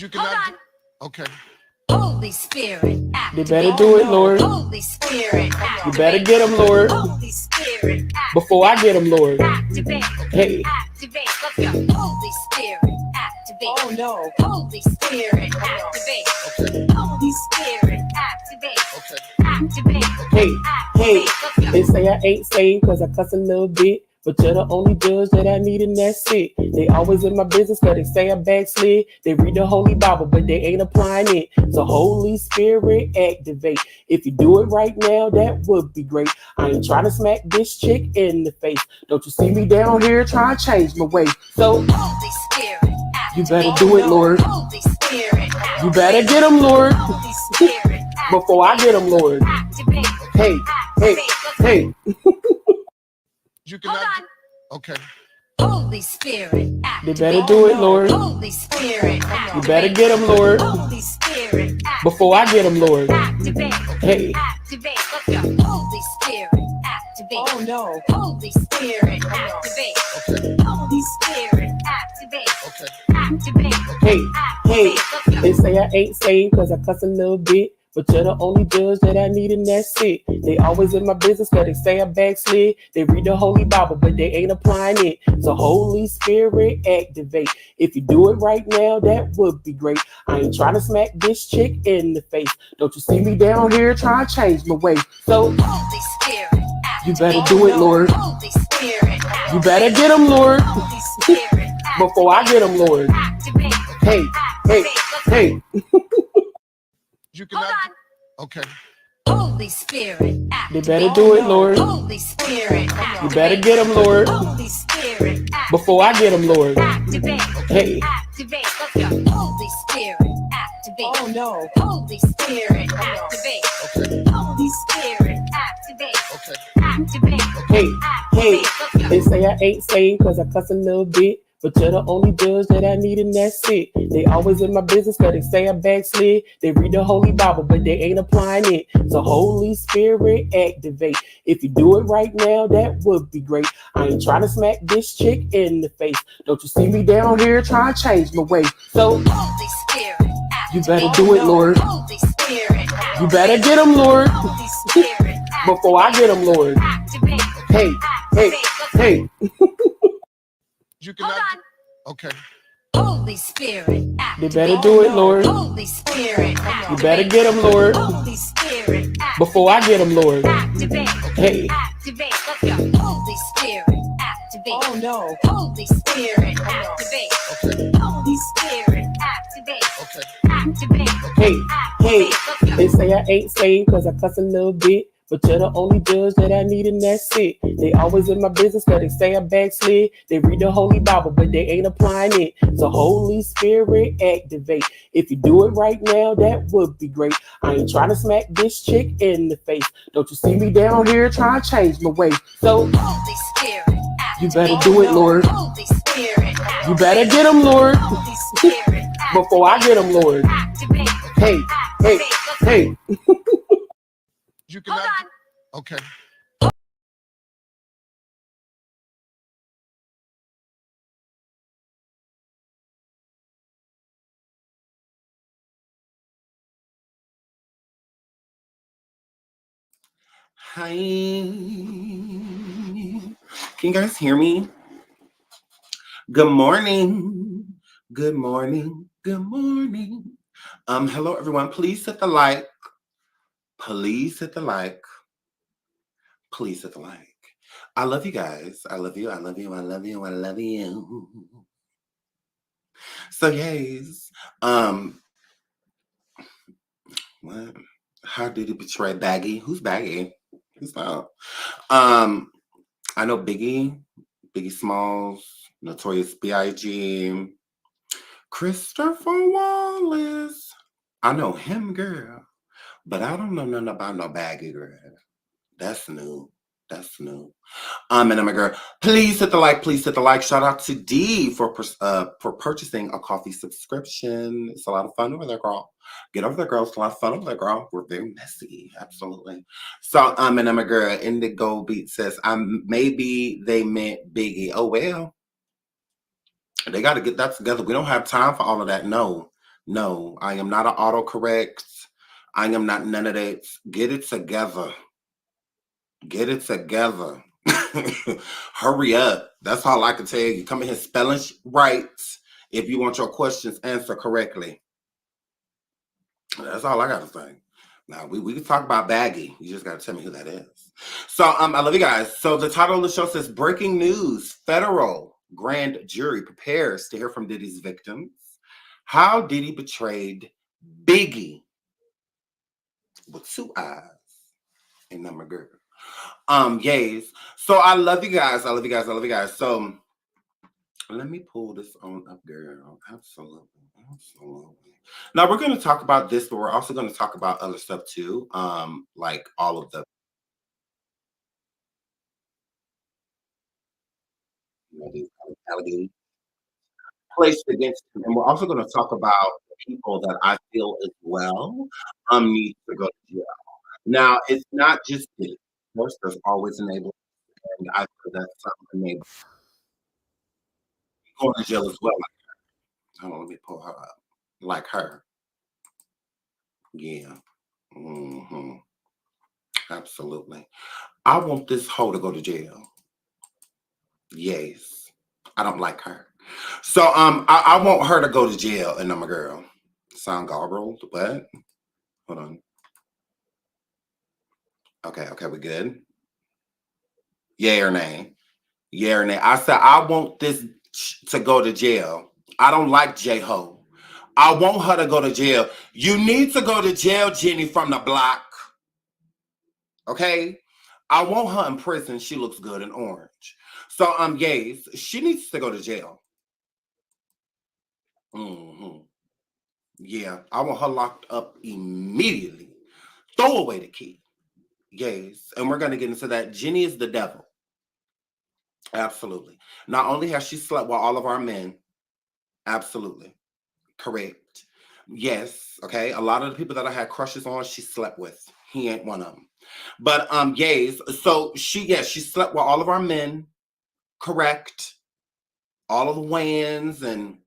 You cannot. Okay. Holy Spirit, They better do it, Lord. Holy Spirit, You better get them, Lord. Holy Spirit, Before I get them, Lord. activate. Hey. Activate. Let's go. Holy Spirit, activate. Oh no. Holy Spirit, activate. Okay. Holy Spirit, activate. Okay. Activate. Hey, hey, Let's go. they say I ain't saved cause I cuss a little bit. But you're the only judge that I need and that's it. They always in my business cause they say I backslid. They read the Holy Bible but they ain't applying it. So Holy Spirit activate. If you do it right now, that would be great. I ain't trying to smack this chick in the face. Don't you see me down here trying to change my way. So Holy Spirit, you activate. better do it, Lord. Holy Spirit, activate. You better get them, Lord. Holy Spirit, Before I get them, Lord. activate. Hey, hey, hey. You cannot. Okay. Holy Spirit, They activate. better do it, Lord. Holy Spirit, You better get them, Lord. Holy Spirit, activate. Before I get them, Lord. Activate. Hey. Activate. Let's go. Holy Spirit, activate. Oh no. Holy Spirit, activate. Okay. Holy Spirit, activate. Okay. Activate. Hey, hey, Let's go. they say I ain't saved cause I cuss a little bit. But you're the only judge that I need and that's it. They always in my business cause they say I backslid. They read the Holy Bible but they ain't applying it. So Holy Spirit activate. If you do it right now, that would be great. I ain't trying to smack this chick in the face. Don't you see me down here trying to change my way. So Holy Spirit, you activate. better do it, Lord. Holy Spirit, activate. You better get them, Lord. Holy Spirit, Before I get them, Lord. activate. Hey, hey, hey. You cannot. Okay. Holy Spirit, They activate. better do it, Lord. Holy Spirit, You activate. better get them, Lord. Holy Spirit, activate. Before I get them, Lord. Activate. Hey. Activate. Let's go. Holy Spirit, activate. Oh no. Holy Spirit, activate. Okay. Holy Spirit, activate. Okay. Activate. Hey, hey, Activate. Let's go. they say I ain't saved cause I cuss a little bit. But you're the only judge that I need and that's it. They always in my business cause they say I backslid. They read the Holy Bible but they ain't applying it. So Holy Spirit activate. If you do it right now, that would be great. I ain't trying to smack this chick in the face. Don't you see me down here trying to change my way. So Holy Spirit, you activate. better do it, Lord. Holy Spirit, activate. You better get them, Lord. Holy Spirit, Before I get them, Lord. activate. Hey, hey, hey. You cannot. Okay. Holy Spirit, They activate. better do it, Lord. Holy Spirit, You activate. better get them, Lord. Holy Spirit, activate. Before I get them, Lord. Activate. Hey. Activate. Let's go. Holy Spirit, activate. Oh no. Holy Spirit, activate. Okay. Holy Spirit, activate. Okay. Activate. Hey, hey, Let's go. they say I ain't saved cause I cuss a little bit. But you're the only judge that I need and that's it. They always in my business cause they say I backslid. They read the Holy Bible but they ain't applying it. So Holy Spirit activate. If you do it right now, that would be great. I ain't trying to smack this chick in the face. Don't you see me down here trying to change my way. So Holy Spirit, you activate. better do it, Lord. Holy Spirit, activate. You better get them, Lord. Holy Spirit, Before I get them, Lord. activate. Hey, hey, hey. You cannot. Okay. Hi. Can you guys hear me? Good morning. Good morning. Good morning. Hello everyone. Please hit the like. Please hit the like. Please hit the like. I love you guys. I love you. I love you. I love you. I love you. So yes. What? How did he betray Baggy? Who's Baggy? Who's that? I know Biggie Smalls, Notorious B.I.G., Christopher Wallace. I know him, girl, but I don't know nothing about no Baggy, girl. That's new. That's new. And then my girl, please hit the like. Please hit the like. Shout out to D for purchasing a coffee subscription. It's a lot of fun over there, girl. Get over there, girl. It's a lot of fun over there, girl. We're very messy, absolutely. So, and then my girl, Indigo Beat says, maybe they meant Biggie. Oh well, they got to get that together. We don't have time for all of that. No, No, I am not an autocorrect. I am not none of that. Get it together. Get it together. Hurry up. That's all I can tell you. Come in here spelling right if you want your questions answered correctly. That's all I got to say. Now, we can talk about Baggy. You just got to tell me who that is. So, I love you guys. So, the title of the show says, Breaking News, Federal Grand Jury Prepares to Hear from Diddy's Victims. How Diddy Betrayed Biggie with 2 eyes and number girl. Yes. So, I love you guys. I love you guys. I love you guys. So, let me pull this on up, girl. Absolutely. Absolutely. Now we're going to talk about this, but we're also going to talk about other stuff too. Like all of the these allegations placed against him. And we're also going to talk about the people that I feel as well need to go to jail. Now it's not just this. First, there's always an neighbor, and I feel that some neighbor going to jail as well. Hold on, let me pull her up. Like her. Yeah. Mm-hmm. Absolutely. I want this hoe to go to jail. Yes. I don't like her. So I want her to go to jail, and I'm a girl. Sound garbled, what? Hold on. Okay, we good. Yay or nay? Yay or nay? I said I want this to go to jail. I don't like J-Ho. I want her to go to jail. You need to go to jail, Jenny from the block. Okay? I want her in prison. She looks good in orange. So yes, she needs to go to jail. Mm-hmm. Yeah, I want her locked up immediately. Throw away the key. Yes, and we're going to get into that. Jenny is the devil. Absolutely. Not only has she slept with all of our men, absolutely. Correct. Yes, okay. A lot of the people that I had crushes on, she slept with. He ain't one of them. But yes, so she slept with all of our men. Correct. All of the Wayans, and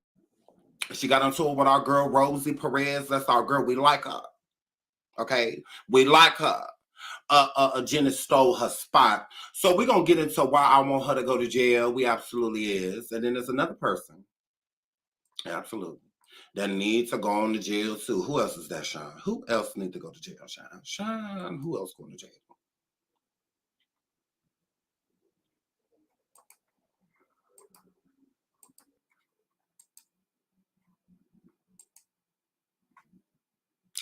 she got on tour with our girl Rosie Perez. That's our girl. We like her. Okay, we like her. Jenny stole her spot. So we're going to get into why I want her to go to jail. We absolutely is. And then there's another person. Absolutely. That needs to go on to jail too. Who else is that, Sean? Who else needs to go to jail, Sean? Sean, who else going to jail?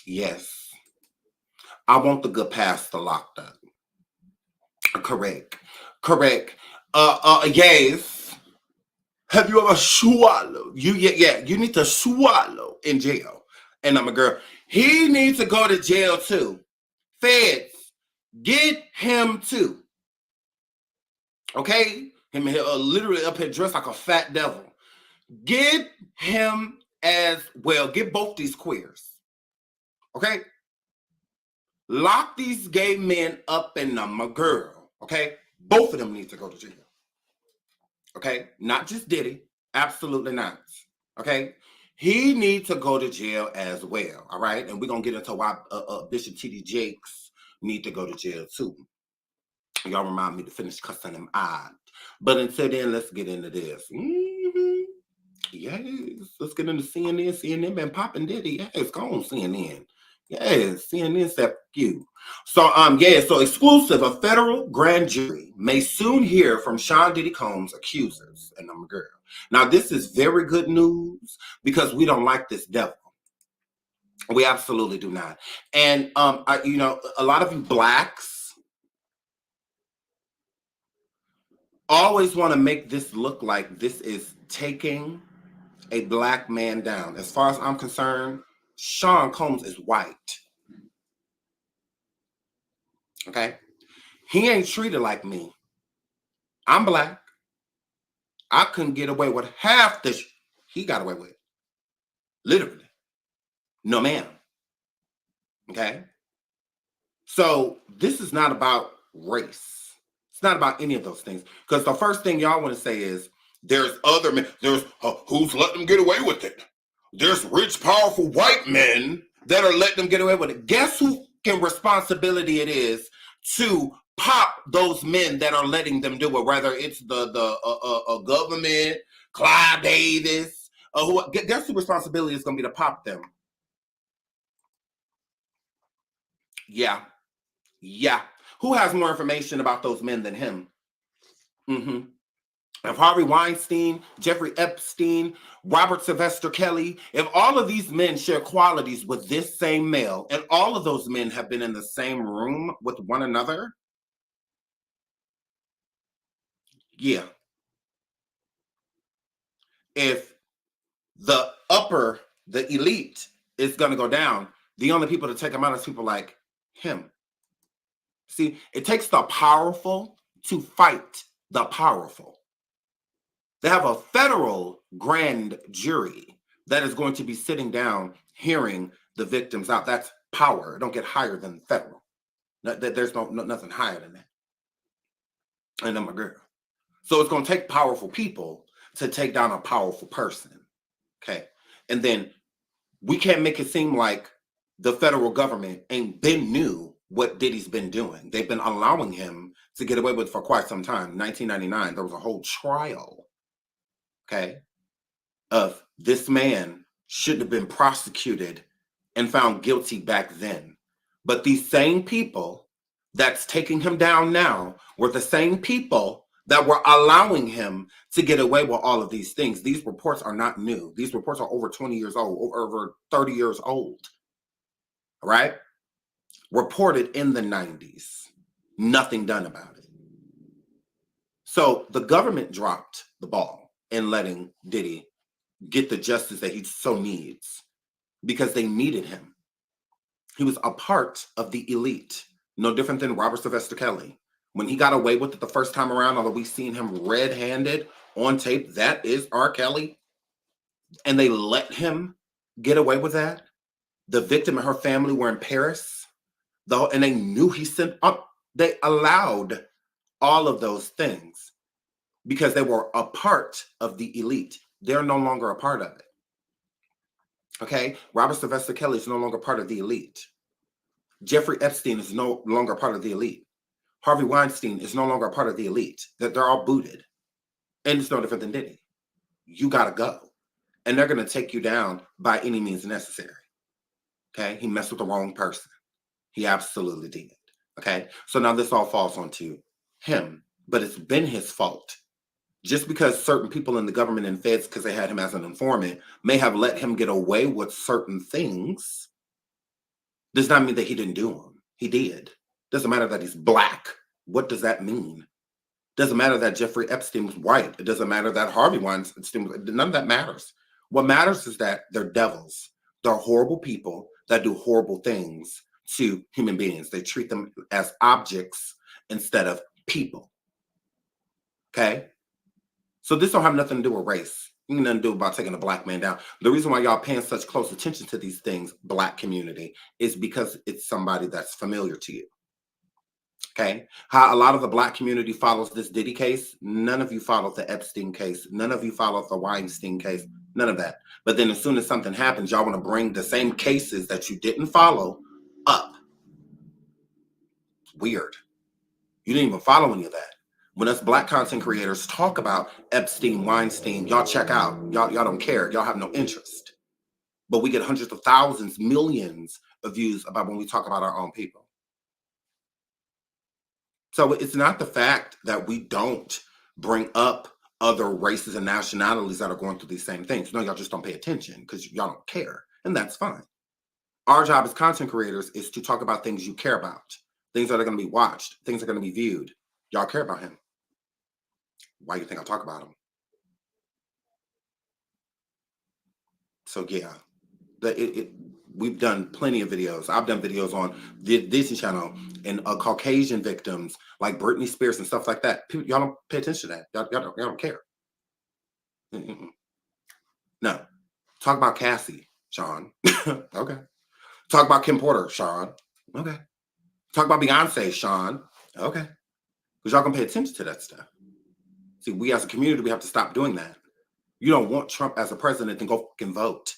Yes. I want the good pastor locked up. Correct. Yes. Have you ever swallowed? You need to swallow in jail. And I'm a girl. He needs to go to jail too. Feds, get him too. Okay? Him here literally up here dressed like a fat devil. Get him as well. Get both these queers. Okay? Lock these gay men up in them, a girl. Okay? Both of them need to go to jail. Okay? Not just Diddy. Absolutely not. Okay? He needs to go to jail as well. All right? And we're going to get into why Bishop T.D. Jakes need to go to jail too. Y'all remind me to finish cussing him out. But until then, let's get into this. Mm-hmm. Yes, let's get into CNN. CNN been popping Diddy. Yes, go on CNN. Yes, CNN said you. So so exclusive, a federal grand jury may soon hear from Sean Diddy Combs' accusers, and I'm a girl. Now, this is very good news because we don't like this devil. We absolutely do not. And a lot of you blacks always want to make this look like this is taking a black man down. As far as I'm concerned, Sean Combs is white. Okay? He ain't treated like me. I'm black. I couldn't get away with half the he got away with. Literally. No, ma'am. Okay? So this is not about race. It's not about any of those things. Because the first thing y'all want to say is, there's other men. There's who's let them get away with it. there's rich, powerful white men that are letting them get away with it. Guess who responsibility it is to pop those men that are letting them do it, whether it's the government, Clive Davis, or who? Guess who responsibility is going to be to pop them? Yeah. Who has more information about those men than him? If Harvey Weinstein, Jeffrey Epstein, Robert Sylvester Kelly, if all of these men share qualities with this same male, and all of those men have been in the same room with one another, yeah. If the elite is going to go down, the only people to take them out is people like him. See, it takes the powerful to fight the powerful. They have a federal grand jury that is going to be sitting down, hearing the victims out. That's power. It don't get higher than federal. There's nothing higher than that. And I'm a girl. So it's going to take powerful people to take down a powerful person. Okay. And then we can't make it seem like the federal government ain't been new what Diddy's been doing. They've been allowing him to get away with it for quite some time. 1999, there was a whole trial, okay, of this man should have been prosecuted and found guilty back then. But these same people that's taking him down now were the same people that were allowing him to get away with all of these things. These reports are not new. These reports are over 20 years old, over 30 years old, right? Reported in the 90s. Nothing done about it. So the government dropped the ball in letting Diddy get the justice that he so needs because they needed him. He was a part of the elite, no different than Robert Sylvester Kelly. When he got away with it the first time around, although we've seen him red-handed on tape, that is R. Kelly, and they let him get away with that. The victim and her family were in Paris, though, and they knew he sent up. They allowed all of those things because they were a part of the elite. They're no longer a part of it. Okay? Robert Sylvester Kelly is no longer part of the elite. Jeffrey Epstein is no longer part of the elite. Harvey Weinstein is no longer a part of the elite. That they're all booted. And it's no different than Diddy. You gotta go. And they're gonna take you down by any means necessary. Okay? He messed with the wrong person. He absolutely did. Okay? So now this all falls onto him. But it's been his fault. Just because certain people in the government and feds, because they had him as an informant, may have let him get away with certain things, does not mean that he didn't do them. He did. Doesn't matter that he's black. What does that mean? Doesn't matter that Jeffrey Epstein was white. It doesn't matter that Harvey Weinstein was, none of that matters. What matters is that they're devils. They're horrible people that do horrible things to human beings. They treat them as objects instead of people. Okay? So this don't have nothing to do with race. Nothing to do about taking a black man down. The reason why y'all paying such close attention to these things, black community, is because it's somebody that's familiar to you. Okay? How a lot of the black community follows this Diddy case, none of you followed the Epstein case. None of you followed the Weinstein case. None of that. But then as soon as something happens, y'all want to bring the same cases that you didn't follow up. Weird. You didn't even follow any of that. When us black content creators talk about Epstein, Weinstein, y'all check out. Y'all don't care. Y'all have no interest. But we get hundreds of thousands, millions of views about when we talk about our own people. So it's not the fact that we don't bring up other races and nationalities that are going through these same things. No, y'all just don't pay attention because y'all don't care. And that's fine. Our job as content creators is to talk about things you care about. Things that are going to be watched. Things that are going to be viewed. Y'all care about him. Why do you think I talk about him? So yeah, we've done plenty of videos. I've done videos on the Disney Channel and Caucasian victims like Britney Spears and stuff like that. People, y'all don't pay attention to that. Y'all don't care. No. Talk about Cassie, Sean. Okay. Talk about Kim Porter, Sean. Okay. Talk about Beyonce, Sean. Okay. Because y'all gonna pay attention to that stuff. See, we as a community, we have to stop doing that. You don't want Trump as a president, then go fucking vote.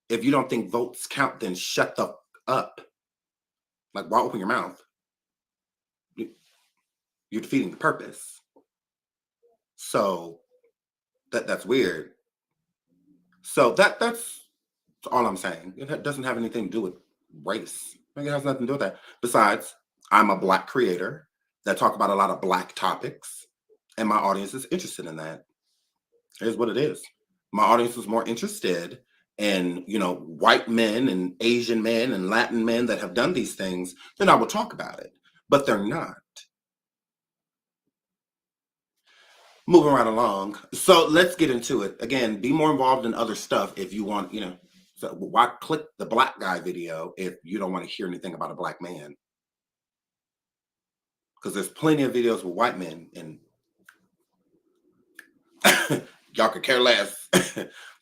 If you don't think votes count, then shut the up. Like, why open your mouth? You're defeating the purpose. So that's weird. So that's all I'm saying. It doesn't have anything to do with race. It has nothing to do with that. Besides, I'm a Black creator that talk about a lot of Black topics, and my audience is interested in that. Here's what it is. My audience was more interested in, white men and Asian men and Latin men that have done these things, then I would talk about it. But they're not. Moving right along. So let's get into it. Again, be more involved in other stuff if you want, So why click the Black guy video if you don't want to hear anything about a Black man? Because there's plenty of videos with white men and y'all could care less.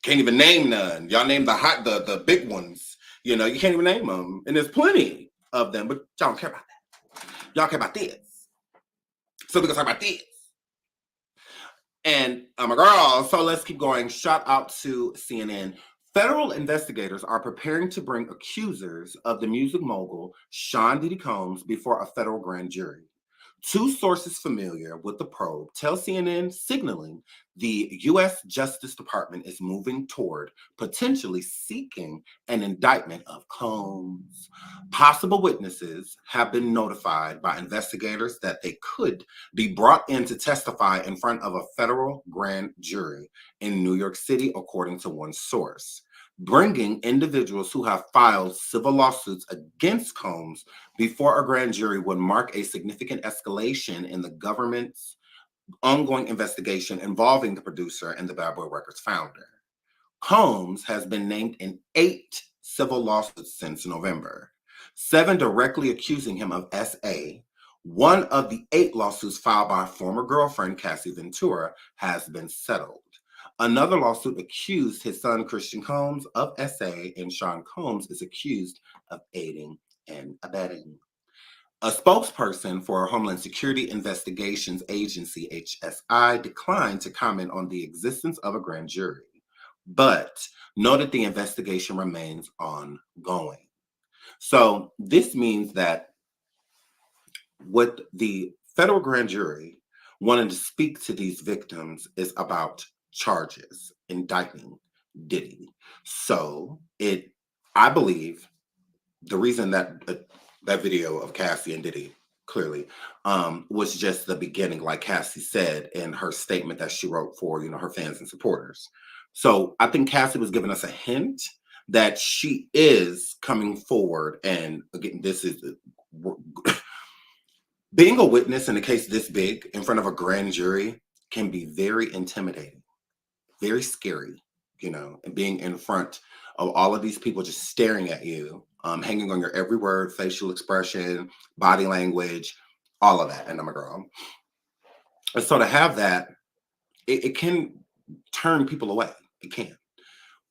Can't even name none. Y'all name the big ones. You can't even name them. And there's plenty of them, but y'all don't care about that. Y'all care about this. So we're gonna talk about this. And I'm a girl, so let's keep going. Shout out to CNN. Federal investigators are preparing to bring accusers of the music mogul Sean Diddy Combs before a federal grand jury. Two sources familiar with the probe tell CNN, signaling the U.S. Justice Department is moving toward potentially seeking an indictment of Combs. Possible witnesses have been notified by investigators that they could be brought in to testify in front of a federal grand jury in New York City, according to one source. Bringing individuals who have filed civil lawsuits against Combs before a grand jury would mark a significant escalation in the government's ongoing investigation involving the producer and the Bad Boy Records founder. Combs has been named in 8 civil lawsuits since November, 7 directly accusing him of SA. One of the 8 lawsuits filed by former girlfriend Cassie Ventura has been settled. Another lawsuit accused his son Christian Combs of SA, and Sean Combs is accused of aiding and abetting. A spokesperson for Homeland Security Investigations Agency, HSI, declined to comment on the existence of a grand jury, but noted the investigation remains ongoing. So this means that what the federal grand jury wanted to speak to these victims is about charges, indicting Diddy. So I believe the reason that that video of Cassie and Diddy clearly was just the beginning, like Cassie said in her statement that she wrote for her fans and supporters. So I think Cassie was giving us a hint that she is coming forward, and again, this is being a witness in a case this big in front of a grand jury can be very intimidating, very scary, and being in front of all of these people just staring at you, hanging on your every word, facial expression, body language, all of that. And I'm a girl. And so to have that, it can turn people away. It can.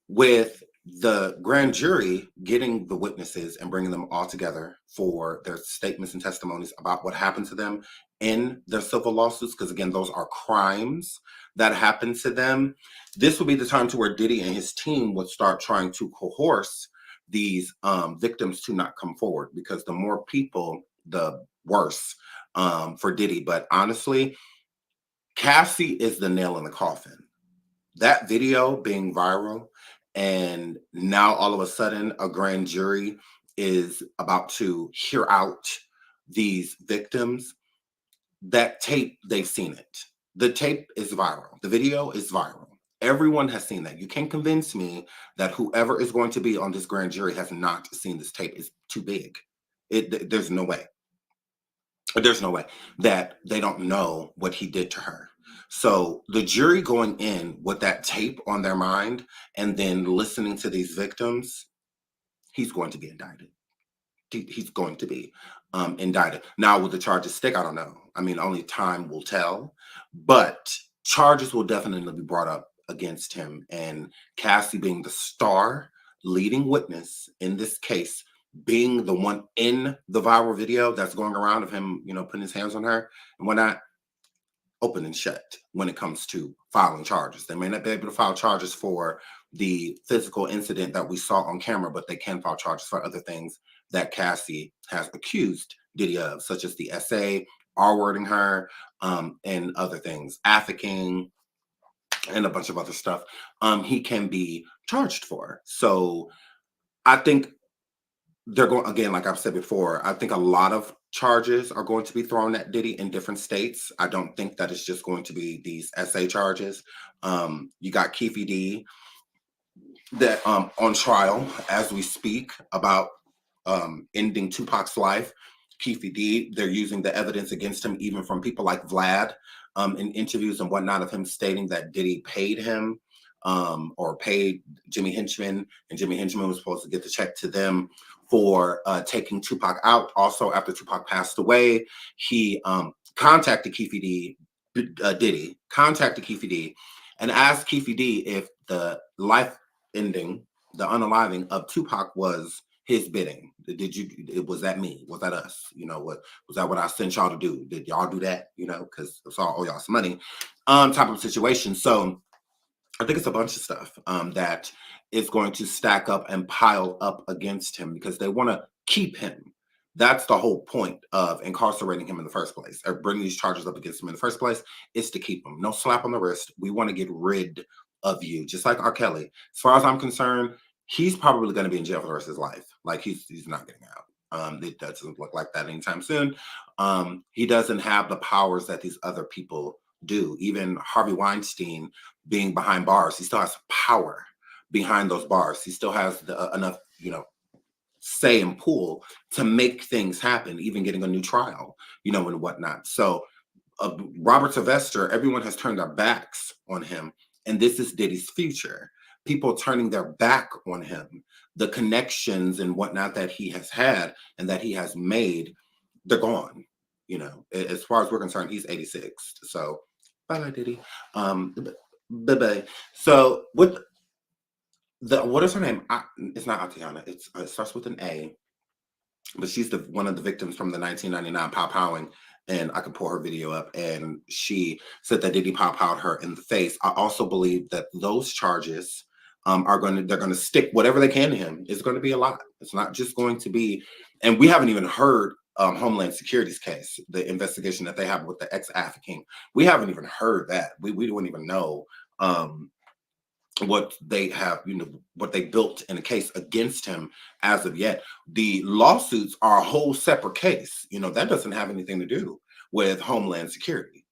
With the grand jury getting the witnesses and bringing them all together for their statements and testimonies about what happened to them in their civil lawsuits, because again, those are crimes that happened to them. This would be the time to where Diddy and his team would start trying to coerce these victims to not come forward, because the more people, the worse for Diddy. But honestly, Cassie is the nail in the coffin. That video being viral, and now all of a sudden a grand jury is about to hear out these victims. That tape, they've seen it. The tape is viral. The video is viral. Everyone has seen that. You can't convince me that whoever is going to be on this grand jury has not seen this tape. It's too big. There's no way. There's no way that they don't know what he did to her. So the jury going in with that tape on their mind and then listening to these victims, he's going to be indicted. He's going to be indicted. Now, will the charges stick? I don't know. I mean, only time will tell. But charges will definitely be brought up against him. And Cassie being the star leading witness in this case, being the one in the viral video that's going around of him, putting his hands on her and whatnot, open and shut when it comes to filing charges. They may not be able to file charges for the physical incident that we saw on camera, but they can file charges for other things that Cassie has accused Diddy of, such as the essay, R-wording her, and other things, African, and a bunch of other stuff. He can be charged for. So I think they're going, again, like I've said before, I think a lot of charges are going to be thrown at Diddy in different states. I don't think that it's just going to be these essay charges. You got Keefe D that on trial as we speak about ending Tupac's life. Keefe D, they're using the evidence against him, even from people like Vlad, in interviews and whatnot, of him stating that Diddy paid him or paid Jimmy Henchman, and Jimmy Henchman was supposed to get the check to them for taking Tupac out. Also, after Tupac passed away, he contacted Keefe D, Diddy, contacted Keefe D, and asked Keefe D if the life ending, the unaliving of Tupac was his bidding. Was that me? Was that us? You know, what was that what I sent y'all to do? Did y'all do that? You know, because it's all owe y'all some money type of situation. So I think it's a bunch of stuff that is going to stack up and pile up against him because they want to keep him. That's the whole point of incarcerating him in the first place, or bringing these charges up against him in the first place, is to keep him. No slap on the wrist. We want to get rid of you, just like R. Kelly. As far as I'm concerned, he's probably going to be in jail for the rest of his life. Like he's not getting out. It doesn't look like that anytime soon. He doesn't have the powers that these other people do. Even Harvey Weinstein being behind bars, he still has power behind those bars. He still has enough, say and pull to make things happen, even getting a new trial, and whatnot. So Robert Sylvester, everyone has turned their backs on him, and this is Diddy's future. People turning their back on him, the connections and whatnot that he has had and that he has made, they're gone. As far as we're concerned, he's 86. So bye, Diddy. Bye. So what is her name? It's not Atiana. It starts with an A, but she's one of the victims from the 1999 pow-powing. And I can pull her video up, and she said that Diddy pow-powed her in the face. I also believe that those charges they're going to stick whatever they can to him. It's going to be a lot. It's not just going to be, and we haven't even heard Homeland Security's case, the investigation that they have with the ex-African. We haven't even heard that. We don't even know what they have, what they built in a case against him as of yet. The lawsuits are a whole separate case. That doesn't have anything to do with Homeland Security.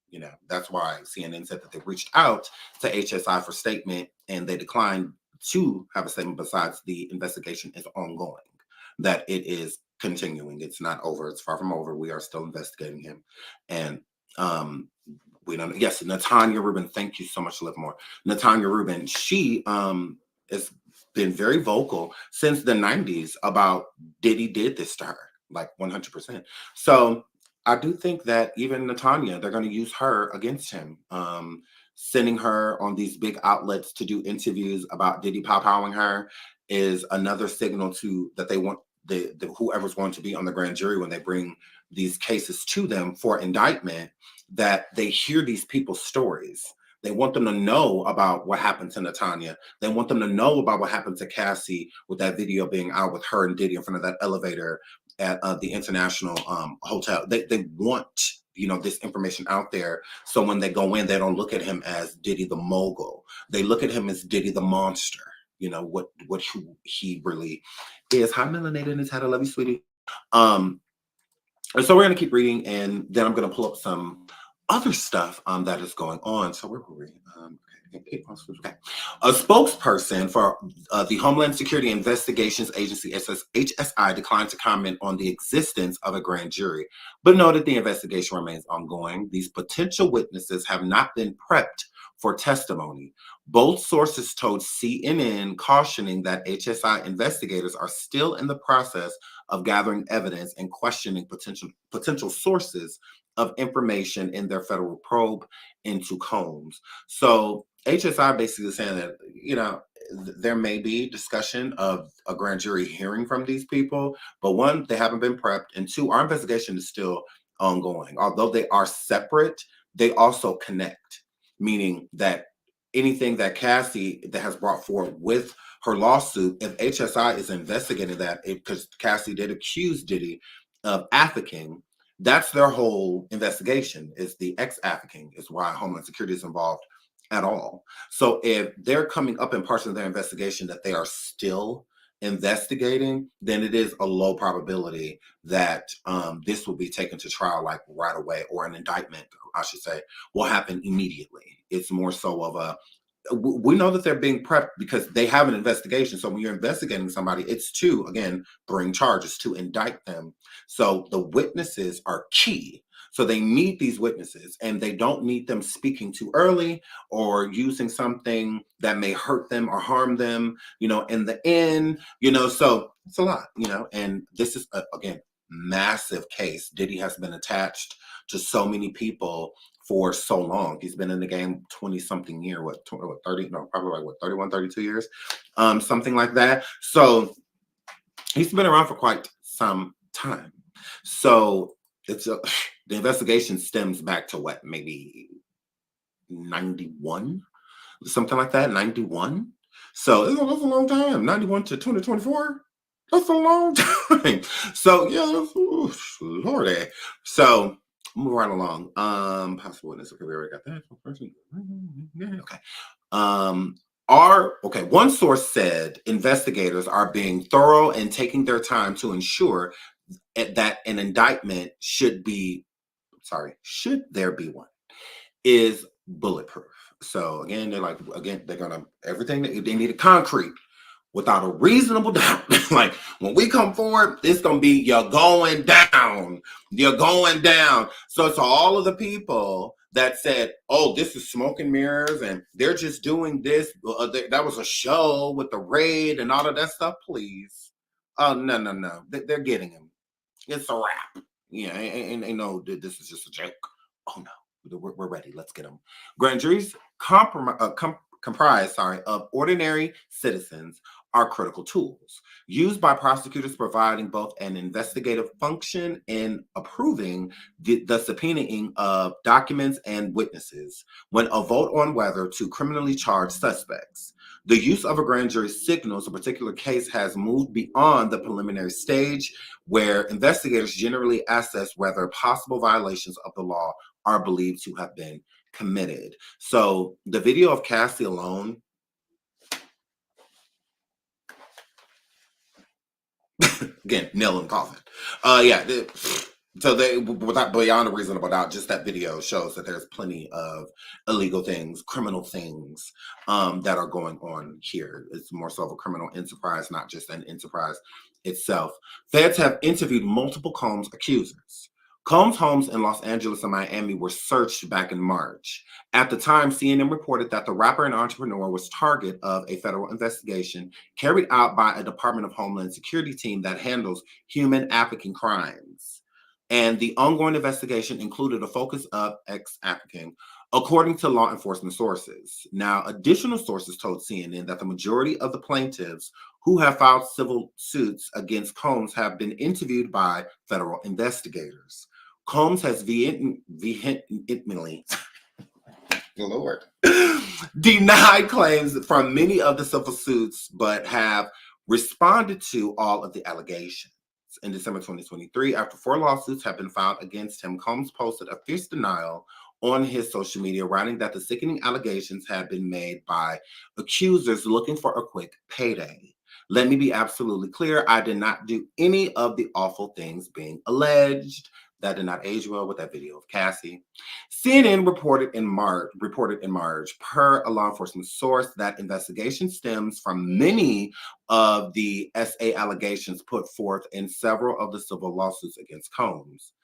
That's why CNN said that they reached out to HSI for statement, and they declined to have a statement. Besides, the investigation is ongoing, that it is continuing. It's not over. It's far from over. We are still investigating him. And we don't. Yes, Natanya Rubin. Thank you so much, Livermore. Natanya Rubin. She has been very vocal since the 90s about Diddy did this to her, like 100%. So I do think that even Natanya, they're going to use her against him, sending her on these big outlets to do interviews about Diddy pow-powing her is another signal to that they want whoever's going to be on the grand jury when they bring these cases to them for indictment, that they hear these people's stories. They want them to know about what happened to Natanya. They want them to know about what happened to Cassie with that video being out with her and Diddy in front of that elevator at the International Hotel. They want this information out there, so when they go in, they don't look at him as Diddy the mogul. They look at him as Diddy the monster. What he really is. Hi, Melanated in his head. I love you, sweetie. And so we're gonna keep reading, and then I'm gonna pull up some other stuff that is going on. So where were we? Okay. A spokesperson for the Homeland Security Investigations Agency, HSI, declined to comment on the existence of a grand jury, but noted the investigation remains ongoing. These potential witnesses have not been prepped for testimony. Both sources told CNN, cautioning that HSI investigators are still in the process of gathering evidence and questioning potential sources of information in their federal probe into Combs. So HSI basically is saying that, there may be discussion of a grand jury hearing from these people, but one, they haven't been prepped, and two, our investigation is still ongoing. Although they are separate, they also connect, meaning that anything that Cassie that has brought forward with her lawsuit, if HSI is investigating that, because Cassie did accuse Diddy of trafficking, that's their whole investigation, is the trafficking, is why Homeland Security is involved at all. So if they're coming up in parts of their investigation that they are still investigating, then it is a low probability that this will be taken to trial like right away, or an indictment, I should say, will happen immediately. It's more so of a, we know that they're being prepped because they have an investigation. So when you're investigating somebody, it's to, again, bring charges, to indict them. So the witnesses are key. So they need these witnesses, and they don't need them speaking too early or using something that may hurt them or harm them, in the end, so it's a lot, and this is, again, massive case. Diddy has been attached to so many people for so long. He's been in the game 20 something year, 30, no, probably like 31, 32 years, something like that. So he's been around for quite some time. So the investigation stems back to what, maybe 91, something like that, 91. So that's a long time, 91 to 2024. That's a long time. So yeah, Lordy. So move right along. Possible witness. Okay, we already got that. Okay. One source said investigators are being thorough and taking their time to ensure that an indictment should there be one, is bulletproof. So again, they're gonna, everything that they need a concrete without a reasonable doubt. Like when we come forward, it's gonna be, you're going down. So to all of the people that said, oh, this is smoke and mirrors and they're just doing this, that was a show with the raid and all of that stuff, please. No. They're getting him. It's a wrap. Yeah, ain't no, this is just a joke. Oh no, we're ready. Let's get them. Grand juries comprised of ordinary citizens are critical tools used by prosecutors, providing both an investigative function in approving the subpoenaing of documents and witnesses when a vote on whether to criminally charge suspects. The use of a grand jury signals a particular case has moved beyond the preliminary stage, where investigators generally assess whether possible violations of the law are believed to have been committed. So the video of Cassie alone, again, nail in the coffin. So they, without beyond a reasonable doubt, just that video shows that there's plenty of illegal things, criminal things that are going on here. It's more so of a criminal enterprise, not just an enterprise itself. Feds have interviewed multiple Combs accusers. Combs' homes in Los Angeles and Miami were searched back in March. At the time, CNN reported that the rapper and entrepreneur was target of a federal investigation carried out by a Department of Homeland Security team that handles human trafficking crimes. And the ongoing investigation included a focus of trafficking, according to law enforcement sources. Now, additional sources told CNN that the majority of the plaintiffs who have filed civil suits against Combs have been interviewed by federal investigators. Combs has vehemently Lord, denied claims from many of the civil suits, but have responded to all of the allegations. In December 2023, after 4 lawsuits have been filed against him, Combs posted a fierce denial on his social media, writing that the sickening allegations had been made by accusers looking for a quick payday. Let me be absolutely clear, I did not do any of the awful things being alleged. That did not age well with that video of Cassie. CNN reported in March, per a law enforcement source, that investigation stems from many of the SA allegations put forth in several of the civil lawsuits against Combs.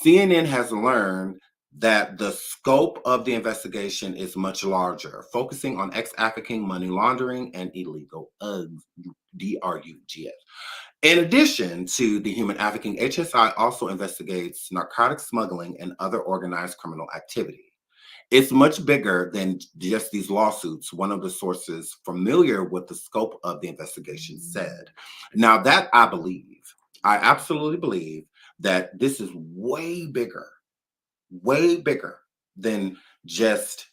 CNN has learned that the scope of the investigation is much larger, focusing on trafficking, money laundering, and illegal drugs. In addition to the human trafficking, HSI also investigates narcotic smuggling and other organized criminal activity. It's much bigger than just these lawsuits, one of the sources familiar with the scope of the investigation said. Now that I absolutely believe that this is way bigger than just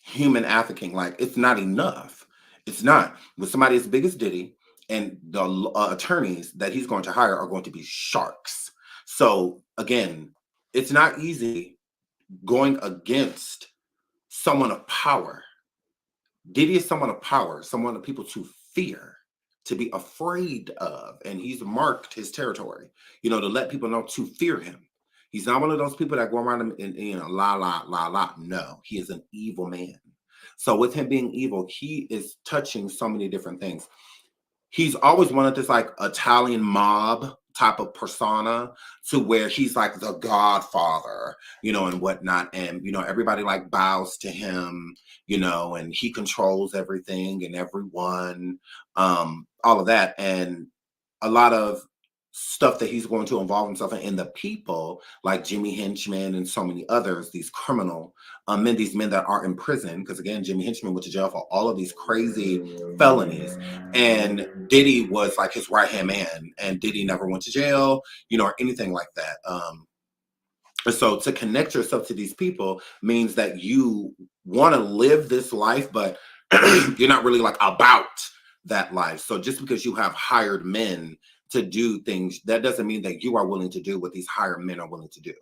human trafficking. Like, it's not enough. It's not. With somebody as big as Diddy, and the attorneys that he's going to hire are going to be sharks. So again, it's not easy going against someone of power. Diddy is someone of power, someone of people to fear, to be afraid of, and he's marked his territory, to let people know to fear him. He's not one of those people that go around him and la la la la. No, he is an evil man. So with him being evil, he is touching so many different things. He's always wanted this like Italian mob type of persona, to where he's like the godfather, and whatnot. And, everybody like bows to him, and he controls everything and everyone, all of that. And a lot of stuff that he's going to involve himself in, and the people like Jimmy Henchman and so many others, these criminal men, these men that are in prison, because again, Jimmy Henchman went to jail for all of these crazy felonies, and Diddy was like his right hand man, and Diddy never went to jail, or anything like that. So to connect yourself to these people means that you want to live this life, but you're not really like about that life. So just because you have hired men to do things, that doesn't mean that you are willing to do what these hired men are willing to do.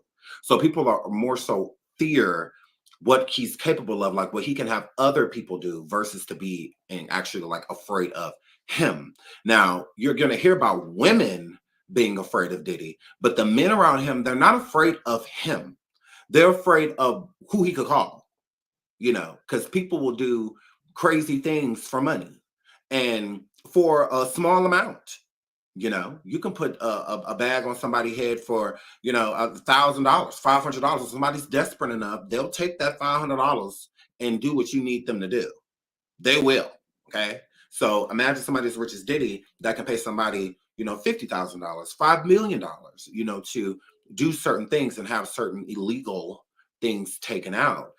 So people are more so fear what he's capable of, like what he can have other people do, versus to be and actually like afraid of him. Now, you're going to hear about women being afraid of Diddy, but the men around him, they're not afraid of him. They're afraid of who he could call, because people will do crazy things for money and for a small amount. You can put a bag on somebody's head for, $1,000, $500. If somebody's desperate enough, they'll take that $500 and do what you need them to do. They will. Okay. So imagine somebody as rich as Diddy that can pay somebody, $50,000, $5 million, to do certain things and have certain illegal things taken out,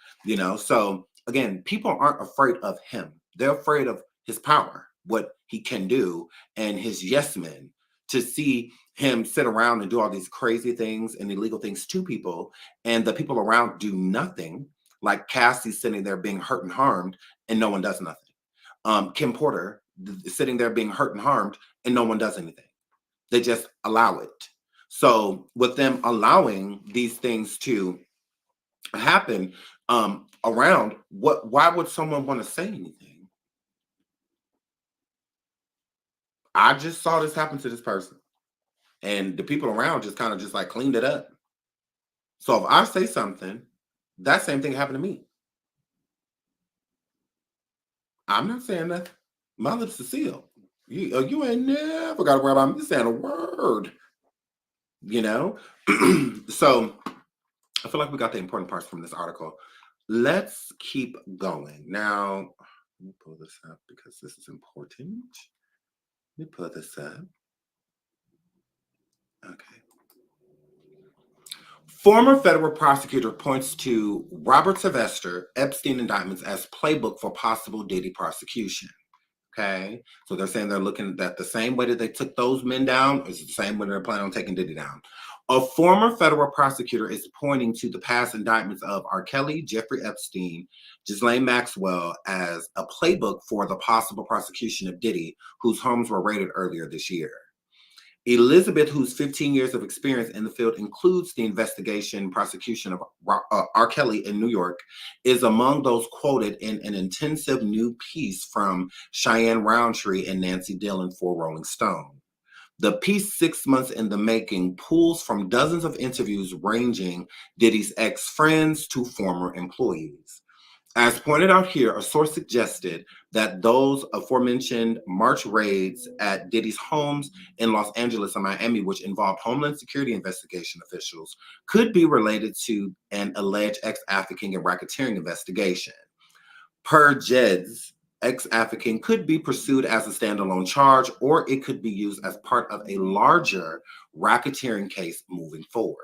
So again, people aren't afraid of him. They're afraid of his power, what he can do, and his yes men. To see him sit around and do all these crazy things and illegal things to people, and the people around do nothing, like Cassie sitting there being hurt and harmed, and no one does nothing. Kim Porter sitting there being hurt and harmed, and no one does anything. They just allow it. So with them allowing these things to happen around, why would someone want to say anything? I just saw this happen to this person, and the people around just kind of just like cleaned it up. So if I say something, that same thing happened to me. I'm not saying that. My lips are sealed. You ain't never got to worry about me saying a word. So I feel like we got the important parts from this article. Let's keep going. Now, let me pull this up because this is important. Let me pull this up. Okay. Former federal prosecutor points to Robert Sylvester Epstein indictments as playbook for possible Diddy prosecution. Okay, so they're saying they're looking at the same way that they took those men down is the same way they're planning on taking Diddy down. A former federal prosecutor is pointing to the past indictments of R. Kelly, Jeffrey Epstein, Ghislaine Maxwell as a playbook for the possible prosecution of Diddy, whose homes were raided earlier this year. Elizabeth, whose 15 years of experience in the field includes the investigation prosecution of R. Kelly in New York, is among those quoted in an intensive new piece from Cheyenne Roundtree and Nancy Dillon for Rolling Stone. The piece, 6 months in the making, pulls from dozens of interviews ranging Diddy's ex-friends to former employees. As pointed out here, a source suggested that those aforementioned March raids at Diddy's homes in Los Angeles and Miami, which involved Homeland Security investigation officials, could be related to an alleged ex-trafficking and racketeering investigation. Per Jed's, ex-trafficking could be pursued as a standalone charge, or it could be used as part of a larger racketeering case moving forward.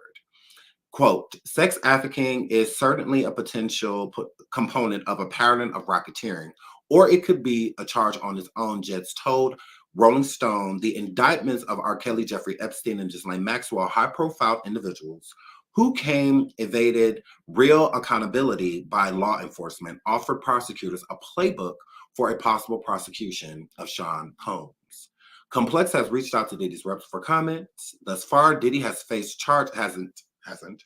Quote, sex trafficking is certainly a potential component of a pattern of racketeering, or it could be a charge on its own, Jets told Rolling Stone. The indictments of R. Kelly, Jeffrey Epstein, and Ghislaine Maxwell, high-profile individuals who came, evaded real accountability by law enforcement, offered prosecutors a playbook for a possible prosecution of Sean Combs. Complex has reached out to Diddy's reps for comments. Thus far, Diddy has faced hasn't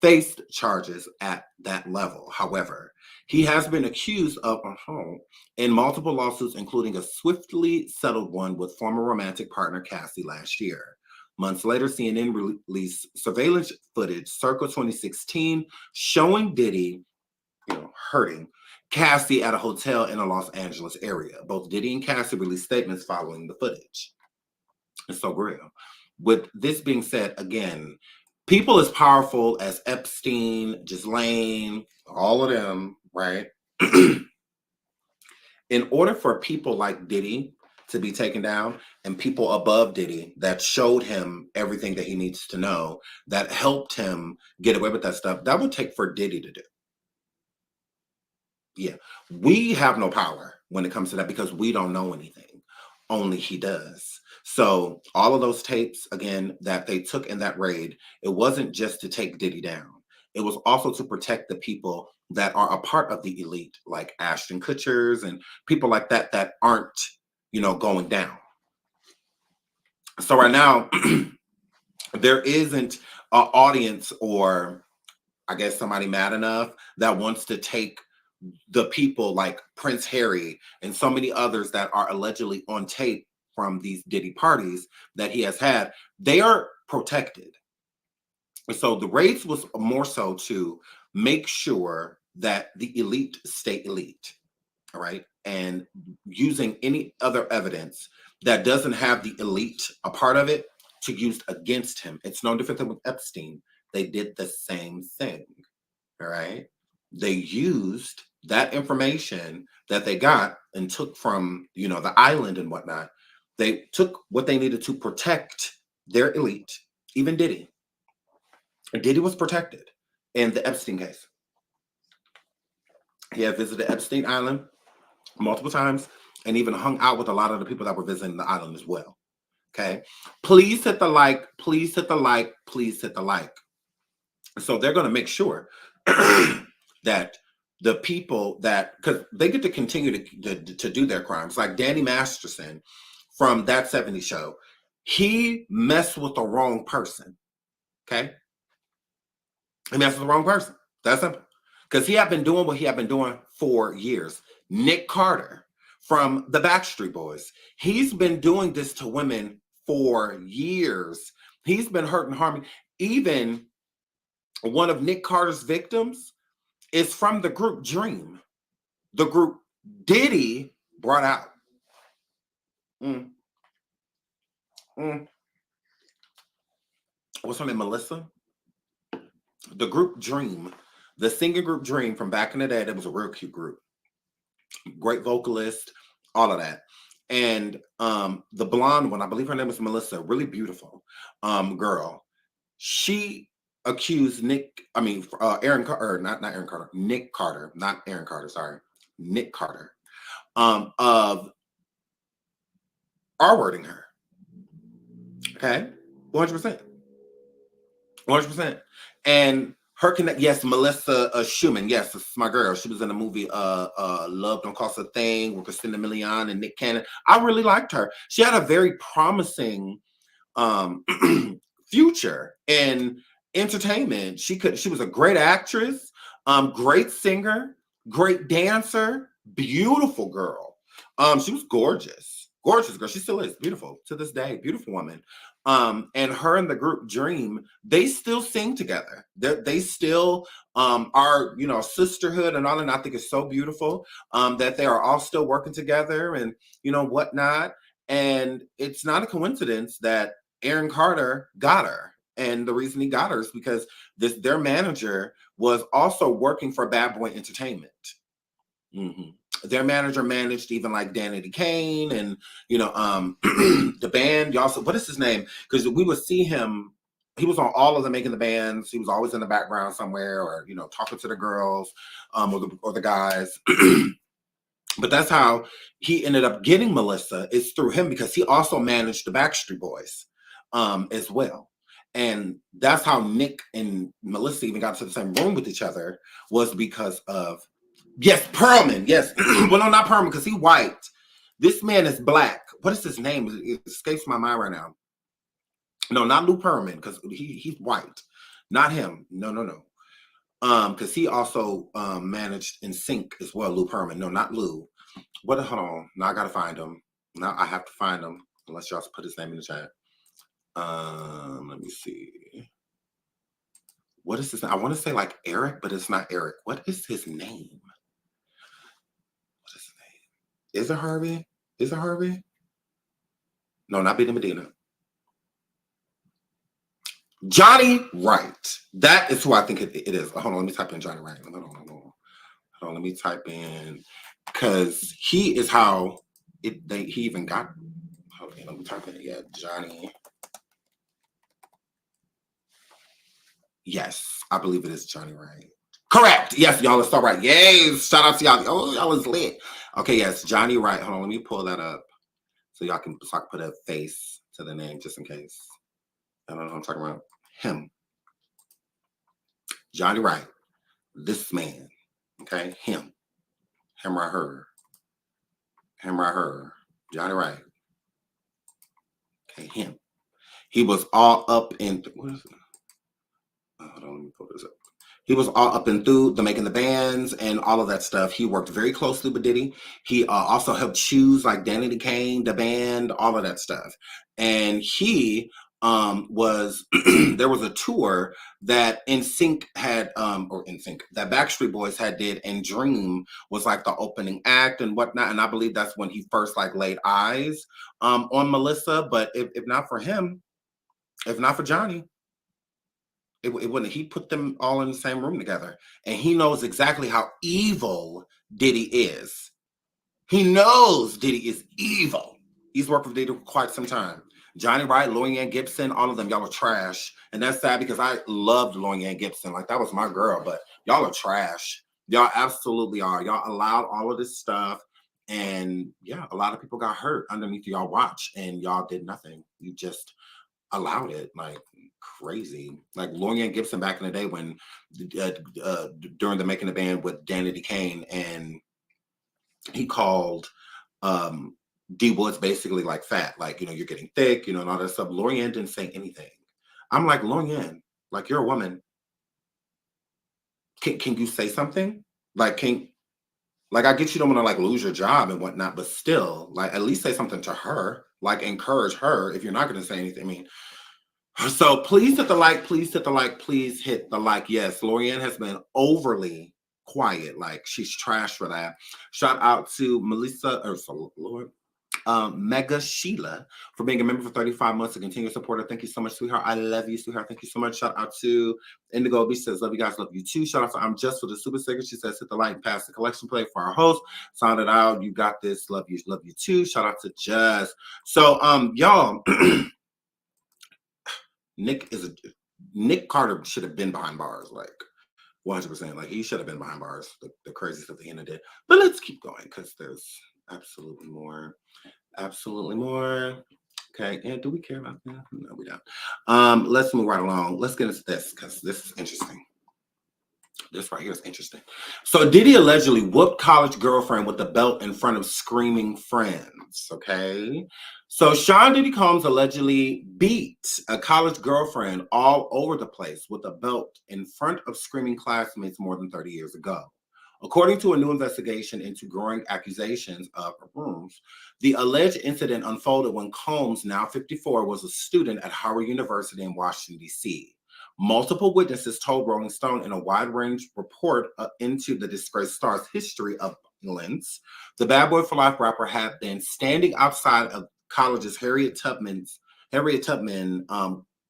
faced charges at that level. However, he has been accused of in multiple lawsuits, including a swiftly settled one with former romantic partner Cassie last year. Months later, CNN released surveillance footage circa 2016 showing Diddy, hurting Cassie at a hotel in the Los Angeles area. Both Diddy and Cassie released statements following the footage. It's so real. With this being said, again, people as powerful as Epstein, Ghislaine, all of them, right? In order for people like Diddy to be taken down, and people above Diddy that showed him everything that he needs to know, that helped him get away with that stuff, that would take for Diddy to do. Yeah, we have no power when it comes to that because we don't know anything. Only he does. So all of those tapes, again, that they took in that raid, it wasn't just to take Diddy down. It was also to protect the people that are a part of the elite, like Ashton Kutchers and people like that, that aren't, going down. So right now, there isn't an audience or I guess somebody mad enough that wants to take the people like Prince Harry and so many others that are allegedly on tape from these Diddy parties that he has had. They are protected. And so the raids was more so to make sure that the elite stay elite, all right? And using any other evidence that doesn't have the elite a part of it to use against him. It's no different than with Epstein. They did the same thing, all right? They used that information that they got and took from, the island and whatnot. They took what they needed to protect their elite, even Diddy. And Diddy was protected in the Epstein case. He had visited Epstein Island multiple times and even hung out with a lot of the people that were visiting the island as well. Okay. Please hit the like. Please hit the like. Please hit the like. So they're going to make sure that the people that, because they get to continue to do their crimes, like Danny Masterson from That 70s Show, he messed with the wrong person. Okay. He messed with the wrong person. That's simple. Because he had been doing what he had been doing for years. Nick Carter from the Backstreet Boys. He's been doing this to women for years. He's been hurting, harming. Even one of Nick Carter's victims is from the group Dream. The group Diddy brought out. What's her name? Melissa? The group Dream. The singing group Dream from back in the day, that was a real cute group. Great vocalist, all of that. And the blonde one, I believe her name is Melissa, really beautiful girl. She accused Nick Carter, Nick Carter, of R-wording her. Okay? 100%. 100%. And her connect, yes, Melissa Schumann, yes, this is my girl. She was in the movie Love Don't Cost a Thing with Christina Milian and Nick Cannon. I really liked her. She had a very promising future in entertainment. She was a great actress, great singer, great dancer, beautiful girl. She was gorgeous girl. She still is beautiful to this day, beautiful woman. And her and the group Dream, they still sing together. They still are, sisterhood and all, and I think it's so beautiful that they are all still working together and, whatnot. And it's not a coincidence that Aaron Carter got her. And the reason he got her is because their manager was also working for Bad Boy Entertainment. Their manager managed even like Danny Kane and, the band. Also, what is his name? Because we would see him. He was on all of the Making the Bands. He was always in the background somewhere or, talking to the girls or the guys. But that's how he ended up getting Melissa, is through him, because he also managed the Backstreet Boys as well. And that's how Nick and Melissa even got to the same room with each other, was because of, yes, Perlman. Yes. Well, no, not Perlman, because he's white. This man is black. What is his name? It escapes my mind right now. No, not Lou Pearlman, because he's white. Not him. No. Because he also managed in Sync as well, Lou Pearlman. No, not Lou. Hold on. Now I gotta find him. Now I have to find him, unless y'all put his name in the chat. Let me see. What is his name? I want to say like Eric, but it's not Eric. What is his name? What is his name? Is it Harvey? Is it Harvey? No, not Benny Medina. Johnny Wright. That is who I think it is. Hold on, let me type in Johnny Wright. Hold on, let me type in, because he is how he even got. Okay, let me type in. Yeah, Johnny. Yes, I believe it is Johnny Wright. Correct. Yes, y'all are so right. Yes, shout out to y'all. Oh, y'all is lit. Okay, yes, Johnny Wright. Hold on, let me pull that up so y'all can put a face to the name just in case. I don't know what I'm talking about. Him. Johnny Wright. This man. Okay, him. Him right here. Him right here. Johnny Wright. Okay, him. He was all up in, what is it? Hold on, let me pull this up. He was all up and through the making the bands and all of that stuff. He worked very closely with Diddy. He also helped choose like Danny Kane, the band, all of that stuff. And he was, there was a tour that NSYNC had, that Backstreet Boys had did, and Dream was like the opening act and whatnot. And I believe that's when he first like laid eyes on Melissa. But if not for him, if not for Johnny, it wouldn't. He put them all in the same room together, and he knows exactly how evil Diddy is. He knows Diddy is evil. He's worked with Diddy for quite some time. Johnny Wright, Lorianne Gibson, all of them, y'all are trash, and that's sad because I loved Lorianne Gibson. Like, that was my girl, but y'all are trash. Y'all absolutely are. Y'all allowed all of this stuff, and yeah, a lot of people got hurt underneath y'all watch, and y'all did nothing. You just allowed it. Like, crazy. Like Lorianne Gibson back in the day when during the making the band with Danny Kane, and he called D Woods basically like fat, like, you know, you're getting thick, you know, and all that stuff. Lorianne didn't say anything. I'm like, Lorianne, like, you're a woman. Can you say something? Like, I get you don't want to like lose your job and whatnot, but still, like, at least say something to her, like encourage her if you're not going to say anything. I mean, so please hit the like, please hit the like, please hit the like. Yes, Lorianne has been overly quiet. Like, she's trash for that. Shout out to Mega Sheila for being a member for 35 months, a continued supporter. Thank you so much, sweetheart. I love you, sweetheart. Thank you so much. Shout out to Indigo B says, love you guys, love you too. Shout out to I'm Just for the super sticker. She says, hit the like and pass the collection plate for our host. Sound it out. You got this. Love you too. Shout out to Jazz. So y'all, Nick Carter should have been behind bars, like 100%. Like, he should have been behind bars. The crazy stuff that he did. But let's keep going because there's absolutely more. Absolutely more. Okay, and do we care about that? No, we don't. Let's move right along. Let's get into this because this is interesting. This right here is interesting. So Diddy allegedly whooped college girlfriend with a belt in front of screaming friends. Okay. So Sean Diddy Combs allegedly beat a college girlfriend all over the place with a belt in front of screaming classmates more than 30 years ago. According to a new investigation into growing accusations of rooms, the alleged incident unfolded when Combs, now 54, was a student at Howard University in Washington, D.C. Multiple witnesses told Rolling Stone in a wide-range report into the disgraced star's history of violence. The Bad Boy for Life rapper had been standing outside of college's Harriet Tubman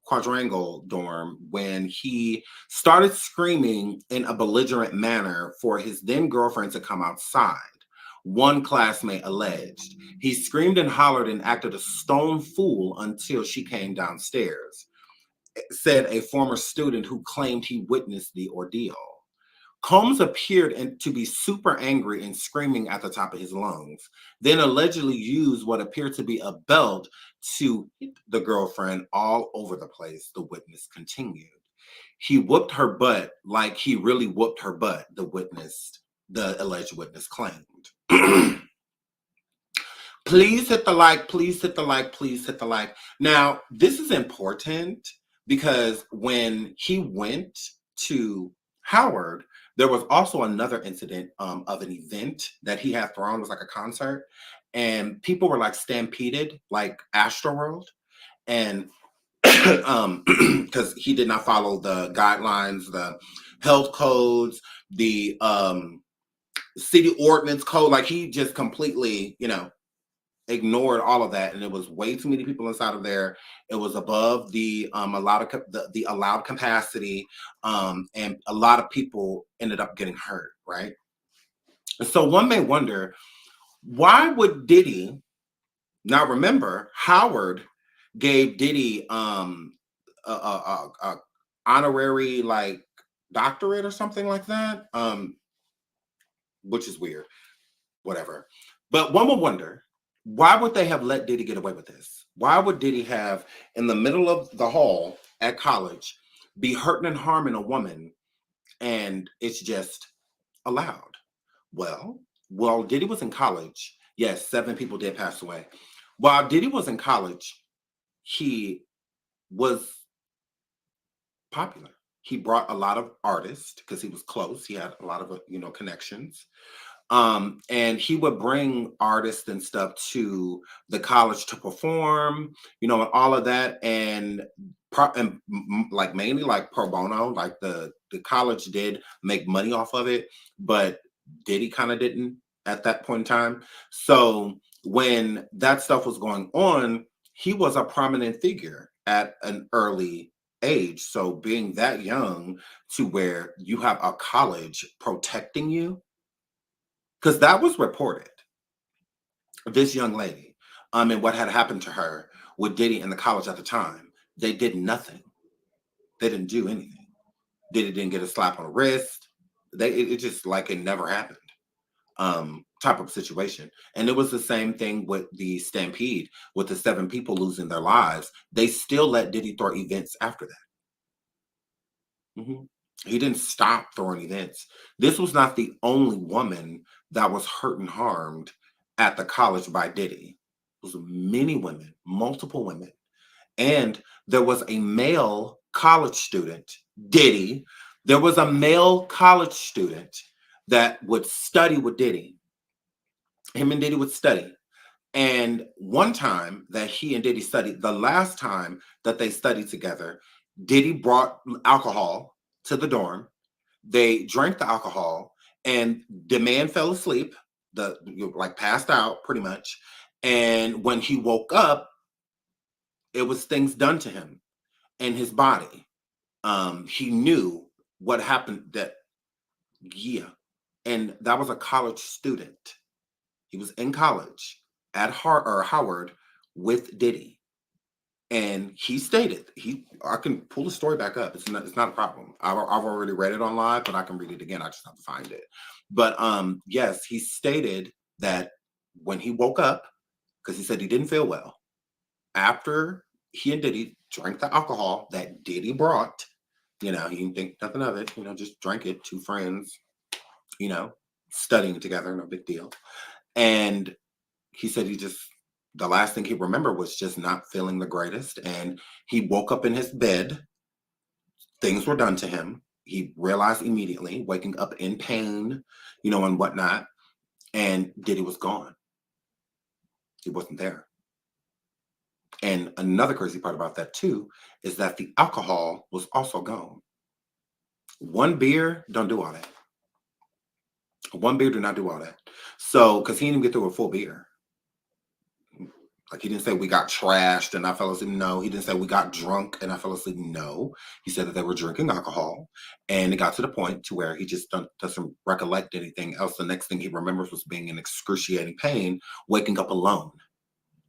quadrangle dorm when he started screaming in a belligerent manner for his then girlfriend to come outside. One classmate alleged he screamed and hollered and acted a stone fool until she came downstairs, said a former student who claimed he witnessed the ordeal. Combs appeared to be super angry and screaming at the top of his lungs, then allegedly used what appeared to be a belt to hit the girlfriend all over the place, the witness continued. He whooped her butt like he really whooped her butt, the alleged witness claimed. Please hit the like, please hit the like, please hit the like. Now, this is important because when he went to Howard, there was also another incident of an event that he had thrown. It was like a concert, and people were like stampeded, like Astroworld, and because he did not follow the guidelines, the health codes, the city ordinance code. Like he just completely, ignored all of that, and it was way too many people inside of there. It was above the allowed capacity, and a lot of people ended up getting hurt, right? So one may wonder, why would Diddy? Now remember, Howard gave Diddy a honorary like doctorate or something like that, which is weird. Whatever. But one would wonder, why would they have let Diddy get away with this? Why would Diddy have, in the middle of the hall at college, be hurting and harming a woman, and it's just allowed? Well, while Diddy was in college, yes, 7 people did pass away. While Diddy was in college, he was popular. He brought a lot of artists because he was close. He had a lot of, connections. And he would bring artists and stuff to the college to perform, and all of that. And like mainly like pro bono, like the college did make money off of it, but Diddy kind of didn't at that point in time. So when that stuff was going on, he was a prominent figure at an early age. So being that young to where you have a college protecting you, because that was reported, this young lady, and what had happened to her with Diddy in the college at the time. They did nothing. They didn't do anything. Diddy didn't get a slap on the wrist. It just like it never happened. Type of situation. And it was the same thing with the stampede, with the 7 people losing their lives. They still let Diddy throw events after that. He didn't stop throwing events. This was not the only woman that was hurt and harmed at the college by Diddy. It was many women, multiple women. And there was a male college student, Diddy. There was a male college student that would study with Diddy. Him and Diddy would study. And one time that he and Diddy studied, the last time that they studied together, Diddy brought alcohol to the dorm. They drank the alcohol, and the man fell asleep, passed out pretty much. And when he woke up, it was things done to him and his body. He knew what happened and that was a college student. He was in college at Howard with Diddy. And he stated, I can pull the story back up. It's not a problem. I've already read it online, but I can read it again. I just have to find it. But yes, he stated that when he woke up, because he said he didn't feel well, after he and Diddy drank the alcohol that Diddy brought, he didn't think nothing of it, just drank it, 2 friends, studying together, no big deal. And he said the last thing he remembered was just not feeling the greatest. And he woke up in his bed. Things were done to him. He realized immediately, waking up in pain, and whatnot. And Diddy was gone. He wasn't there. And another crazy part about that too is that the alcohol was also gone. 1 beer don't do all that. 1 beer do not do all that. So, because he didn't even get through a full beer. Like, he didn't say we got trashed and I fell asleep. No, he didn't say we got drunk and I fell asleep. No, he said that they were drinking alcohol, and it got to the point to where he just doesn't recollect anything else. The next thing he remembers was being in excruciating pain, waking up alone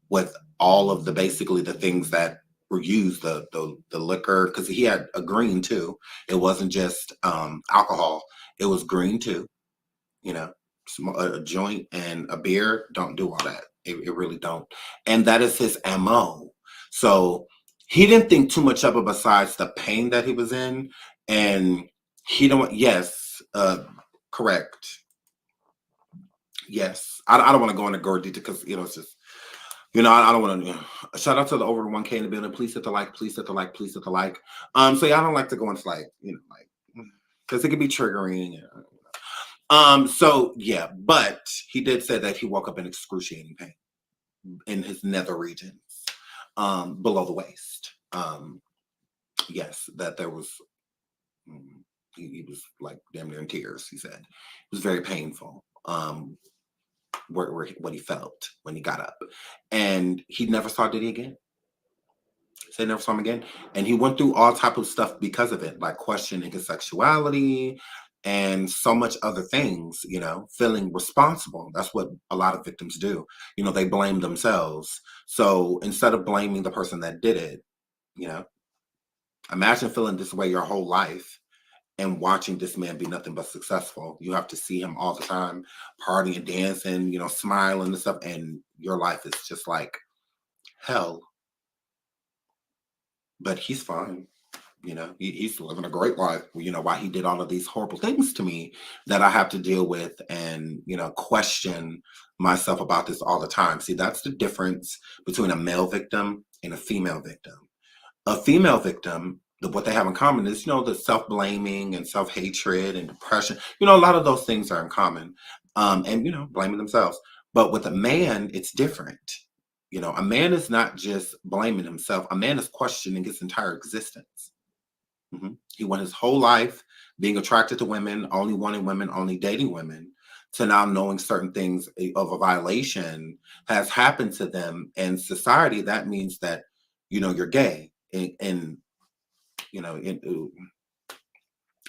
with all of basically the things that use the liquor, because he had a green too. It wasn't just alcohol. It was green too. You know, a joint and a beer don't do all that. It really don't. And that is his MO. So he didn't think too much of it besides the pain that he was in. And he don't, yes, correct. Yes. I don't want to go into gore detail because, you know, it's just, you know, I don't want to, shout out to the over 1K in the building. Please hit the like, please hit the like, please hit the like. So yeah, I don't like to go into like, you know, like, because it can be triggering. So yeah, but he did say that he woke up in excruciating pain in his nether regions, below the waist. Yes, that there was, he was like damn near in tears, he said. It was very painful, what he felt when he got up. And he never saw Diddy again. They never saw him again. And he went through all type of stuff because of it, like questioning his sexuality and so much other things, you know, feeling responsible. That's what a lot of victims do. You know, they blame themselves. So instead of blaming the person that did it, you know, imagine feeling this way your whole life and watching this man be nothing but successful. You have to see him all the time, partying, dancing, you know, smiling and stuff. And your life is just like hell. But he's fine. You know, he's living a great life, you know, while he did all of these horrible things to me that I have to deal with and, you know, question myself about this all the time. See, that's the difference between a male victim and a female victim. A female victim, what they have in common is, you know, the self-blaming and self-hatred and depression. You know, a lot of those things are in common. And, you know, blaming themselves. But with a man, it's different. You know, a man is not just blaming himself. A man is questioning his entire existence. He went his whole life being attracted to women, only wanting women, only dating women, to now knowing certain things of a violation has happened to them. And society, that means that, you know, you're gay. And you know,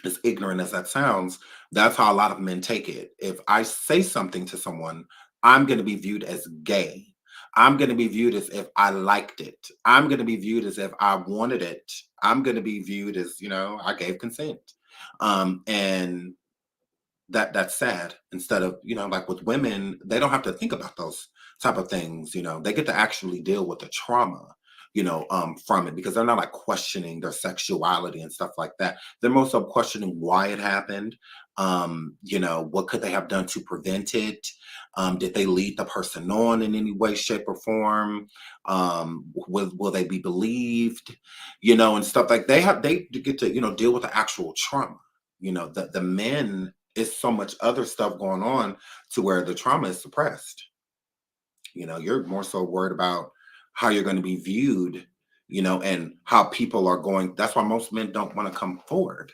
as ignorant as that sounds, that's how a lot of men take it. If I say something to someone, I'm going to be viewed as gay. I'm going to be viewed as if I liked it. I'm going to be viewed as if I wanted it. I'm going to be viewed as, you know, I gave consent. And that's sad. Instead of, you know, like with women, they don't have to think about those type of things. You know, they get to actually deal with the trauma, you know, from it, because they're not like questioning their sexuality and stuff like that. They're more so questioning why it happened. You know, what could they have done to prevent it? Did they lead the person on in any way, shape, or form? Will they be believed? You know, and stuff like they get to, you know, deal with the actual trauma. You know, the men is so much other stuff going on to where the trauma is suppressed. You know, you're more so worried about how you're going to be viewed, you know, and how people are going. That's why most men don't want to come forward.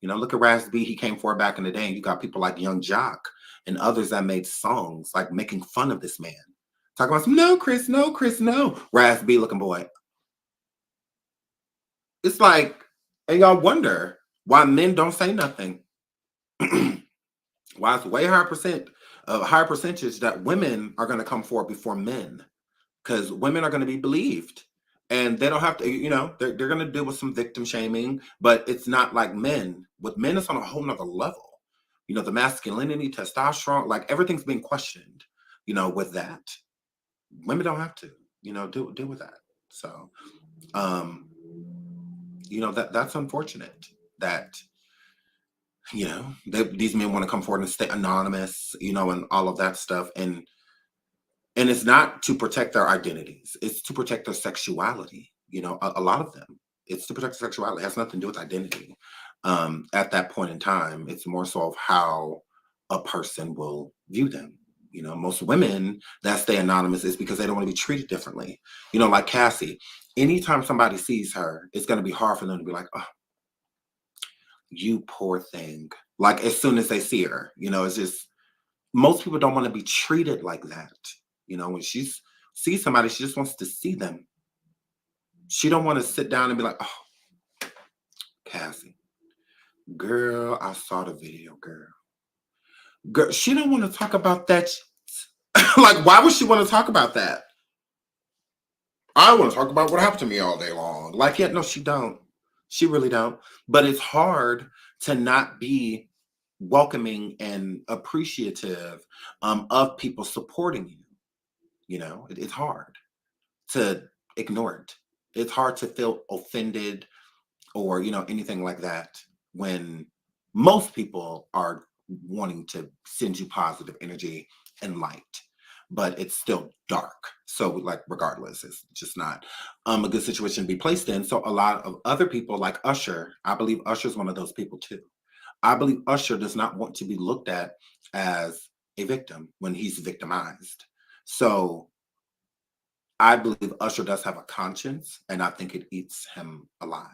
You know, look at Ras B. He came forward back in the day, and you got people like Young Jock and others that made songs like making fun of this man. Talking about some, no, Chris, no, Chris, no. Ras B looking boy. It's like, and y'all wonder why men don't say nothing. Why it's way higher percentage that women are going to come forward before men, because women are going to be believed and they don't have to, you know, they're going to deal with some victim shaming, but it's not like men. With men, it's on a whole nother level. You know, the masculinity, testosterone, like everything's being questioned, you know, with that. Women don't have to, you know, deal with that. So, you know, that's unfortunate that, you know, these men want to come forward and stay anonymous, you know, and all of that stuff. And it's not to protect their identities. It's to protect their sexuality. You know, a lot of them, it's to protect sexuality. It has nothing to do with identity. At that point in time, it's more so of how a person will view them. You know, most women that stay anonymous is because they don't want to be treated differently. You know, like Cassie, anytime somebody sees her, it's going to be hard for them to be like, oh, you poor thing. Like as soon as they see her, you know, it's just, most people don't want to be treated like that. You know, when she sees somebody, she just wants to see them. She don't want to sit down and be like, oh, Cassie, girl, I saw the video, girl. She don't want to talk about that. Like, why would she want to talk about that? I want to talk about what happened to me all day long. Like, yeah, no, she don't. She really don't. But it's hard to not be welcoming and appreciative of people supporting you. You know, it's hard to ignore it. It's hard to feel offended or, you know, anything like that when most people are wanting to send you positive energy and light, but it's still dark. So, like, regardless, it's just not a good situation to be placed in. So a lot of other people, like Usher, I believe Usher's one of those people too. I believe Usher does not want to be looked at as a victim when he's victimized. So I believe Usher does have a conscience, and I think it eats him alive.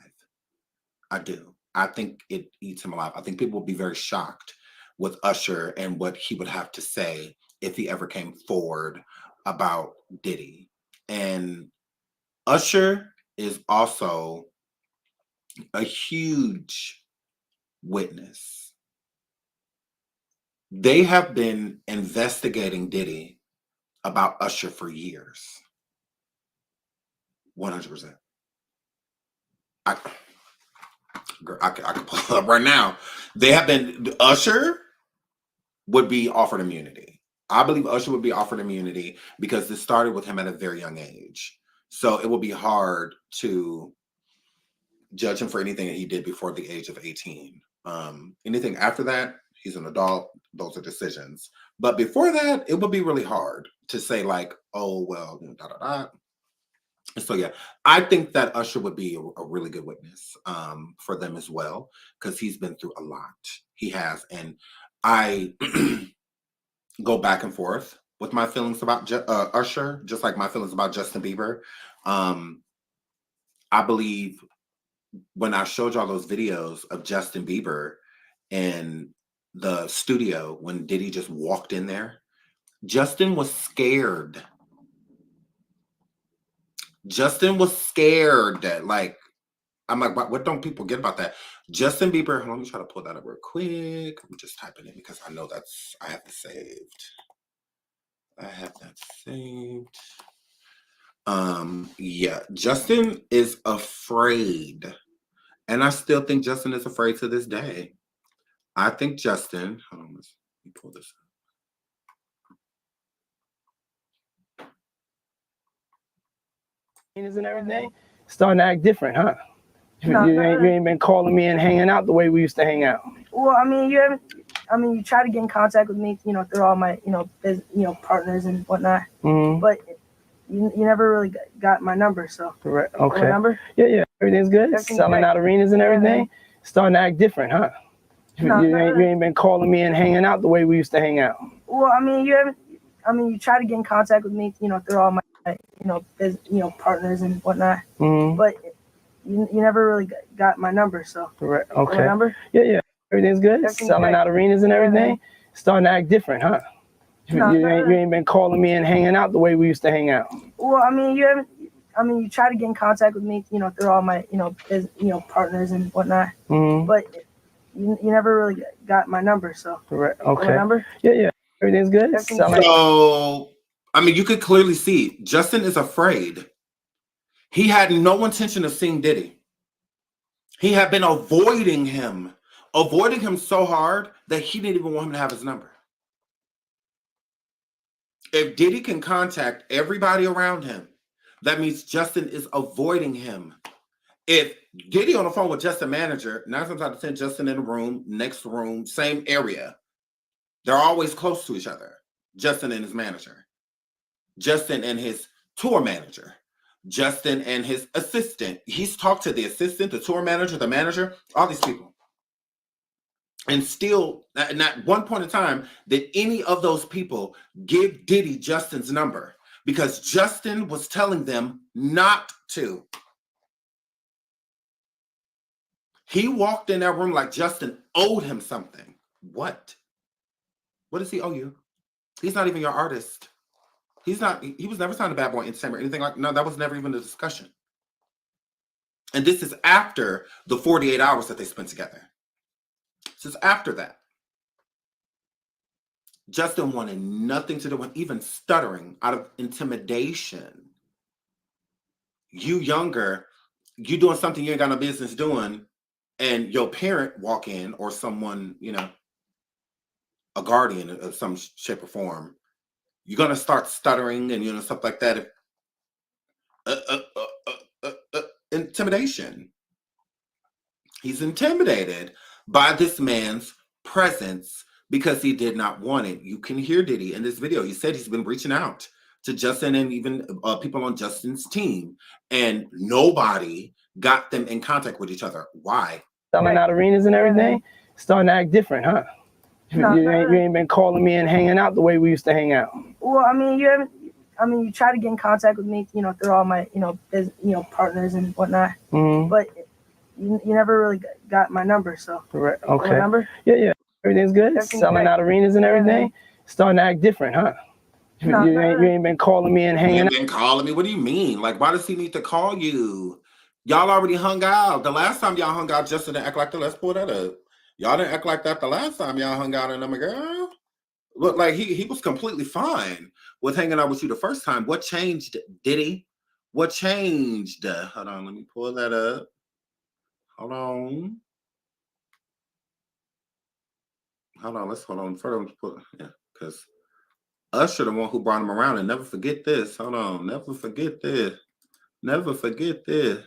I do. I think it eats him alive. I think people would be very shocked with Usher and what he would have to say if he ever came forward about Diddy. And Usher is also a huge witness. They have been investigating Diddy about Usher for years. 100%. I can pull it up right now. They have been, Usher would be offered immunity. I believe Usher would be offered immunity because this started with him at a very young age. So it will be hard to judge him for anything that he did before the age of 18. Anything after that, he's an adult. Those are decisions. But before that, it would be really hard to say like, oh, well, da, da, da. So yeah, I think that Usher would be a really good witness for them as well, because he's been through a lot. He has. And I go back and forth with my feelings about Usher, just like my feelings about Justin Bieber. I believe when I showed y'all those videos of Justin Bieber in the studio when Diddy just walked in there, Justin was scared. Justin was scared. Like, I'm like, what don't people get about that? Justin Bieber, let me try to pull that up real quick. I'm just typing it because I know I have it saved. I have that saved. Yeah, Justin is afraid. And I still think Justin is afraid to this day. I think Justin, hold on, let me pull this up. And everything, starting to act different, huh? No, you ain't been calling me and hanging out the way we used to hang out. Well, I mean, you try to get in contact with me, through all my, partners and whatnot. Mm-hmm. But you never really got my number, so. Correct. Okay. My number? Yeah. Everything's good. Everything's Selling great. out arenas and everything. Yeah. Starting to act different, huh? No, you ain't been calling me and hanging out the way we used to hang out. Well, I mean, you try to get in contact with me, through all my, partners and whatnot. Mm-hmm. But you never really got my number, so. Correct. Okay. My number? Yeah. Everything's good. Everything's Selling great. out arenas and everything. Yeah. Starting to act different, huh? No, you ain't been calling me and hanging out the way we used to hang out. Well, I mean, you try to get in contact with me, through all my, partners and whatnot. Mm-hmm. But you never really got my number, so. Correct. Okay. My number? Yeah. Everything's good. Everything's Selling. great. So, I mean, you could clearly see Justin is afraid. He had no intention of seeing Diddy. He had been avoiding him so hard that he didn't even want him to have his number. If Diddy can contact everybody around him, that means Justin is avoiding him. If Diddy on the phone with Justin manager, 9 times out of 10, Justin in the room, next room, same area. They're always close to each other. Justin and his manager. Justin and his tour manager. Justin and his assistant. He's talked to the assistant, the tour manager, the manager, all these people. And still, not one point in time did any of those people give Diddy Justin's number because Justin was telling them not to. He walked in that room like Justin owed him something. What? What does he owe you? He's not even your artist. He was never signed to Bad Boy Entertainment or anything like, no, that was never even a discussion. And this is after the 48 hours that they spent together. This is after that. Justin wanted nothing to do with even stuttering out of intimidation. you younger, you doing something you ain't got no business doing, and your parent walk in or someone, you know, a guardian of some shape or form, you're gonna start stuttering and, you know, stuff like that. Intimidation. He's intimidated by this man's presence because he did not want it. You can hear Diddy in this video. He said he's been reaching out to Justin and even people on Justin's team, and nobody got them in contact with each other. Why? Selling out arenas and everything, starting to act different, huh? No, you ain't been calling me and hanging out the way we used to hang out. Well, I mean, you try to get in contact with me, you know, through all my, partners and whatnot. Mm-hmm. But you never really got my number, so. Right. Okay. My number? Yeah. Everything's good. Everything's Selling great. out arenas and everything, starting to act different, huh? No, you ain't been calling me and hanging out. Been calling me? What do you mean? Like, why does he need to call you? Y'all already hung out. The last time y'all hung out, Justin didn't act like that. Let's pull that up. Y'all didn't act like that the last time y'all hung out, and I'm a girl. Look, like he was completely fine with hanging out with you the first time. What changed, Diddy? What changed? Hold on, let me pull that up. Hold on. Let's hold on. Yeah, because Usher, the one who brought him around, and never forget this. Hold on, never forget this. Never forget this.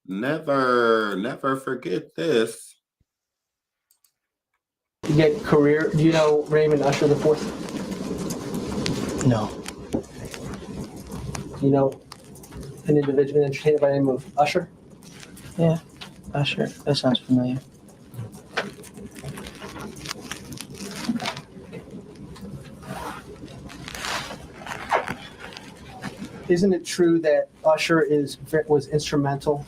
Never forget this. You get career. Do you know Raymond Usher the Fourth? No. Do you know an individual, an entertainer by the name of Usher? Yeah, Usher. That sounds familiar. Isn't it true that Usher was instrumental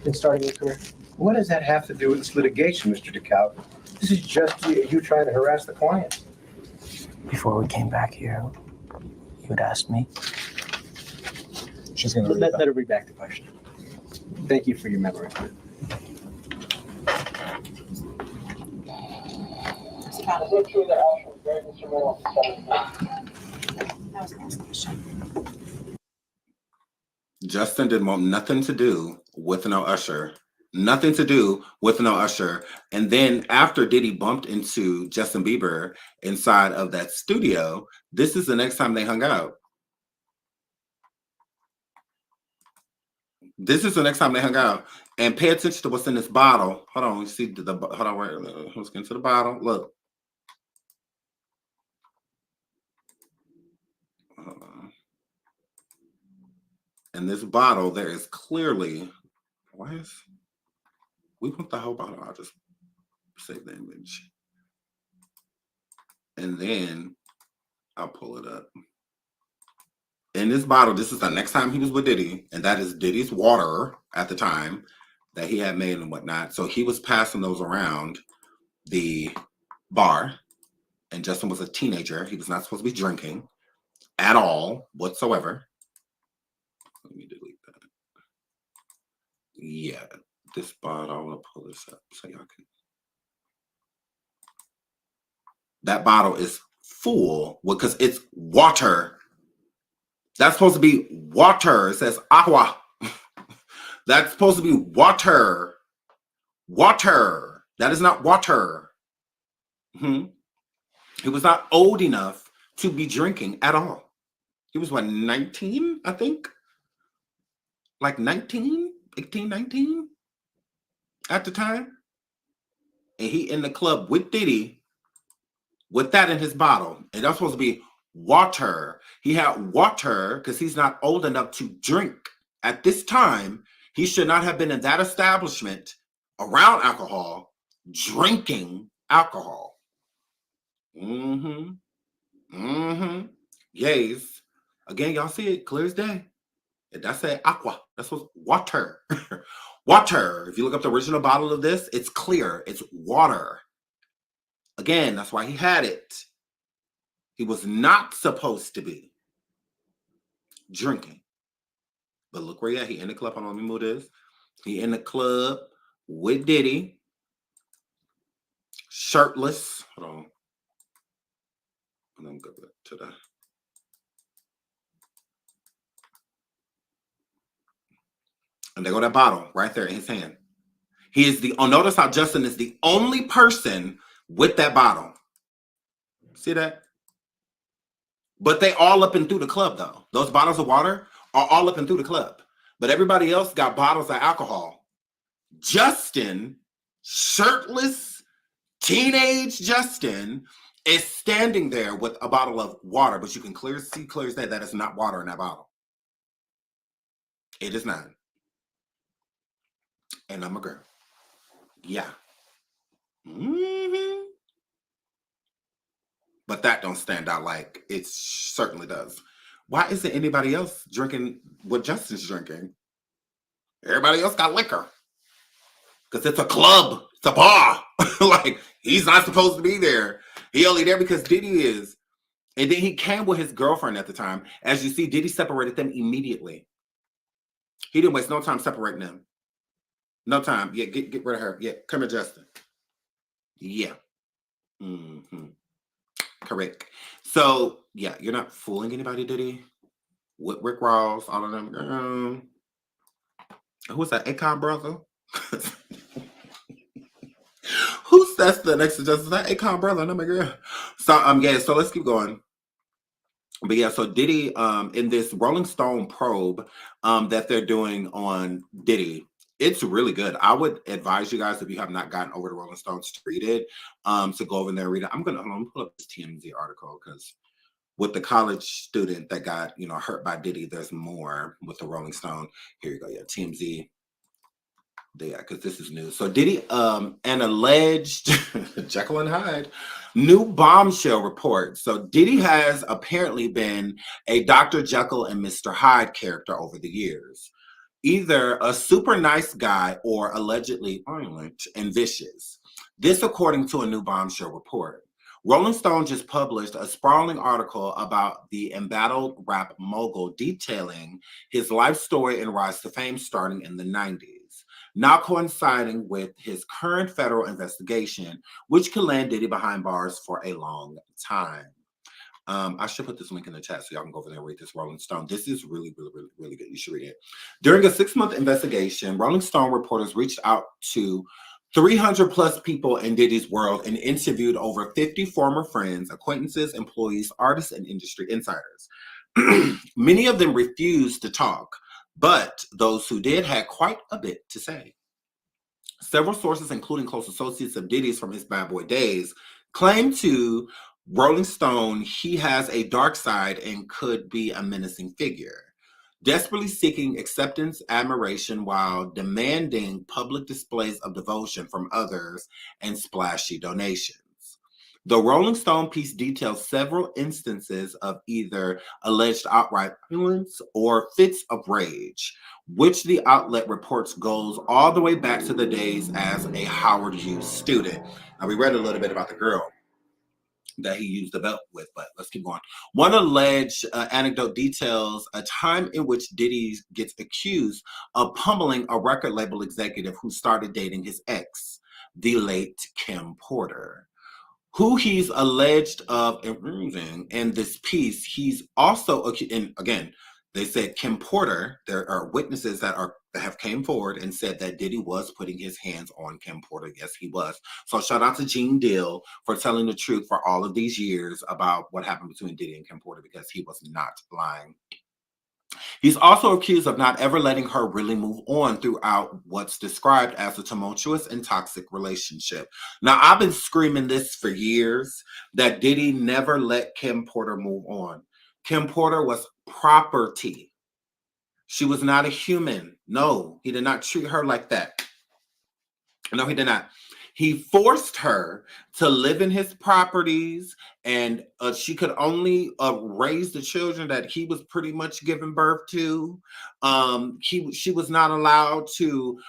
in starting your career? What does that have to do with this litigation, Mr. DeKalb? This is just you trying to harass the client. Before we came back here, you had asked me. She's going to Let her read back the question. Thank you for your memory. Justin didn't want nothing to do with no Usher. Nothing to do with no Usher. And then after Diddy bumped into Justin Bieber inside of that studio, this is the next time they hung out. This is the next time they hung out. And pay attention to what's in this bottle. Hold on, you see hold on, let's get into the bottle. Look. In this bottle, there is clearly, we want the whole bottle. I'll just save the image. And then I'll pull it up. In this bottle, this is the next time he was with Diddy, and that is Diddy's water at the time that he had made and whatnot. So he was passing those around the bar, and Justin was a teenager. He was not supposed to be drinking at all whatsoever. Let me delete that. Yeah, this bottle, I'm gonna pull this up so y'all can. That bottle is full because it's water. That's supposed to be water. It says agua. That's supposed to be water. Water. That is not water. He was not old enough to be drinking at all. He was, what, 19, I think? Like 19, 18, 19 at the time. And he in the club with Diddy with that in his bottle. And that's supposed to be water. He had water because he's not old enough to drink. At this time, he should not have been in that establishment around alcohol, drinking alcohol. Yes. Again, y'all see it clear as day. That's that aqua. That's what's water. Water. If you look up the original bottle of this, it's clear. It's water. Again, that's why he had it. He was not supposed to be drinking. But look where he at. He in the club. Hold on, let me move this. He in the club with Diddy. Shirtless. Hold on. Let me go back to the. And there go that bottle right there in his hand. He is notice how Justin is the only person with that bottle. See that? But they all up and through the club, though. Those bottles of water are all up and through the club. But everybody else got bottles of alcohol. Justin, shirtless, teenage Justin, is standing there with a bottle of water. But you can see clear as day that is not water in that bottle. It is not. And I'm a girl. Yeah. Mm-hmm. But that don't stand out like it certainly does. Why isn't anybody else drinking what Justin's drinking? Everybody else got liquor. Because it's a club. It's a bar. Like, he's not supposed to be there. He only there because Diddy is. And then he came with his girlfriend at the time. As you see, Diddy separated them immediately. He didn't waste no time separating them. No time. Yeah, get rid of her. Yeah, come here, Justin. Yeah. Mm-hmm. Correct. So, yeah, you're not fooling anybody, Diddy. With Rick Ross, all of them. Who's that? Akon brother? Who says the next to Justin? That Akon brother? No, my girl. So, yeah, so let's keep going. But yeah, so Diddy, in this Rolling Stone probe that they're doing on Diddy, it's really good. I would advise you guys, if you have not gotten over to Rolling Stones, to read it, to go over there and read it. I'm gonna pull up this TMZ article because with the college student that got hurt by Diddy, there's more with the Rolling Stone. Here you go. Yeah, TMZ. Yeah, because this is news. So Diddy, an alleged Jekyll and Hyde new bombshell report. So Diddy has apparently been a Dr. Jekyll and Mr. Hyde character over the years. Either a super nice guy or allegedly violent and vicious. This according to a new bombshell report. Rolling Stone just published a sprawling article about the embattled rap mogul detailing his life story and rise to fame starting in the 90s, now coinciding with his current federal investigation, which could land Diddy behind bars for a long time. I should put this link in the chat so y'all can go over there and read this Rolling Stone. This is really, really, really, really good. You should read it. During a 6-month investigation, Rolling Stone reporters reached out to 300 plus people in Diddy's world and interviewed over 50 former friends, acquaintances, employees, artists, and industry insiders. Many of them refused to talk, but those who did had quite a bit to say. Several sources, including close associates of Diddy's from his bad boy days, claim to Rolling Stone he has a dark side and could be a menacing figure, desperately seeking acceptance, admiration, while demanding public displays of devotion from others and splashy donations. The Rolling Stone piece details several instances of either alleged outright violence or fits of rage, which the outlet reports goes all the way back to the days as a Howard U student. Now, we read a little bit about the girl that he used the belt with, but let's keep going. One alleged anecdote details a time in which Diddy gets accused of pummeling a record label executive who started dating his ex, the late Kim Porter, who he's alleged of abusing. In this piece, he's also accused, and again, they said Kim Porter, there are witnesses that have came forward and said that Diddy was putting his hands on Kim Porter. Yes, he was. So shout out to Gene Deal for telling the truth for all of these years about what happened between Diddy and Kim Porter, because he was not lying. He's also accused of not ever letting her really move on throughout what's described as a tumultuous and toxic relationship. Now, I've been screaming this for years, that Diddy never let Kim Porter move on. Kim Porter was property. She was not a human. No, he did not treat her like that. No, he did not. He forced her to live in his properties, and she could only raise the children that he was pretty much giving birth to. She was not allowed to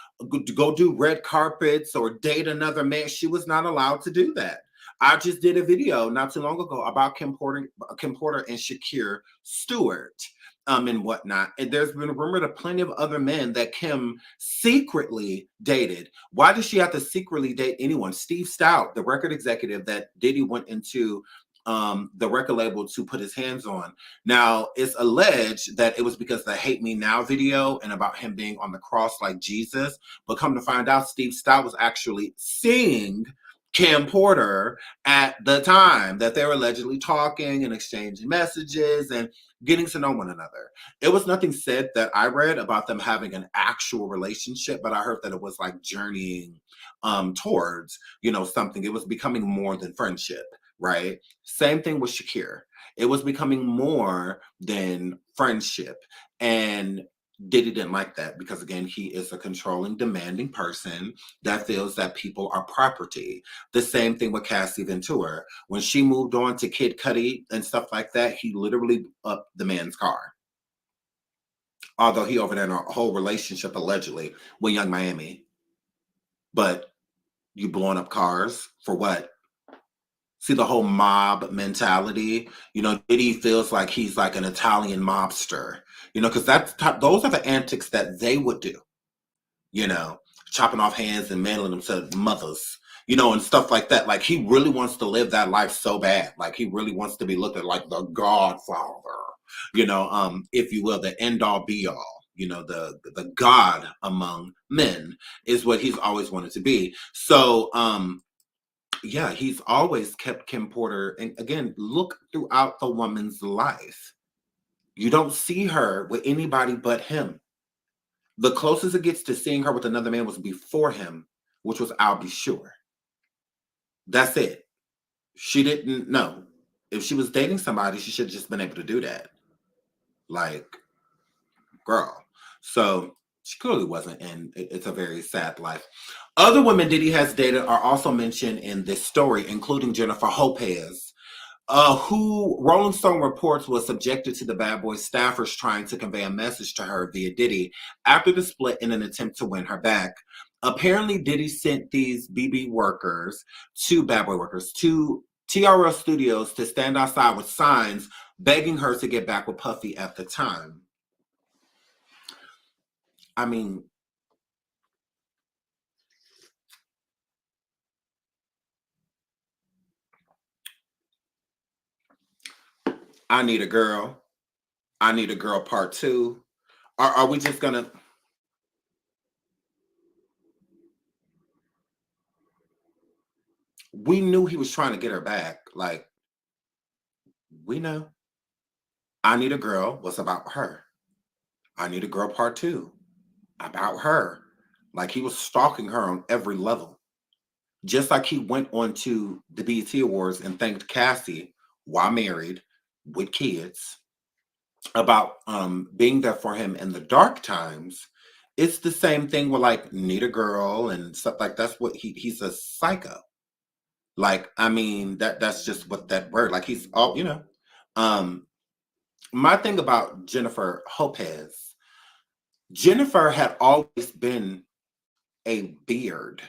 go do red carpets or date another man. She was not allowed to do that. I just did a video not too long ago about Kim Porter and Shakir Stewart. And whatnot. And there's been rumored of plenty of other men that Kim secretly dated. Why does she have to secretly date anyone? Steve Stout, the record executive that Diddy went into the record label to put his hands on. Now, it's alleged that it was because of the Hate Me Now video and about him being on the cross like Jesus. But come to find out, Steve Stout was actually seeing Kim Porter at the time that they were allegedly talking and exchanging messages and getting to know one another. It was nothing said that I read about them having an actual relationship, but I heard that it was like journeying towards, something. It was becoming more than friendship, right? Same thing with Shakir. It was becoming more than friendship. And Diddy didn't like that because, again, he is a controlling, demanding person that feels that people are property. The same thing with Cassie Ventura. When she moved on to Kid Cudi and stuff like that, he literally upped the man's car. Although he over there in a whole relationship, allegedly, with Young Miami. But you blowing up cars for what? See the whole mob mentality. Diddy feels like he's like an Italian mobster. Because those are the antics that they would do. Chopping off hands and mailing them to mothers. And stuff like that. Like he really wants to live that life so bad. Like he really wants to be looked at like the Godfather. If you will, the end all be all. The God among men is what he's always wanted to be. So, yeah, he's always kept Kim Porter. And again, look throughout the woman's life. You don't see her with anybody but him. The closest it gets to seeing her with another man was before him, which was I'll Be Sure. That's it. She didn't know. If she was dating somebody, she should have just been able to do that. Like, girl. So she clearly wasn't, and it's a very sad life. Other women Diddy has dated are also mentioned in this story, including Jennifer Lopez, who Rolling Stone reports was subjected to the Bad Boy staffers trying to convey a message to her via Diddy after the split in an attempt to win her back. Apparently, Diddy sent these BB workers, Bad Boy workers, to TRL Studios to stand outside with signs begging her to get back with Puffy at the time. I mean, I Need a Girl. I Need a Girl Part 2. Are we just gonna... We knew he was trying to get her back. Like, we know. I Need a Girl was about her. I Need a Girl Part 2. About her. Like, he was stalking her on every level. Just like he went on to the BET Awards and thanked Cassie while married with kids about being there for him in the dark times. It's the same thing with like Need a Girl and stuff like that's what he's a psycho. Like, I mean, that's just what that word, like he's all, my thing about Jennifer Lopez, Jennifer had always been a beard.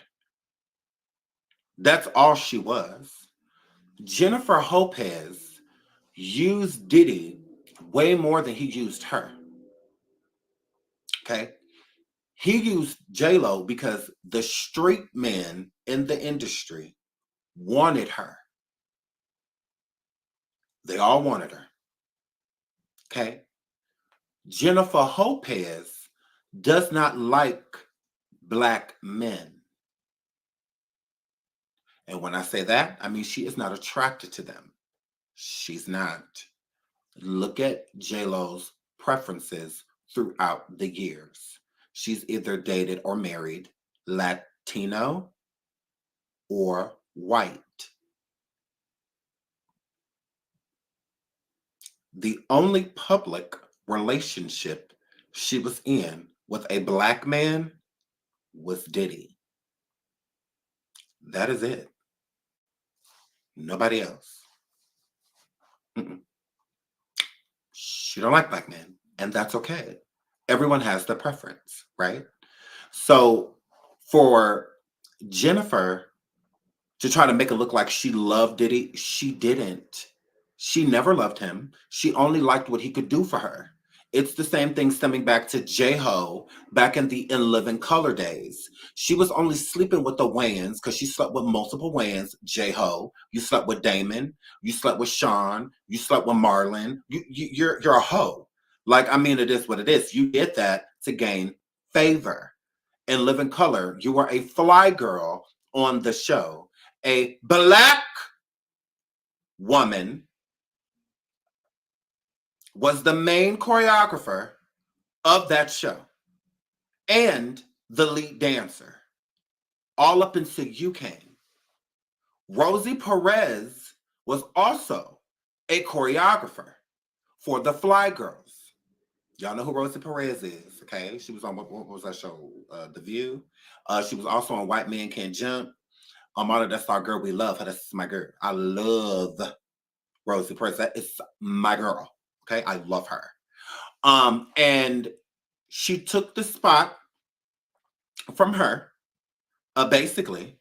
That's all she was. Jennifer Lopez used Diddy way more than he used her. Okay? He used J-Lo because the street men in the industry wanted her. They all wanted her. Okay? Jennifer Lopez does not like black men. And when I say that, I mean she is not attracted to them. She's not. Look at J-Lo's preferences throughout the years. She's either dated or married Latino or white. The only public relationship she was in with a black man was Diddy. That is it. Nobody else. Mm-mm. She don't like black men, and that's okay. Everyone has their preference, right? So for Jennifer to try to make it look like she loved Diddy, she didn't. She never loved him. She only liked what he could do for her. It's the same thing stemming back to J-Ho back in the In Living Color days. She was only sleeping with the Wayans because she slept with multiple Wayans. J-Ho, you slept with Damon, you slept with Sean, you slept with Marlon. You're a hoe. Like, I mean, it is what it is. You did that to gain favor. In Living Color, you were a fly girl on the show. A black woman was the main choreographer of that show and the lead dancer, all up until you came. Rosie Perez was also a choreographer for the Fly Girls. Y'all know who Rosie Perez is, okay? She was on, what was that show? The View. She was also on White Men Can't Jump. That's our girl. We love her. That's my girl. I love Rosie Perez. That is my girl, okay? I love her. And she took the spot from her. Basically,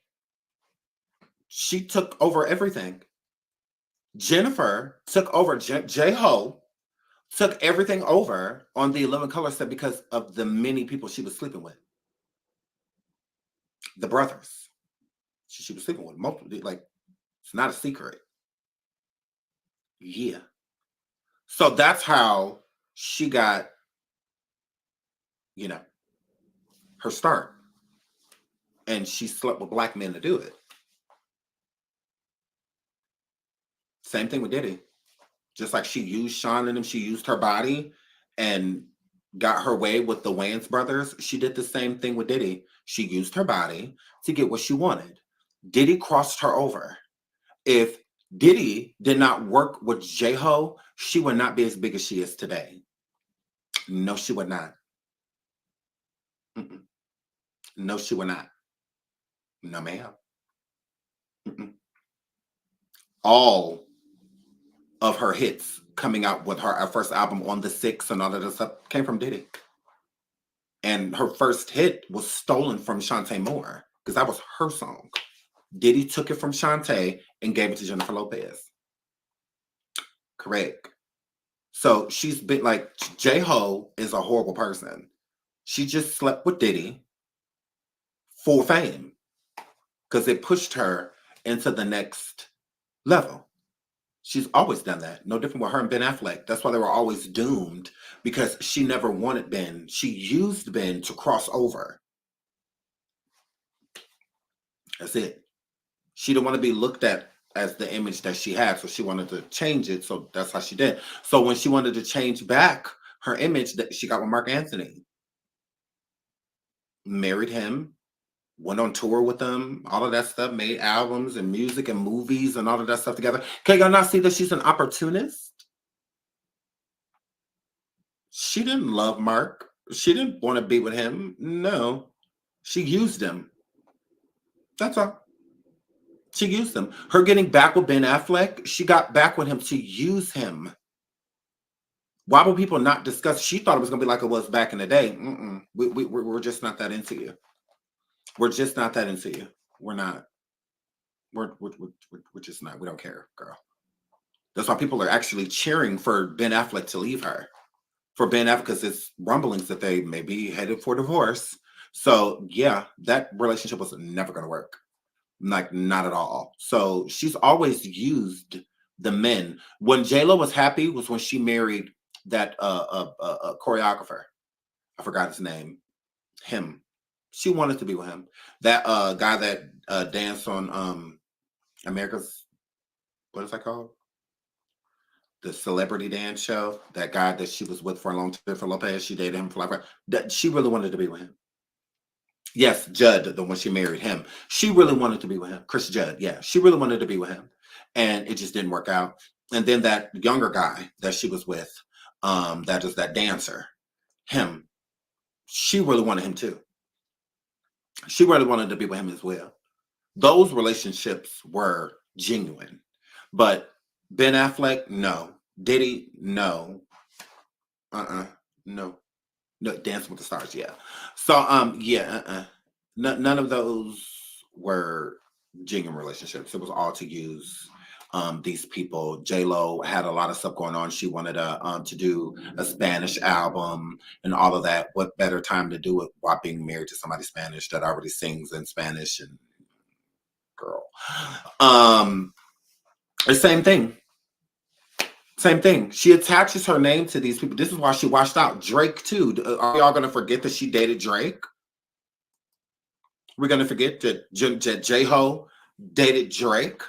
she took over everything. Jennifer took over. J-Ho took everything over on the 11 Color set because of the many people she was sleeping with. The brothers. She was sleeping with multiple. Like, it's not a secret. Yeah. So that's how she got, her start. And she slept with black men to do it. Same thing with Diddy. Just like she used Sean and them, she used her body and got her way with the Wayans brothers. She did the same thing with Diddy. She used her body to get what she wanted. Diddy crossed her over. If Diddy did not work with J-Ho, she would not be as big as she is today. No, she would not. Mm-mm. No, she would not. No, ma'am. Mm-mm. All of her hits coming out with her first album On the Six and all of that stuff came from Diddy. And her first hit was stolen from Shantae Moore because that was her song. Diddy took it from Shantae and gave it to Jennifer Lopez. Correct. So she's been like, J-Ho is a horrible person. She just slept with Diddy for fame because it pushed her into the next level. She's always done that. No different with her and Ben Affleck. That's why they were always doomed, because she never wanted Ben. She used Ben to cross over. That's it. She didn't want to be looked at as the image that she had, so she wanted to change it. So that's how she did. So when she wanted to change back her image, that she got with Mark Anthony, married him, went on tour with them, all of that stuff, made albums and music and movies and all of that stuff together. Can y'all not see that she's an opportunist? She didn't love Mark. She didn't want to be with him. No. She used him. That's all. She used him. Her getting back with Ben Affleck, she got back with him to use him. Why would people not discuss? She thought it was going to be like it was back in the day. We're just not that into you. We're just not that into you. We're not. We're just not. We don't care, girl. That's why people are actually cheering for Ben Affleck to leave her. For Ben Affleck, because it's rumblings that they may be headed for divorce. So yeah, that relationship was never going to work. Like, not at all. So she's always used the men. When J-Lo was happy was when she married that choreographer. I forgot his name. Him. She wanted to be with him. That guy that danced on America's, what is that called? The celebrity dance show. That guy that she was with for a long time, for Lopez, she dated him for like that. She really wanted to be with him. Yes, Judd, the one she married him. She really wanted to be with him. Chris Judd, yeah. She really wanted to be with him. And it just didn't work out. And then that younger guy that she was with, that is that dancer, him, she really wanted him too. She really wanted to be with him as well. Those relationships were genuine. But Ben Affleck, no. Diddy, no. No. No, Dancing with the Stars, yeah. So, none of those were genuine relationships. It was all to use these people. J-Lo had a lot of stuff going on. She wanted to do a Spanish album and all of that. What better time to do it while being married to somebody Spanish that already sings in Spanish? And girl, the same thing. Same thing. She attaches her name to these people. This is why she washed out. Drake too. Are y'all gonna forget that she dated Drake? We're gonna forget that J-Ho dated Drake?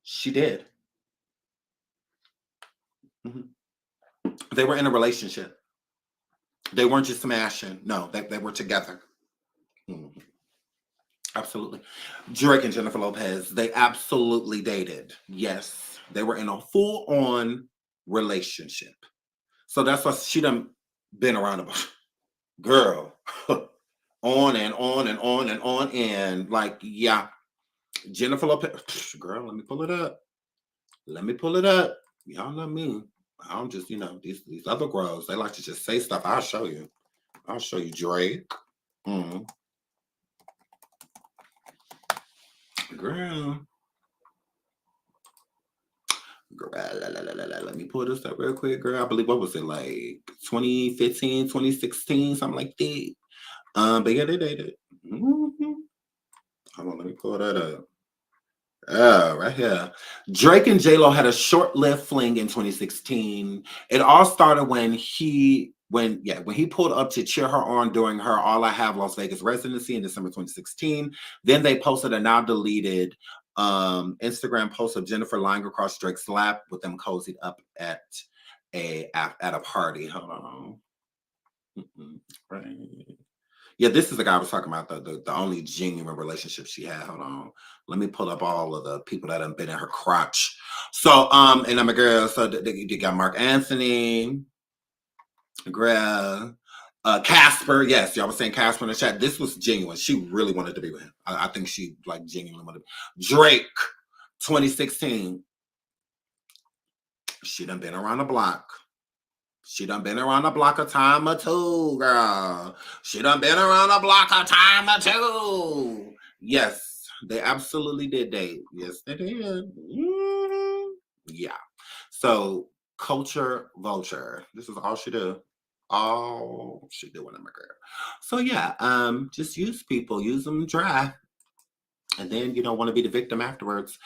She did. They were in a relationship. They weren't just smashing. No, they were together. Absolutely. Drake and Jennifer Lopez, they absolutely dated. Yes. They were in a full-on relationship. So that's why she done been around about. Girl. On and on and on and on. And like, yeah. Jennifer Lopez. Girl, let me pull it up. Let me pull it up. Y'all know me. I don't just, these other girls, they like to just say stuff. I'll show you. I'll show you Drake. Girl, let me pull this up real quick, girl. I believe, what was it, like 2015, 2016, something like that. But yeah, they dated. Hold on, let me pull that up. Right here. Drake and J-Lo had a short-lived fling in 2016. It all started when he pulled up to cheer her on during her All I Have Las Vegas residency in December 2016. Then they posted a now deleted Instagram post of Jennifer lying across Drake's lap with them cozied up at a party. Hold on. Right. Yeah, this is the guy I was talking about, the only genuine relationship she had. Hold on. Let me pull up all of the people that have been in her crotch. So, and I'm a girl. So they got Mark Anthony, Greg, Casper. Yes, y'all was saying Casper in the chat. This was genuine. She really wanted to be with him. I think she like genuinely wanted to be. Drake, 2016. She done been around the block. She done been around the block a time or two, girl. She done been around the block a time or two. Yes, they absolutely did date. Yes, they did. Yeah. So, culture vulture. This is all she do. All she do when I'm a girl. So, yeah, just use people. Use them dry. And then you don't want to be the victim afterwards.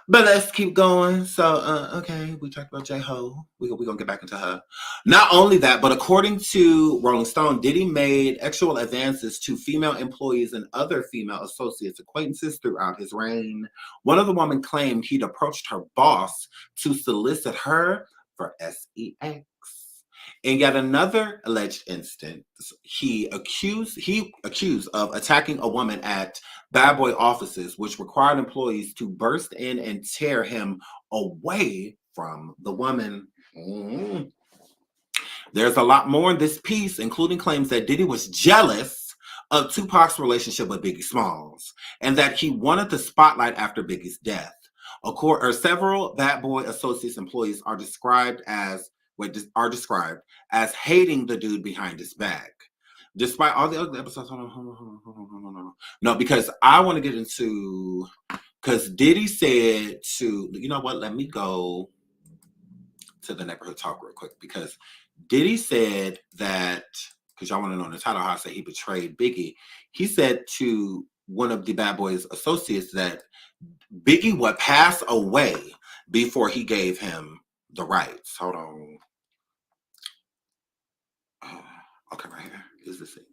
But let's keep going. So, okay, we talked about J-Ho. We're going to get back into her. Not only that, but according to Rolling Stone, Diddy made actual advances to female employees and other female associates, acquaintances throughout his reign. One of the women claimed he'd approached her boss to solicit her for sex. In yet another alleged instance, he accused of attacking a woman at Bad Boy offices, which required employees to burst in and tear him away from the woman. There's a lot more in this piece, including claims that Diddy was jealous of Tupac's relationship with Biggie Smalls and that he wanted the spotlight after Biggie's death. Several Bad Boy Associates employees are described as hating the dude behind his back. Despite all the other episodes, hold on. No, because I want to get into, because Diddy said to, you know what, let me go to the neighborhood talk real quick, because Diddy said that, because y'all want to know in the title how I say he betrayed Biggie, he said to one of the Bad Boys associates that Biggie would pass away before he gave him the rights. Hold on. Okay, right here. Is this it?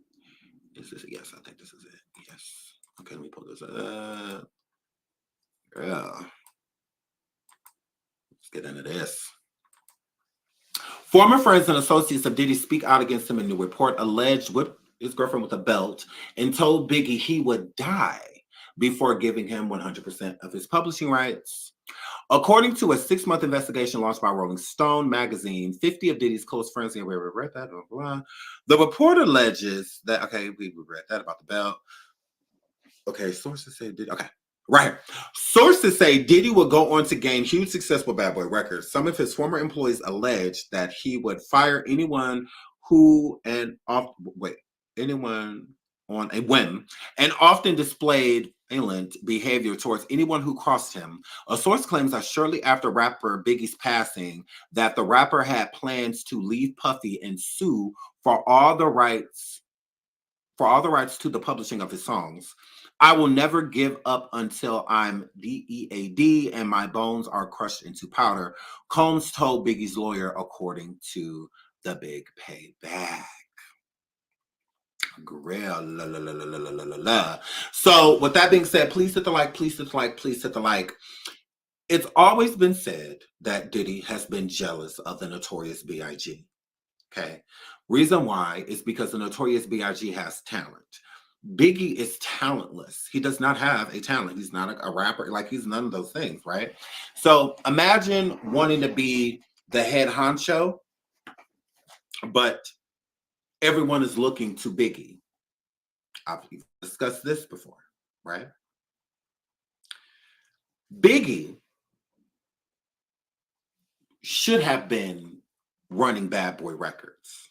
Yes, I think this is it. Yes. Okay, let me pull this up. Yeah. Let's get into this. Former friends and associates of Diddy speak out against him in the report, alleged whipped his girlfriend with a belt and told Biggie he would die before giving him 100% of his publishing rights. According to a 6-month investigation launched by Rolling Stone magazine, 50 of Diddy's close friends, we read that, blah, blah. The report alleges that, okay, we read that about the belt. Okay, sources say Diddy, okay, right here. Sources say Diddy would go on to gain huge success with Bad Boy Records. Some of his former employees alleged that he would fire anyone on a whim, and often displayed behavior towards anyone who crossed him. A source claims that shortly after rapper Biggie's passing, that the rapper had plans to leave Puffy and sue for all the rights to the publishing of his songs. I will never give up until I'm DEAD and my bones are crushed into powder, Combs told Biggie's lawyer, according to The Big Payback. Grill. La, la, la, la, la, la, la, la. So with that being said, please hit the like, please hit the like, please hit the like. It's always been said that Diddy has been jealous of the Notorious B.I.G. Okay. Reason why is because the Notorious B.I.G. has talent. Biggie is talentless. He does not have a talent. He's not a rapper. Like, he's none of those things, right? So imagine wanting to be the head honcho, but everyone is looking to Biggie. I've discussed this before, right? Biggie should have been running Bad Boy Records.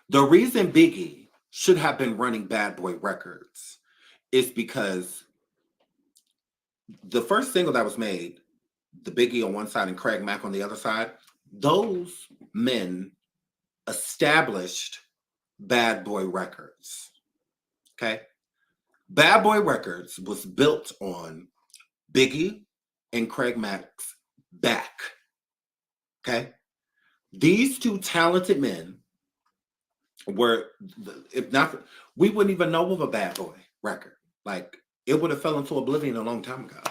The reason Biggie should have been running Bad Boy Records is because the first single that was made, the Biggie on one side and Craig Mack on the other side, those men established Bad Boy Records. Okay? Bad Boy Records was built on Biggie and Craig Mack's back. Okay? These two talented men were, if not, we wouldn't even know of a Bad Boy record. Like, it would have fell into oblivion a long time ago,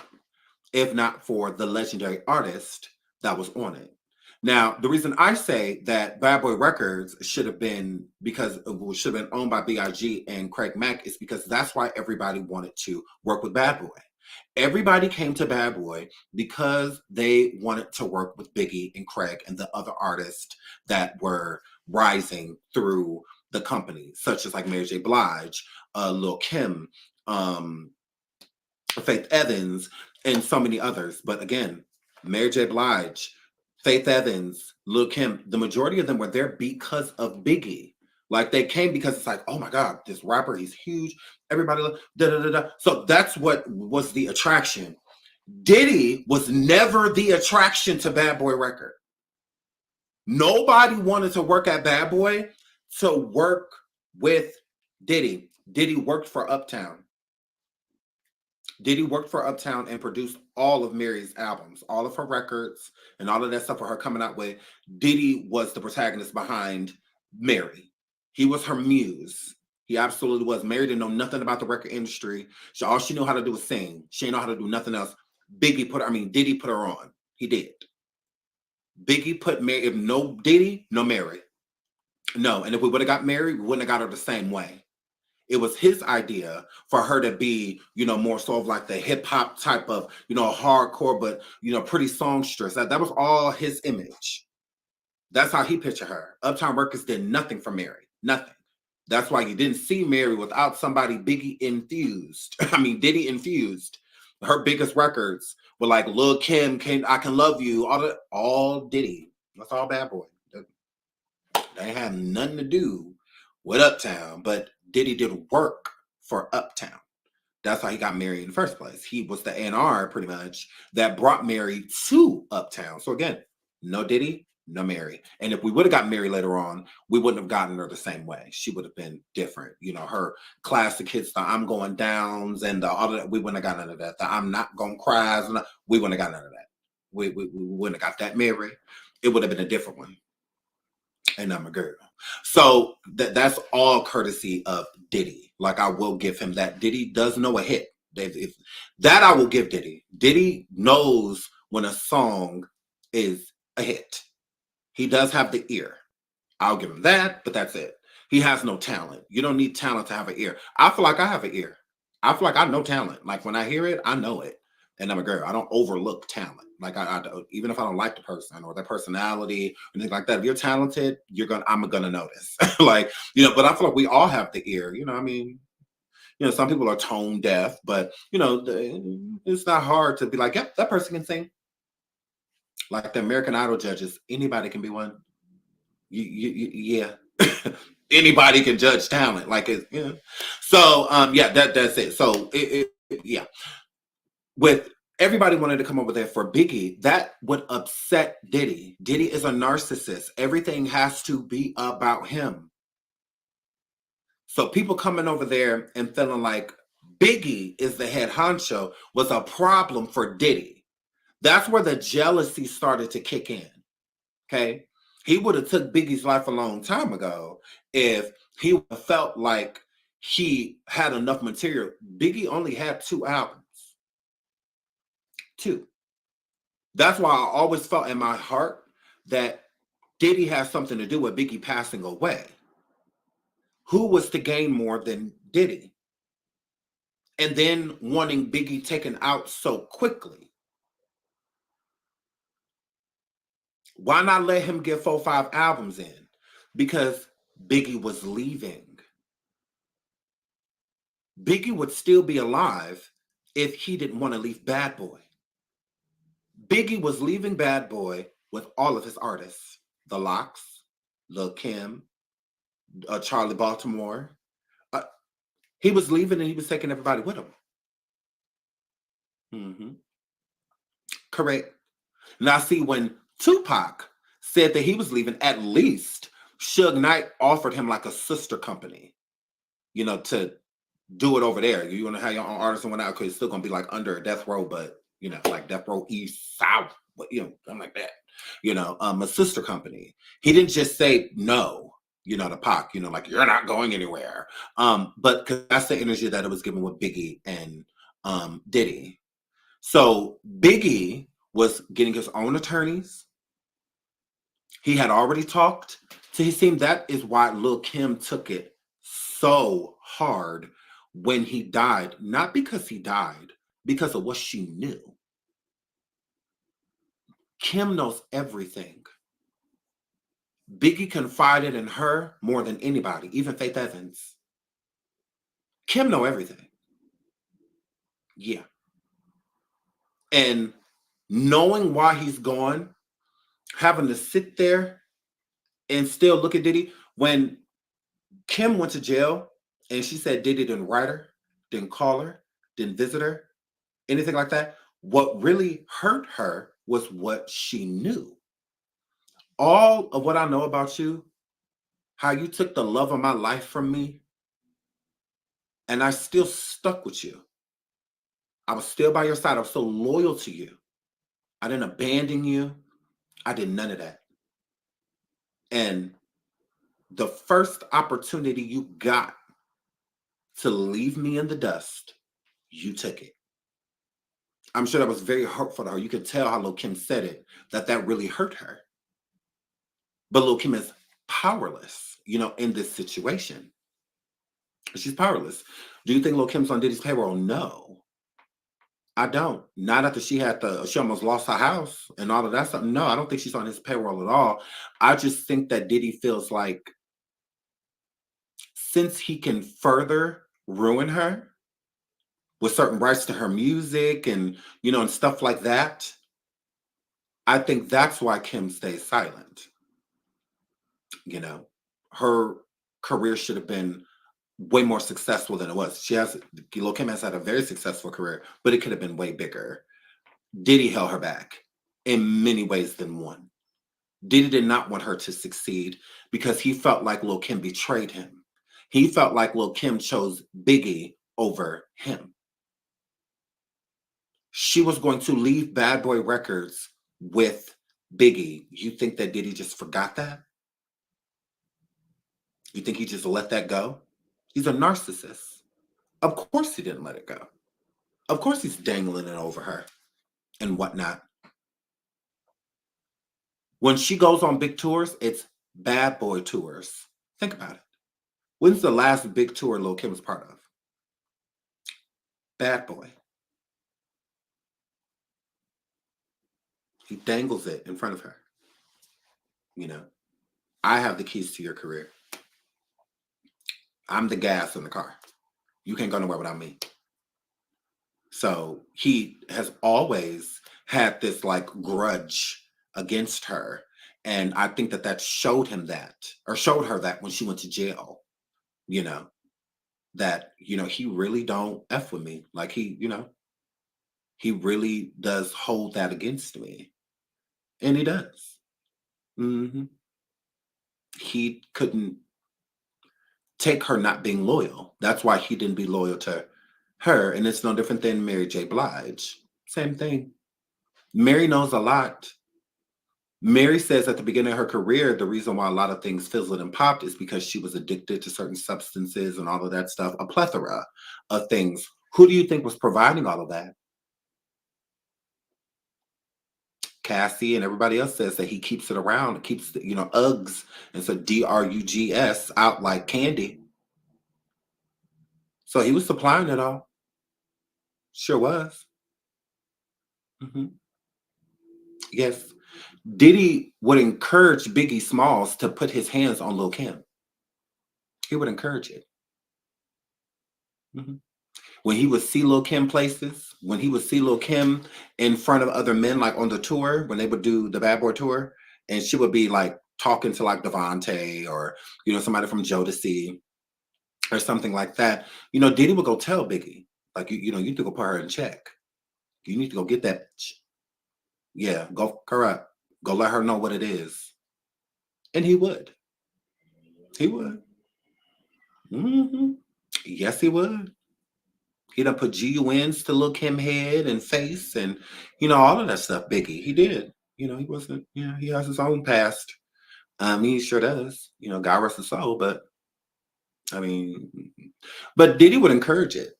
if not for the legendary artist that was on it. Now, the reason I say that Bad Boy Records should have been owned by B.I.G. and Craig Mack is because that's why everybody wanted to work with Bad Boy. Everybody came to Bad Boy because they wanted to work with Biggie and Craig and the other artists that were rising through the company, such as like Mary J. Blige, Lil' Kim, Faith Evans, and so many others. But again, Mary J. Blige, Faith Evans, Lil' Kim, the majority of them were there because of Biggie. Like, they came because it's like, oh my God, this rapper, he's huge. Everybody, da da da da. So that's what was the attraction. Diddy was never the attraction to Bad Boy record. Nobody wanted to work at Bad Boy to work with Diddy. Diddy worked for Uptown. Diddy worked for Uptown and produced all of Mary's albums, all of her records, and all of that stuff for her coming out with. Diddy was the protagonist behind Mary. He was her muse. He absolutely was. Mary didn't know nothing about the record industry. All she knew how to do was sing. She didn't know how to do nothing else. Diddy put her on. He did. Biggie put Mary, if no Diddy, no Mary. No, and if we would have got Mary, we wouldn't have got her the same way. It was his idea for her to be, more sort of like the hip hop type of, hardcore, but, pretty songstress. That was all his image. That's how he pictured her. Uptown Records did nothing for Mary. Nothing. That's why you didn't see Mary without somebody Diddy infused. Her biggest records were like Lil' Kim, I Can Love You, all Diddy. That's all Bad Boy. They had nothing to do with Uptown, but Diddy did work for Uptown. That's how he got Mary in the first place. He was the A&R pretty much that brought Mary to Uptown. So again, no Diddy, no Mary. And if we would have got Mary later on, we wouldn't have gotten her the same way. She would have been different. Her classic hits, the I'm Going Downs and the other, we wouldn't have got none of that. The I'm Not Gonna Cry, we wouldn't have got none of that. We wouldn't have got that Mary. It would have been a different one. And I'm a girl. So that's all courtesy of Diddy. Like, I will give him that. Diddy does know a hit. That I will give Diddy. Diddy knows when a song is a hit. He does have the ear. I'll give him that, but that's it. He has no talent. You don't need talent to have an ear. I feel like I have an ear. I feel like I know talent. Like, when I hear it, I know it. And I'm a girl. I don't overlook talent. Like, I even if I don't like the person or their personality or anything like that, if you're talented, I'm gonna notice. Like, but I feel like we all have the ear. Some people are tone deaf, but it's not hard to be like, yep, that person can sing. Like the American Idol judges, anybody can be one. Yeah. anybody can judge talent. Like it, you know. So yeah, that's it. So yeah. With everybody wanted to come over there for Biggie, that would upset Diddy. Diddy is a narcissist. Everything has to be about him. So people coming over there and feeling like Biggie is the head honcho was a problem for Diddy. That's where the jealousy started to kick in. Okay. He would have took Biggie's life a long time ago if he felt like he had enough material. Biggie only had 2 albums. 2. That's why I always felt in my heart that Diddy has something to do with Biggie passing away. Who was to gain more than Diddy? And then wanting Biggie taken out so quickly. Why not let him get 4 or 5 albums in? Because Biggie was leaving. Biggie would still be alive if he didn't want to leave Bad Boy. Biggie was leaving Bad Boy with all of his artists. The Lox, Lil' Kim, Charlie Baltimore. He was leaving and he was taking everybody with him. Mm-hmm. Correct. Now see, when Tupac said that he was leaving, at least Suge Knight offered him like a sister company, you know, to do it over there. You want to have your own artists and whatnot, because it's still going to be like under a Death Row, but, you know, like Death Row East, South, you know, something like that. You know, a sister company. He didn't just say no, you know, to Pac, you know, like, you're not going anywhere. But because that's the energy that it was given with Biggie and Diddy. So Biggie was getting his own attorneys. He had already talked to his team. That is why Lil' Kim took it so hard when he died. Not because he died, because of what she knew. Kim knows everything. Biggie confided in her more than anybody, even Faith Evans. Kim know everything. Yeah. And knowing why he's gone, having to sit there and still look at Diddy. When Kim went to jail and she said Diddy didn't write her, didn't call her, didn't visit her, anything like that, what really hurt her was what she knew. All of what I know about you, how you took the love of my life from me, and I still stuck with you. I was still by your side. I was so loyal to you. I didn't abandon you. I did none of that. And the first opportunity you got to leave me in the dust, you took it. I'm sure that was very hurtful to her. You could tell how Lil' Kim said it, that really hurt her. But Lil' Kim is powerless, you know, in this situation. She's powerless. Do you think Lil' Kim's on Diddy's payroll? No, I don't. Not after she almost lost her house and all of that stuff. No, I don't think she's on his payroll at all. I just think that Diddy feels like since he can further ruin her with certain rights to her music and, you know, and stuff like that, I think that's why Kim stays silent. You know, her career should have been way more successful than it was. Lil' Kim has had a very successful career, but it could have been way bigger. Diddy held her back in many ways than one. Diddy did not want her to succeed because he felt like Lil' Kim betrayed him. He felt like Lil' Kim chose Biggie over him. She was going to leave Bad Boy Records with Biggie. You think that Diddy just forgot that? You think he just let that go? He's a narcissist. Of course he didn't let it go. Of course he's dangling it over her and whatnot. When she goes on big tours, it's Bad Boy tours. Think about it. When's the last big tour Lil' Kim was part of? Bad Boy. He dangles it in front of her. You know, I have the keys to your career. I'm the gas in the car. You can't go nowhere without me. So he has always had this like grudge against her. And I think that showed him that, or showed her that when she went to jail, you know, that, you know, he really don't F with me. Like he, you know, he really does hold that against me. And he does. Hmm. He couldn't take her not being loyal. That's why he didn't be loyal to her. And it's no different than Mary J. Blige. Same thing. Mary knows a lot. Mary says at the beginning of her career, the reason why a lot of things fizzled and popped is because she was addicted to certain substances and all of that stuff, a plethora of things. Who do you think was providing all of that? Cassie and everybody else says that he keeps it around, keeps, you know, Uggs, and so drugs out like candy. So he was supplying it all. Sure was. Yes. Diddy would encourage Biggie Smalls to put his hands on Lil' Kim. He would encourage it. When he would see Lil' Kim places, when he would see Lil' Kim in front of other men, like on the tour, when they would do the Bad Boy tour, and she would be like talking to like Devontae or, you know, somebody from Jodeci or something like that, you know, Diddy would go tell Biggie, like, you know, you need to go put her in check. You need to go get that bitch. Yeah, go correct. Go let her know what it is. And he would. He would. Yes, he would. He done put GUNs to Lil' Kim head and face and, you know, all of that stuff, Biggie. He did. You know, he wasn't, you know, he has his own past. He sure does. You know, God rest his soul, but I mean, but Diddy would encourage it.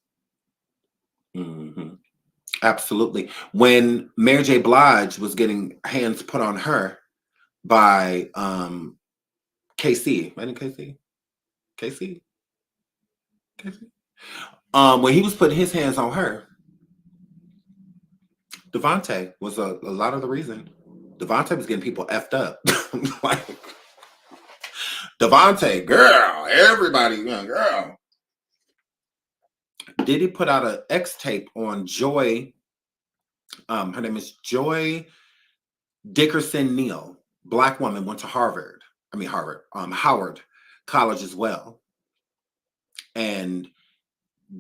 Absolutely. When Mary J. Blige was getting hands put on her by KC, right? KC. When he was putting his hands on her, Devontae was a lot of the reason. Devontae was getting people effed up. Like, Devontae, girl, everybody, girl. Diddy put out an X tape on Joy. Her name is Joy Dickerson Neal. Black woman, went to Howard College as well. And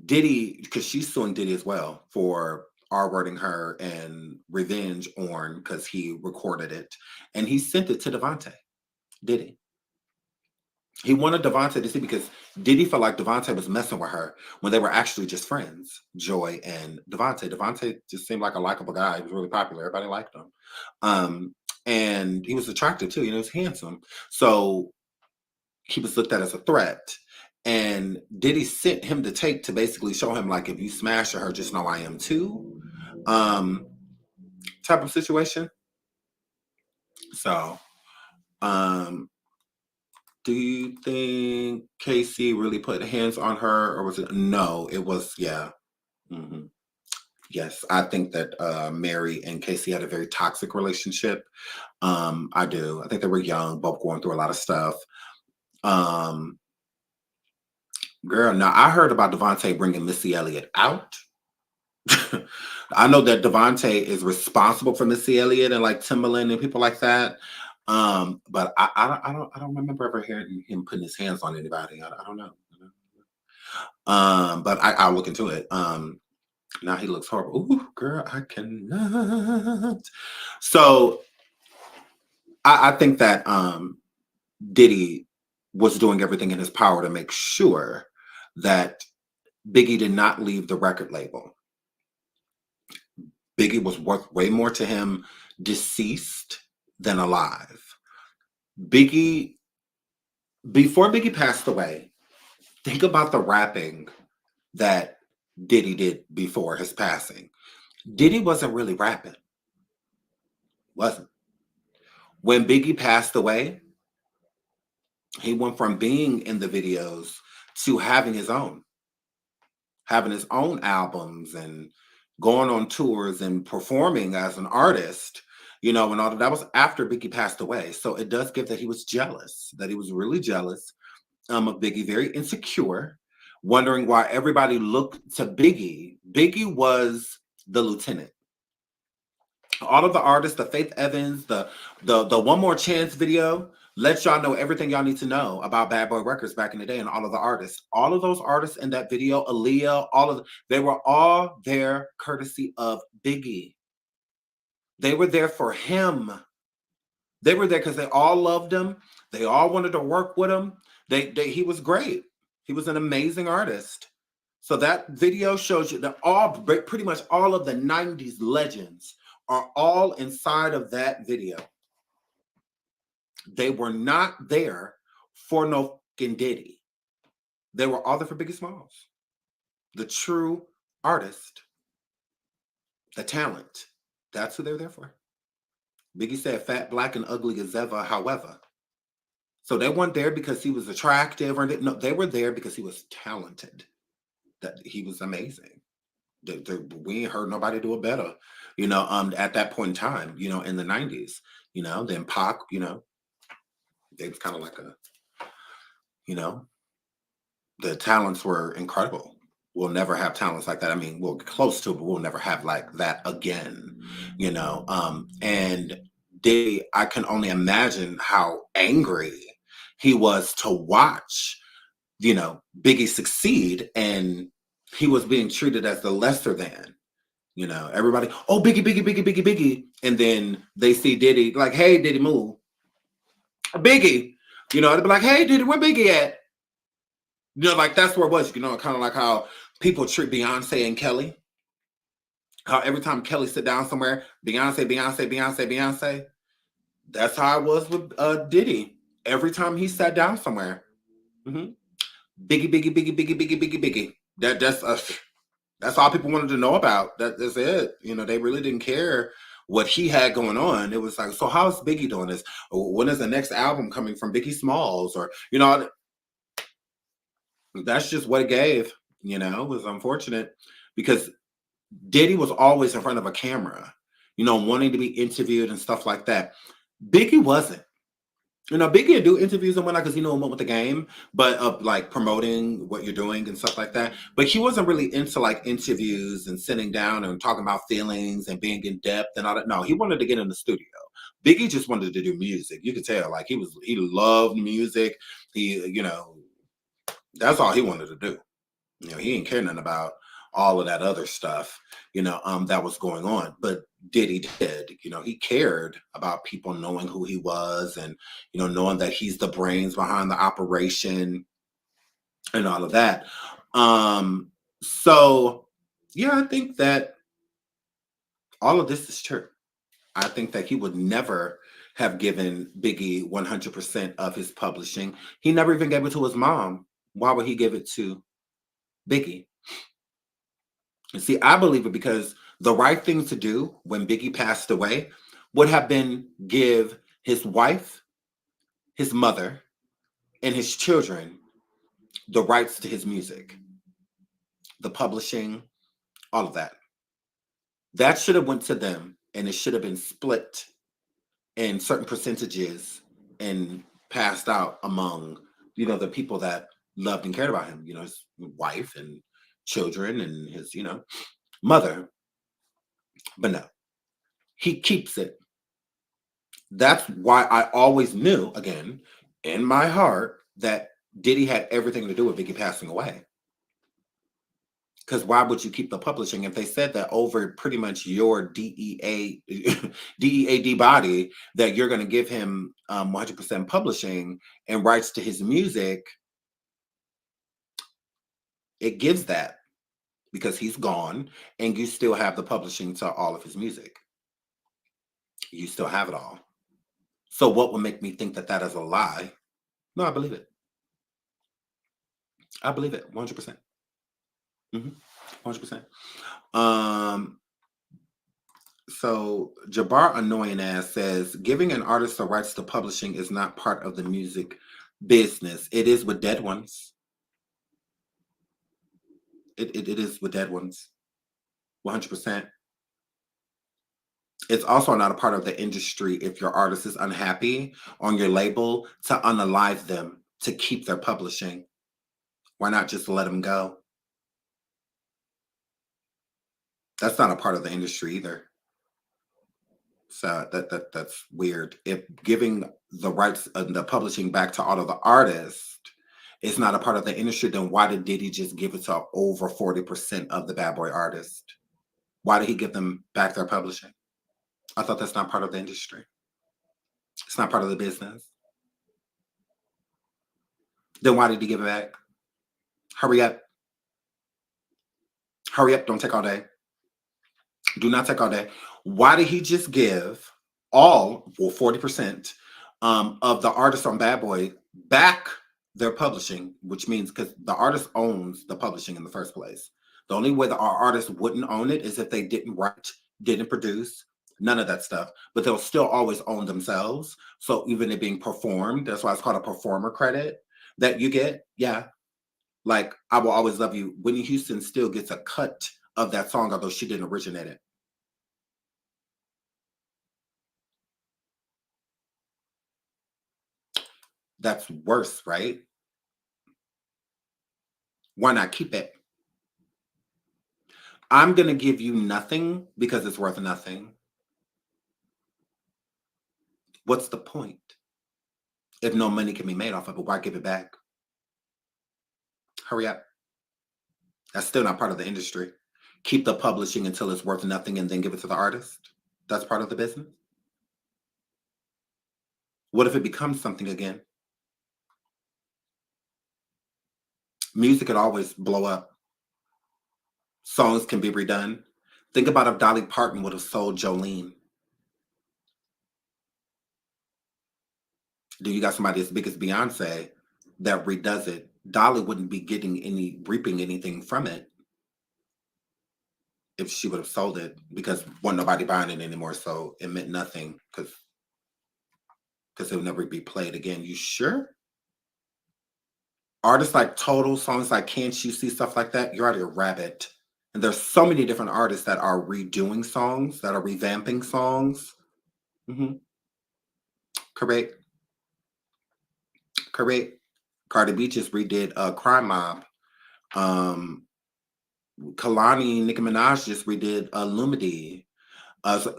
Diddy, because she's suing Diddy as well for R-wording her and revenge on because he recorded it. And he sent it to Devontae. Diddy. He wanted Devontae to see because Diddy felt like Devontae was messing with her when they were actually just friends, Joy and Devontae. Devontae just seemed like a likable guy. He was really popular. Everybody liked him. And he was attractive too. You know, he was handsome. So he was looked at as a threat. And Diddy sent him the tape to basically show him, like, if you smash her, just know I am too. Type of situation. So, do you think Casey really put hands on her, or was it? No, it was, yeah. Yes, I think that Mary and Casey had a very toxic relationship. I do. I think they were young, both going through a lot of stuff. Girl, now I heard about Devontae bringing Missy Elliott out. I know that Devontae is responsible for Missy Elliott and like Timbaland and people like that. But I don't remember ever hearing him putting his hands on anybody. I don't know. But I'll look into it. Now he looks horrible. Ooh, girl, I cannot. So I think that Diddy was doing everything in his power to make sure that Biggie did not leave the record label. Biggie was worth way more to him deceased than alive. Biggie, before Biggie passed away, think about the rapping that Diddy did before his passing. Diddy wasn't really rapping. Wasn't. When Biggie passed away, he went from being in the videos to having his own albums and going on tours and performing as an artist, you know, and all that was after Biggie passed away. So it does give that he was jealous, that he was really jealous of Biggie, very insecure, wondering why everybody looked to Biggie. Biggie was the lieutenant. All of the artists, the Faith Evans, the One More Chance video, let y'all know everything y'all need to know about Bad Boy Records back in the day, and all of the artists. All of those artists in that video, Aaliyah, they were all there courtesy of Biggie. They were there for him. They were there because they all loved him. They all wanted to work with him. He was great. He was an amazing artist. So that video shows you that pretty much all of the 90s legends are all inside of that video. They were not there for no fucking Diddy. They were all there for Biggie Smalls. The true artist. The talent. That's who they were there for. Biggie said fat, black, and ugly as ever, however. So they weren't there because he was attractive. No, they were there because he was talented. That he was amazing. We ain't heard nobody do it better, at that point in time, in the 90s, then Pac, they was kind of like the talents were incredible. We'll never have talents like that. I mean, we'll get close to it, but we'll never have like that again, and I can only imagine how angry he was to watch, Biggie succeed, and he was being treated as the lesser than, everybody, oh, Biggie, Biggie, Biggie, Biggie, Biggie. And then they see Diddy, like, hey, Diddy, move. Biggie, they'd be like, hey, Diddy, where Biggie at? Like that's where it was, kind of like how people treat Beyonce and Kelly. How every time Kelly sit down somewhere, Beyonce, Beyonce, Beyonce, Beyonce. That's how it was with Diddy. Every time he sat down somewhere. Mm-hmm. Biggie, Biggie, Biggie, Biggie, Biggie, Biggie, Biggie. That's all people wanted to know about. That's it. They really didn't care what he had going on. It was like, so how's Biggie doing this? When is the next album coming from Biggie Smalls? Or, that's just what it gave. It was unfortunate because Diddy was always in front of a camera, wanting to be interviewed and stuff like that. Biggie wasn't. Biggie would do interviews and whatnot because he went with the game, but of like promoting what you're doing and stuff like that. But he wasn't really into like interviews and sitting down and talking about feelings and being in depth and all that. No, he wanted to get in the studio. Biggie just wanted to do music. You could tell, like he loved music. He, that's all he wanted to do. He didn't care nothing about all of that other stuff, that was going on. But Diddy did, he cared about people knowing who he was and, knowing that he's the brains behind the operation and all of that. So yeah, I think that all of this is true. I think that he would never have given Biggie 100% of his publishing. He never even gave it to his mom. Why would he give it to Biggie? And see, I believe it because the right thing to do when Biggie passed away would have been give his wife, his mother, and his children the rights to his music, the publishing, all of that. That should have went to them, and it should have been split in certain percentages and passed out among, the people that loved and cared about him, his wife and children and his, mother. But no, he keeps it. That's why I always knew, again, in my heart, that Diddy had everything to do with Biggie passing away. Because why would you keep the publishing if they said that over pretty much your DEAD body that you're going to give him 100% publishing and rights to his music? It gives that because he's gone and you still have the publishing to all of his music. You still have it all. So what would make me think that that is a lie? No, I believe it. I believe it 100%. 100%. So Jabbar Annoying Ass says, giving an artist the rights to publishing is not part of the music business. It is with dead ones. It is with dead ones. 100%. It's also not a part of the industry if your artist is unhappy on your label to unalive them to keep their publishing. Why not just let them go? That's not a part of the industry either. So that's weird. If giving the rights and the publishing back to all of the artists is not a part of the industry, then why did Diddy just give it to over 40% of the bad boy artists? Why did he give them back their publishing? I thought that's not part of the industry. It's not part of the business. Then why did he give it back? Hurry up. Hurry up. Don't take all day. Do not take all day. Why did he just give all, well, 40% of the artists on Bad Boy back their publishing, which means because the artist owns the publishing in the first place. The only way that our artists wouldn't own it is if they didn't write, didn't produce, none of that stuff. But they'll still always own themselves. So even it being performed, that's why it's called a performer credit that you get. Yeah. Like, I Will Always Love You. Whitney Houston still gets a cut of that song, although she didn't originate it. That's worse, right? Why not keep it? I'm going to give you nothing because it's worth nothing. What's the point? If no money can be made off of it, why give it back? Hurry up. That's still not part of the industry. Keep the publishing until it's worth nothing and then give it to the artist. That's part of the business. What if it becomes something again? Music could always blow up. Songs can be redone. Think about if Dolly Parton would have sold Jolene. Do you got somebody as big as Beyonce that redoes it? Dolly wouldn't be reaping anything from it if she would have sold it, because wasn't nobody buying it anymore. So it meant nothing because it would never be played again. You sure? Artists like Total, songs like Can't You See, stuff like that, you're out of your rabbit. And there's so many different artists that are redoing songs, that are revamping songs. Correct. Cardi B just redid Crime Mob. Kalani, Nicki Minaj just redid Lumidee. So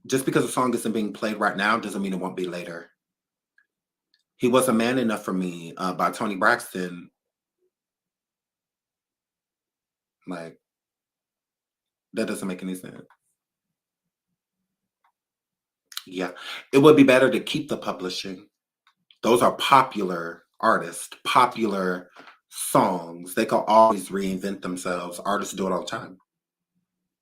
just because a song isn't being played right now doesn't mean it won't be later. He Was a Man Enough for Me by Toni Braxton. Like, that doesn't make any sense. Yeah, it would be better to keep the publishing. Those are popular artists, popular songs. They can always reinvent themselves. Artists do it all the time.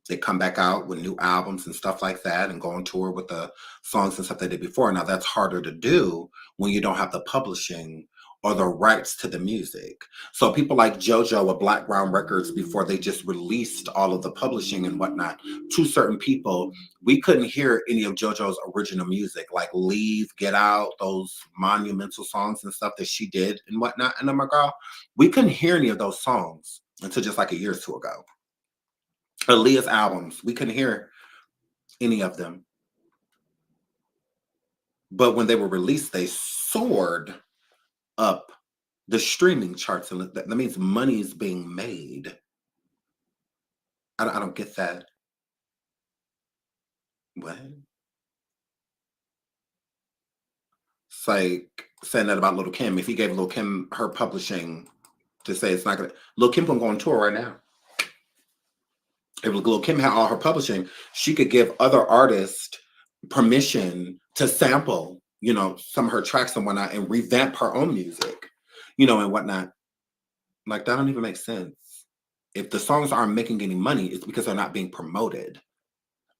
They come back out with new albums and stuff like that and go on tour with the songs and stuff they did before. Now, that's harder to do when you don't have the publishing or the rights to the music. So people like JoJo with Black Ground Records, before they just released all of the publishing and whatnot to certain people, we couldn't hear any of JoJo's original music, like Leave, Get Out, those monumental songs and stuff that she did and whatnot. And oh my God, we couldn't hear any of those songs until just like a year or two ago. Aaliyah's albums, we couldn't hear any of them. But when they were released, they soared up the streaming charts. And that means money is being made. I don't get that. What? It's like saying that about Lil' Kim. If he gave Lil' Kim her publishing to say it's not going to... Lil' Kim can go on tour right now. If Lil' Kim had all her publishing, she could give other artists permission to sample, some of her tracks and whatnot and revamp her own music, and whatnot. Like, that don't even make sense. If the songs aren't making any money, it's because they're not being promoted.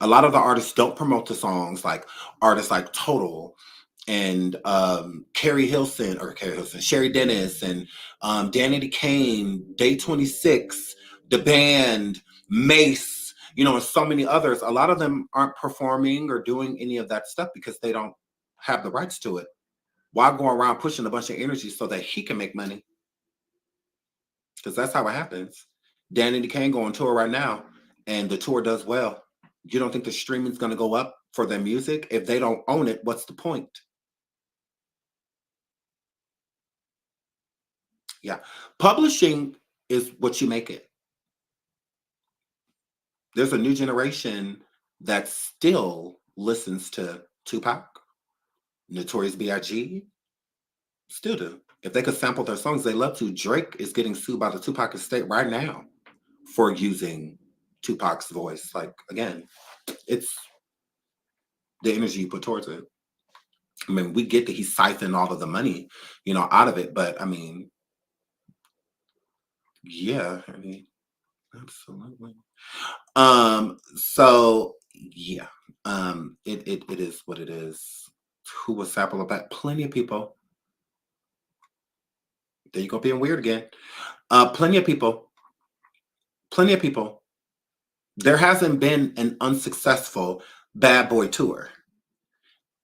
A lot of the artists don't promote the songs, like artists like Total and Sherry Dennis and Danity Kane, Day 26, The Band, Mace, and so many others. A lot of them aren't performing or doing any of that stuff because they don't have the rights to it. Why go around pushing a bunch of energy so that he can make money? Because that's how it happens. Danity Kane go on tour right now, and the tour does well. You don't think the streaming's going to go up for their music? If they don't own it, what's the point? Yeah. Publishing is what you make it. There's a new generation that still listens to Tupac, Notorious B.I.G., still do. If they could sample their songs, they love to. Drake is getting sued by the Tupac estate right now for using Tupac's voice. Like, again, it's the energy you put towards it. I mean, we get that he siphoned all of the money, out of it, but I mean, yeah, I mean, absolutely. So yeah, it is what it is. Who was sample about? Plenty of people. There you go, being weird again. Plenty of people. There hasn't been an unsuccessful Bad Boy tour.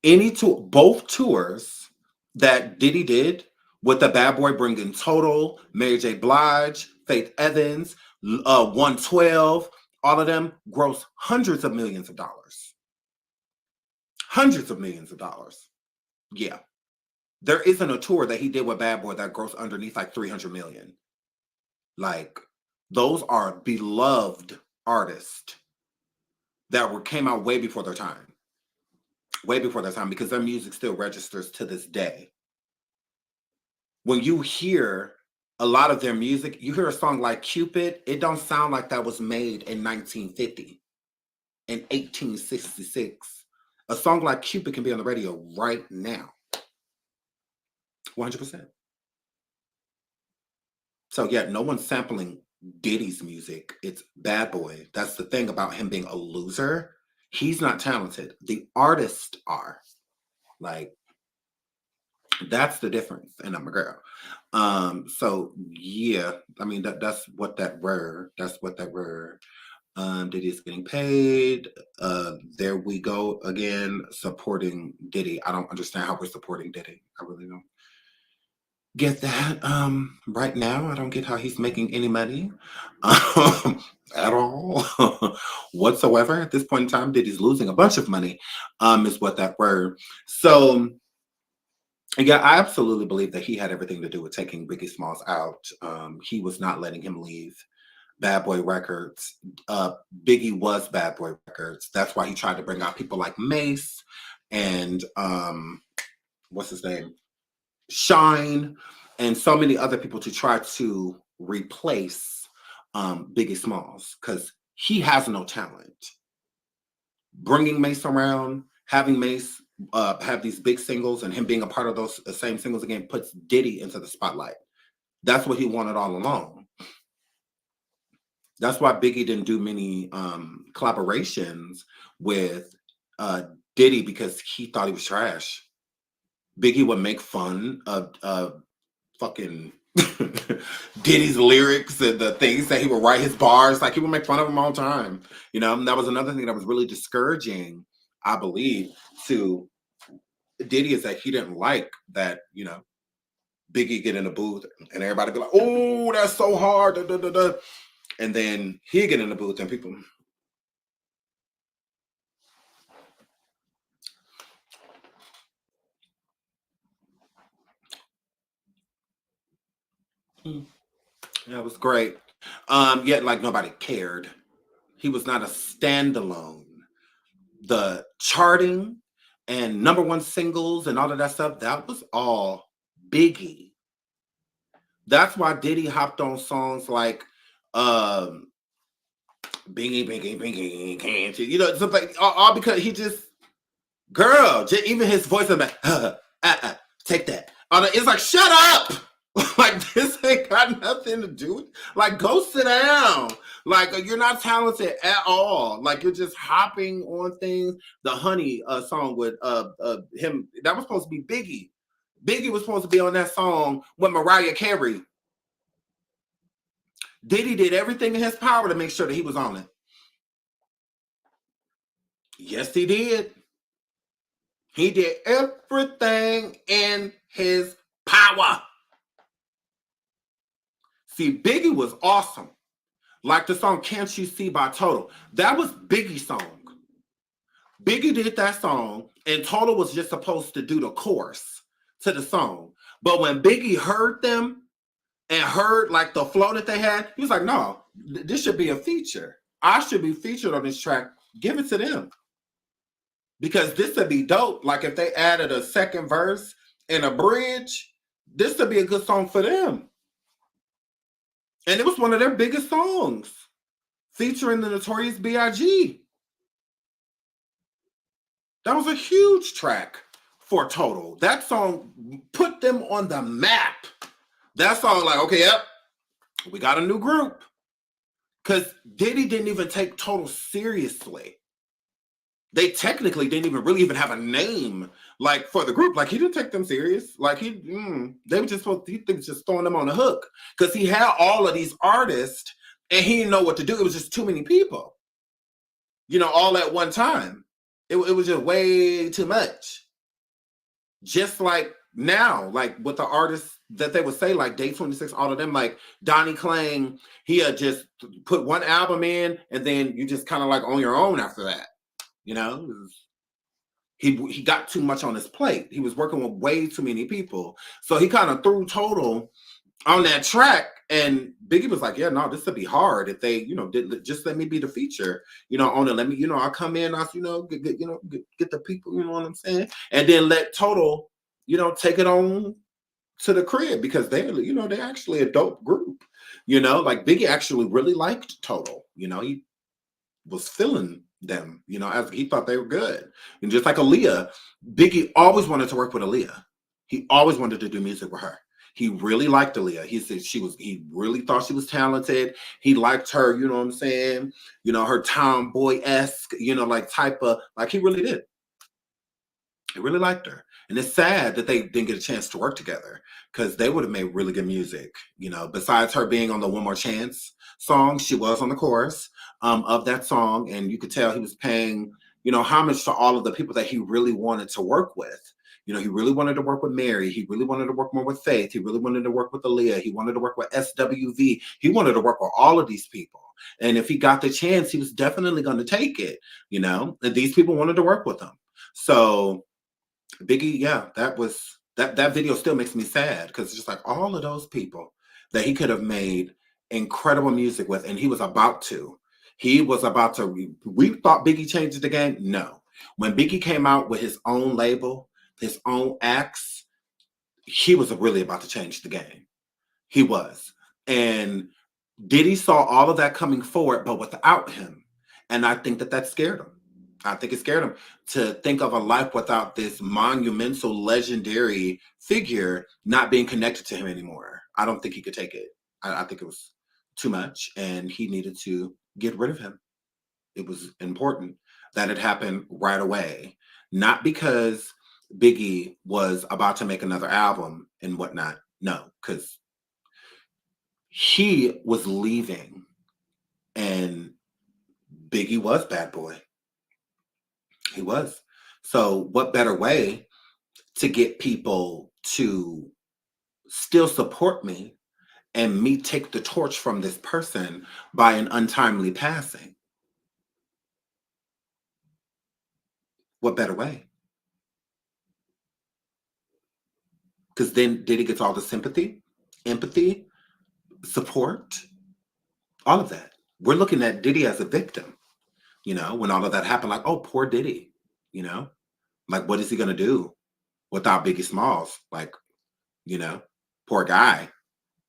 Both tours that Diddy did with the Bad Boy bringing Total, Mary J. Blige, Faith Evans, 112, all of them gross hundreds of millions of dollars. Hundreds of millions of dollars. Yeah. There isn't a tour that he did with Bad Boy that grossed underneath like 300 million. Like, those are beloved artists that came out way before their time. Way before their time, because their music still registers to this day. When you hear a lot of their music, you hear a song like Cupid, it don't sound like that was made in 1950, in 1866. A song like Cupid can be on the radio right now. 100%. So yeah, no one's sampling Diddy's music. It's Bad Boy. That's the thing about him being a loser. He's not talented. The artists are. Like, that's the difference. And I'm a girl. So yeah, I mean that's what that were. That's what that were. Diddy's getting paid. There we go again, supporting Diddy. I don't understand how we're supporting Diddy. I really don't get that. Right now, I don't get how he's making any money at all whatsoever. At this point in time, Diddy's losing a bunch of money, is what that were. So yeah, I absolutely believe that he had everything to do with taking Biggie Smalls out. He was not letting him leave Bad Boy Records. Biggie was Bad Boy Records. That's why he tried to bring out people like Mace and what's his name? Shine, and so many other people to try to replace Biggie Smalls, because he has no talent. Bringing Mace around, having Mace have these big singles, and him being a part of those same singles again puts Diddy into the spotlight. That's what he wanted all along. That's why Biggie didn't do many collaborations with Diddy, because he thought he was trash. Biggie would make fun of fucking Diddy's lyrics and the things that he would write, his bars. Like, he would make fun of him all the time. And that was another thing that was really discouraging, I believe, to Diddy, is that he didn't like that, Biggie get in the booth and everybody be like, oh, that's so hard. Da, da, da, da. And then he'd get in the booth and people... Yeah, it was great. Yet, like, nobody cared. He was not a standalone. The charting and '1 singles and all of that stuff, that was all Biggie. That's why Diddy hopped on songs like Bingy, Bingy, Bingy, can't you? Something, all because he just, girl, even his voice, I'm like, take that. It's like, shut up. Like, this ain't got nothing to do with, like, go sit down. Like, you're not talented at all. Like, you're just hopping on things. The Honey song with him, that was supposed to be Biggie. Biggie was supposed to be on that song with Mariah Carey. Diddy did everything in his power to make sure that he was on it. Yes, he did. He did everything in his power. See, Biggie was awesome. Like the song Can't You See by Total. That was Biggie's song. Biggie did that song, and Total was just supposed to do the chorus to the song. But when Biggie heard them and heard like the flow that they had, he was like, no, this should be a feature. I should be featured on this track. Give it to them. Because this would be dope. Like if they added a second verse and a bridge, this would be a good song for them. And it was one of their biggest songs, featuring the Notorious B.I.G. That was a huge track for Total. That song put them on the map. That song, like, okay, yep, we got a new group. Because Diddy didn't even take Total seriously. They technically didn't even really even have a name, like, for the group. Like, he didn't take them serious. Like, he was just throwing them on the hook. Because he had all of these artists, and he didn't know what to do. It was just too many people. You know, all at one time. It was just way too much. Just like now, like with the artists that they would say, like Day 26, all of them, like Donnie Klang, he had just put one album in, and then you just kind of like on your own after that. You know, he got too much on his plate. He was working with way too many people. So he kind of threw Total on that track, and Biggie was like, yeah, no, this would be hard if they, you know, just let me be the feature, you know, on it. Let me, you know, I'll come in, I'll, you know, get the people, you know what I'm saying? And then let Total, you know, take it on to the crib, because they're, you know, they're actually a dope group, you know, like Biggie actually really liked Total, you know, he was feeling them, you know, as he thought they were good. And just like Aaliyah, Biggie always wanted to work with Aaliyah. He always wanted to do music with her. He really liked Aaliyah. He said he really thought she was talented. He liked her, you know what I'm saying? You know, her tomboy-esque, you know, like type of, like he really did. He really liked her. And it's sad that they didn't get a chance to work together, because they would have made really good music. You know, besides her being on the One More Chance song, she was on the chorus of that song. And you could tell he was paying, you know, homage to all of the people that he really wanted to work with. You know, he really wanted to work with Mary. He really wanted to work more with Faith. He really wanted to work with Aaliyah. He wanted to work with SWV. He wanted to work with all of these people. And if he got the chance, he was definitely going to take it, you know, and these people wanted to work with him. So Biggie, yeah, that video still makes me sad, because it's just like all of those people that he could have made incredible music with, and he was about to. We thought Biggie changed the game. No. When Biggie came out with his own label, his own acts, he was really about to change the game. He was. And Diddy saw all of that coming forward, but without him. And I think that scared him. I think it scared him to think of a life without this monumental, legendary figure not being connected to him anymore. I don't think he could take it. I think it was too much, and he needed to get rid of him. It was important that it happened right away. Not because Biggie was about to make another album and whatnot. No, because he was leaving, and Biggie was bad boy. He was. So what better way to get people to still support me and me take the torch from this person by an untimely passing? What better way? Because then Diddy gets all the sympathy, empathy, support, all of that. We're looking at Diddy as a victim, you know, when all of that happened, like, oh, poor Diddy, you know, like, what is he going to do without Biggie Smalls? Like, you know, poor guy,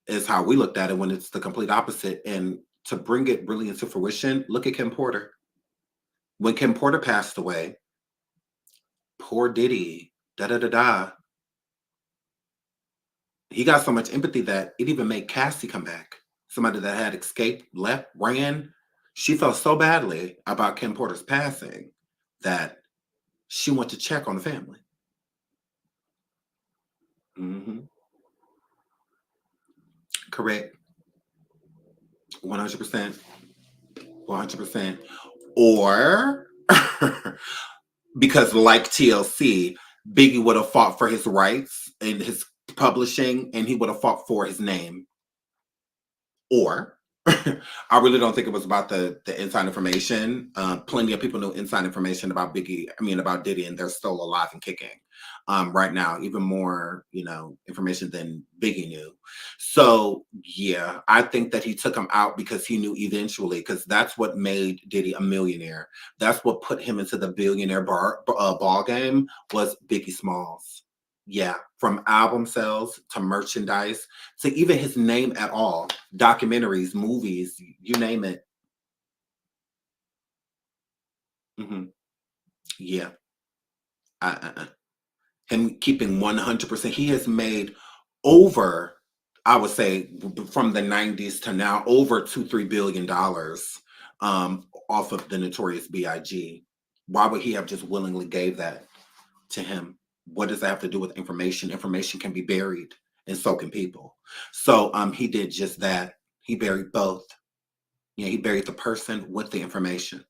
is how we looked at it, when it's the complete opposite. And to bring it really into fruition, look at Kim Porter. When Kim Porter passed away, poor Diddy, he got so much empathy that it even made Cassie come back. Somebody that had escaped, left, ran. She felt so badly about Kim Porter's passing that she went to check on the family. Mm-hmm. Correct. 100%. 100%. Or because, like TLC, Biggie would have fought for his rights and his publishing, and he would have fought for his name. Or I really don't think it was about the inside information. Plenty of people knew inside information about about Diddy, and they're still alive and kicking right now. Even more, information than Biggie knew. So yeah, I think that he took him out because he knew eventually, because that's what made Diddy a millionaire. That's what put him into the billionaire ball game, was Biggie Smalls. Yeah, from album sales to merchandise to even his name at all, documentaries, movies, you name it. Yeah, him keeping 100%. He has made over, I would say, from the 90s to now, over $2-3 billion off of the Notorious B.I.G. Why would he have just willingly gave that to him? What does that have to do with information? Information can be buried, and so can people. So he did just that. He buried both. Yeah, he buried the person with the information.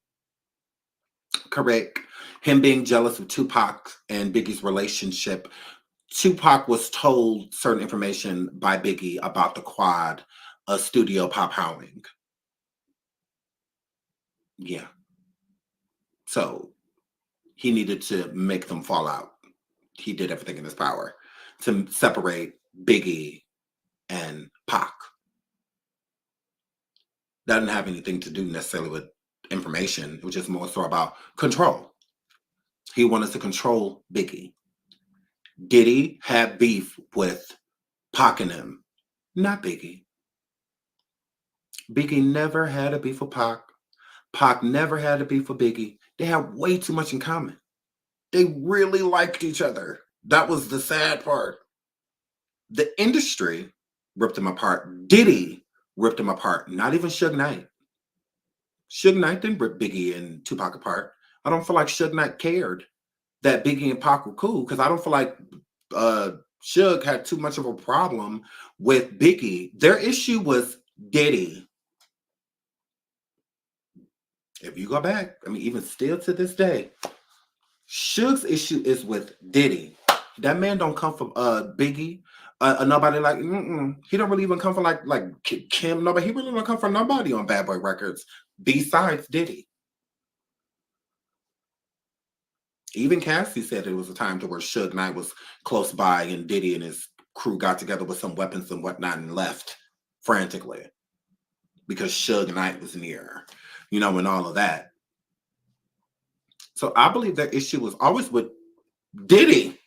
Correct. Him being jealous of Tupac and Biggie's relationship. Tupac was told certain information by Biggie about the Quad studio pop howling. Yeah. So he needed to make them fall out. He did everything in his power to separate Biggie and Pac. That didn't have anything to do necessarily with information. It was just more so about control. He wanted to control Biggie. Diddy had beef with Pac and him, not Biggie. Biggie never had a beef with Pac. Pac never had a beef with Biggie. They had way too much in common. They really liked each other. That was the sad part. The industry ripped them apart. Diddy ripped them apart. Not even Suge Knight. Suge Knight didn't rip Biggie and Tupac apart. I don't feel like Suge Knight cared that Biggie and Pac were cool, because I don't feel like Suge had too much of a problem with Biggie. Their issue was Diddy. If you go back, even still to this day, Suge's issue is with Diddy. That man don't come from Biggie. Nobody like, he don't really even come from like Kim. Nobody. He really don't come from nobody on Bad Boy Records besides Diddy. Even Cassie said it was a time to where Suge Knight was close by, and Diddy and his crew got together with some weapons and whatnot and left frantically because Suge Knight was near, and all of that. So I believe that issue was always with Diddy.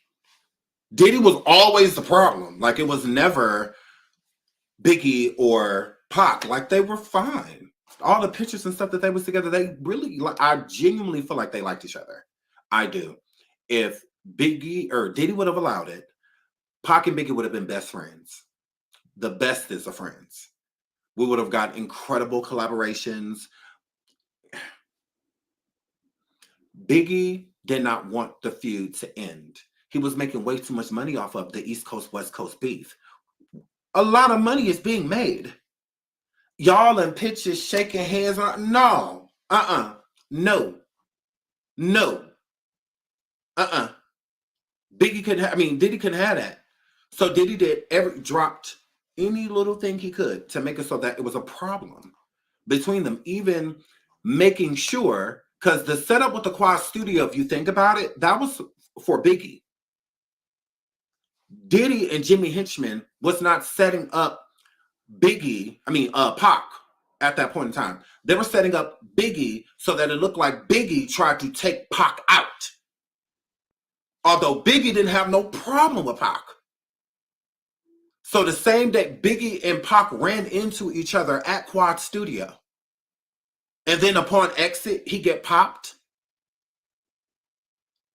Diddy was always the problem. Like, it was never Biggie or Pac. Like, they were fine. All the pictures and stuff that they was together, they really, I genuinely feel like they liked each other. I do. If Biggie or Diddy would have allowed it, Pac and Biggie would have been best friends. The bestest of friends. We would have got incredible collaborations. Biggie did not want the feud to end. He was making way too much money off of the East Coast, West Coast beef. A lot of money is being made. Y'all in pictures shaking hands. No. No. Biggie couldn't Diddy couldn't have that. So Diddy dropped any little thing he could to make it so that it was a problem between them, even making sure, because the setup with the Quad Studio, if you think about it, that was for Biggie. Diddy and Jimmy Henchman was not setting up Pac at that point in time. They were setting up Biggie so that it looked like Biggie tried to take Pac out. Although Biggie didn't have no problem with Pac. So the same day Biggie and Pac ran into each other at Quad Studio, and then upon exit, he get popped.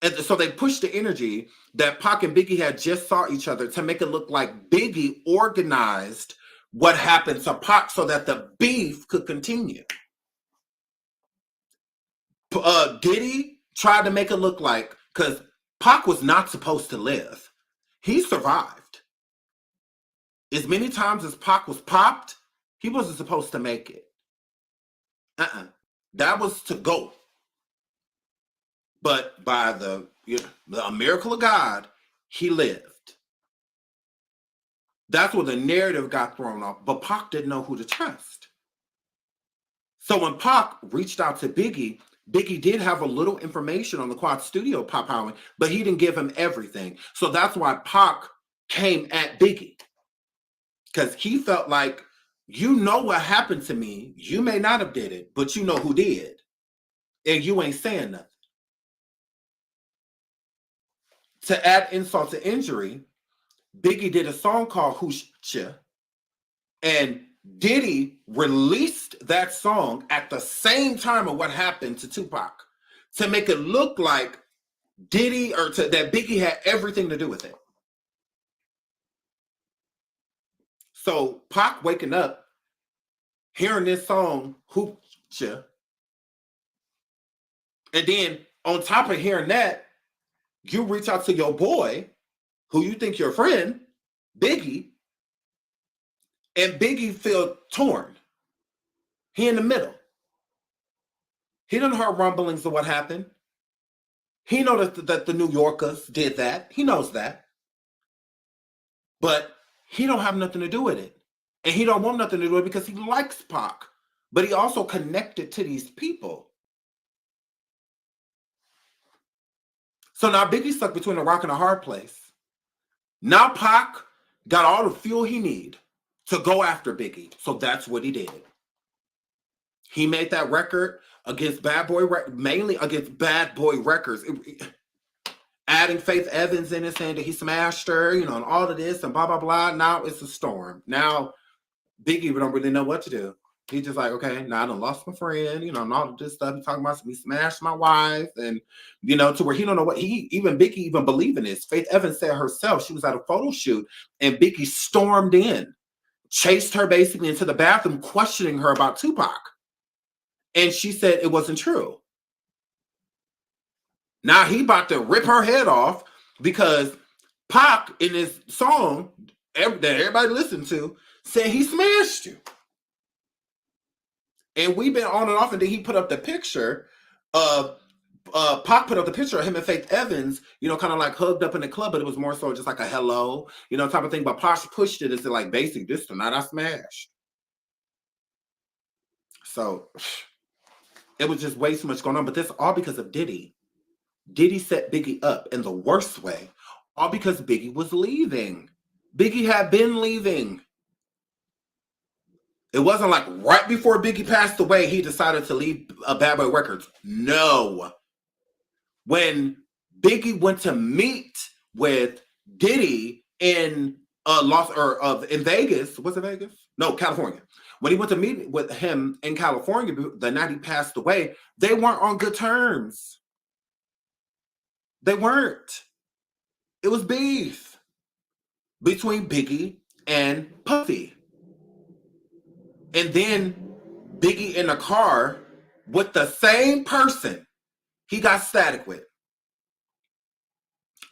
And so they pushed the energy that Pac and Biggie had just saw each other to make it look like Biggie organized what happened to Pac so that the beef could continue. Diddy tried to make it look like, because Pac was not supposed to live. He survived. As many times as Pac was popped, he wasn't supposed to make it. That was to go. But by the miracle of God, he lived. That's where the narrative got thrown off. But Pac didn't know who to trust. So when Pac reached out to Biggie, Biggie did have a little information on the Quad Studio pop out, but he didn't give him everything. So that's why Pac came at Biggie. Because he felt like, you know what happened to me. You may not have did it, but you know who did. And you ain't saying nothing. To add insult to injury, Biggie did a song called Hoochie, and Diddy released that song at the same time of what happened to Tupac to make it look like Diddy that Biggie had everything to do with it. So Pac waking up, hearing this song Hoochie, and then on top of hearing that, you reach out to your boy, who you think your friend, Biggie, and Biggie feel torn. He in the middle. He done heard rumblings of what happened. He know that the New Yorkers did that. He knows that. But he don't have nothing to do with it. And he don't want nothing to do with it because he likes Pac. But he also connected to these people. So now Biggie's stuck between a rock and a hard place. Now Pac got all the fuel he need to go after Biggie. So that's what he did. He made that record against Bad Boy, mainly against Bad Boy Records. Adding Faith Evans in it, saying that he smashed her, and all of this and blah, blah, blah. Now it's a storm. Now Biggie don't really know what to do. He's just like, okay, now I done lost my friend, and all of this stuff. He's talking about me smashed my wife, and to where he don't know what Biggie even believe in this. Faith Evans said herself, she was at a photo shoot, and Biggie stormed in, chased her basically into the bathroom, questioning her about Tupac. And she said it wasn't true. Now he about to rip her head off because Pac in his song that everybody listened to said he smashed you. And we've been on and off, and then he put up the picture of Pac put up the picture of him and Faith Evans, kind of like hugged up in the club, but it was more so just like a hello, type of thing. But Pac pushed it and said, like, basic, this tonight I smashed. So it was just way too much going on. But this all because of Diddy. Diddy set Biggie up in the worst way, all because Biggie was leaving. Biggie had been leaving. It wasn't like right before Biggie passed away, he decided to leave Bad Boy Records. No. When Biggie went to meet with Diddy in Vegas, was it Vegas? No, California. When he went to meet with him in California the night he passed away, they weren't on good terms. They weren't. It was beef between Biggie and Puffy. And then Biggie in a car with the same person he got static with.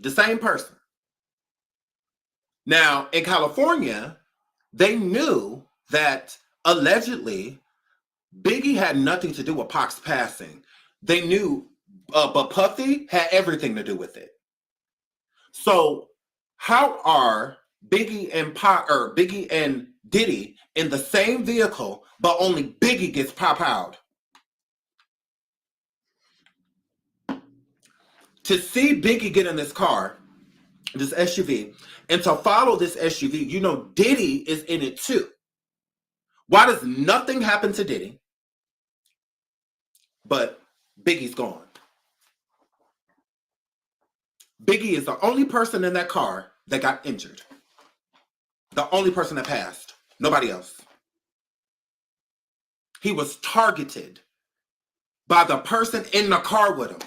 The same person. Now, in California, they knew that allegedly Biggie had nothing to do with Pac's passing. They knew, but Puffy had everything to do with it. So how are Biggie and Pac, or Biggie and Diddy in the same vehicle, but only Biggie gets pop out? To see Biggie get in this car, this SUV, and to follow this SUV, Diddy is in it too. Why does nothing happen to Diddy, but Biggie's gone? Biggie is the only person in that car that got injured. The only person that passed. Nobody else. He was targeted by the person in the car with him.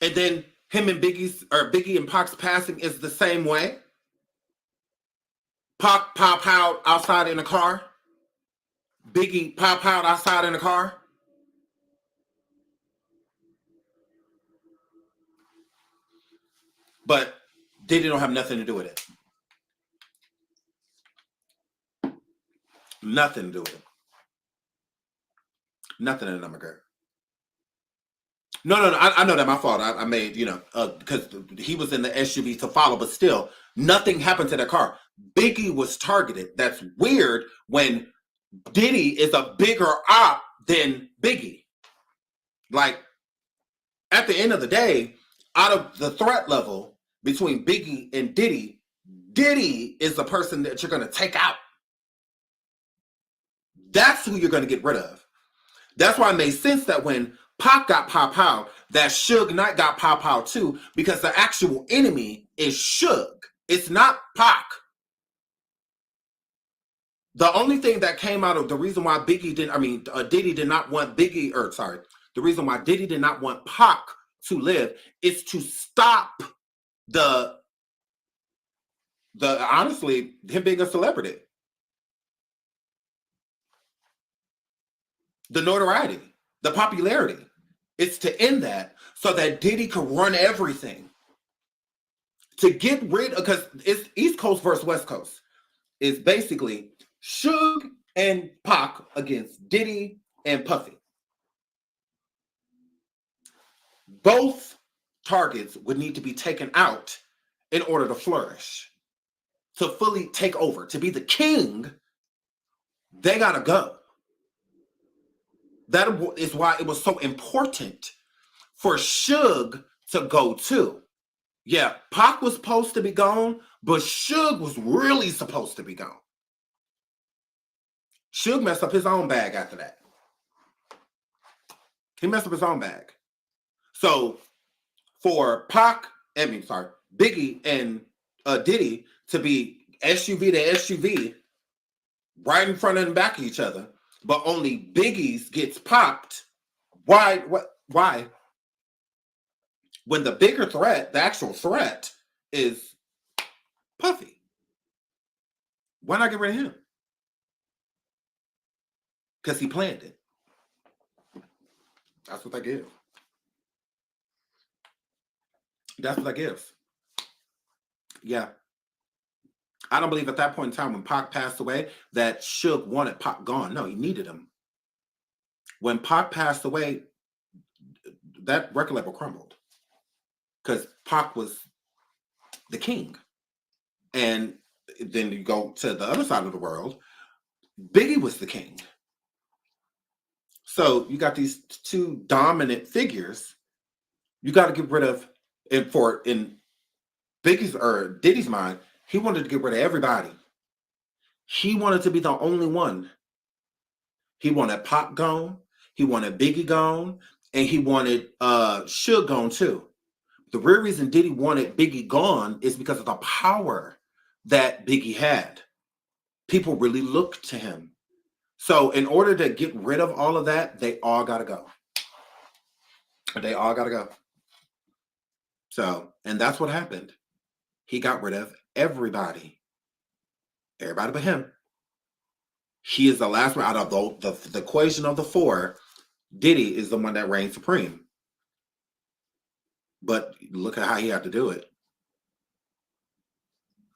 And then him and Biggie and Pac's passing is the same way. Pac pop out outside in the car. Biggie pop out outside in the car. But Diddy don't have nothing to do with it. Nothing to do with it. Nothing in the number, girl. No. I know that my fault. I made, because he was in the SUV to follow, but still, nothing happened to that car. Biggie was targeted. That's weird when Diddy is a bigger op than Biggie. Like, at the end of the day, out of the threat level between Biggie and Diddy, Diddy is the person that you're going to take out. That's who you're going to get rid of. That's why it made sense that when Pac got Pow Pow, that Suge Knight got Pow Pow too, because the actual enemy is Suge. It's not Pac. The only thing that came out of the reason why Diddy did not want the reason why Diddy did not want Pac to live is to stop the honestly, him being a celebrity. The notoriety, the popularity. It's to end that so that Diddy could run everything. To get rid of, because it's East Coast versus West Coast. It's basically Suge and Pac against Diddy and Puffy. Both targets would need to be taken out in order to flourish. To fully take over, to be the king, they gotta go. That is why it was so important for Suge to go too. Yeah, Pac was supposed to be gone, but Suge was really supposed to be gone. Suge messed up his own bag after that. He messed up his own bag. So for Biggie and Diddy to be SUV to SUV right in front and back of each other, but only Biggie's gets popped. Why? When the bigger threat, the actual threat, is Puffy. Why not get rid of him? Because he planned it. That's what that gives. That's what that gives. Yeah. I don't believe at that point in time when Pac passed away that Suge wanted Pac gone. No, he needed him. When Pac passed away, that record label crumbled. Because Pac was the king. And then you go to the other side of the world, Biggie was the king. So you got these two dominant figures you got to get rid of. In Biggie's or Diddy's mind, he wanted to get rid of everybody. He wanted to be the only one. He wanted Pac gone, he wanted Biggie gone, and he wanted Suge gone too. The real reason Diddy wanted Biggie gone is because of the power that Biggie had. People really looked to him. So in order to get rid of all of that, they all got to go. They all got to go. So, and that's what happened. He got rid of everybody. Everybody but him. He is the last one out of the equation of the four. Diddy is the one that reigned supreme. But look at how he had to do it.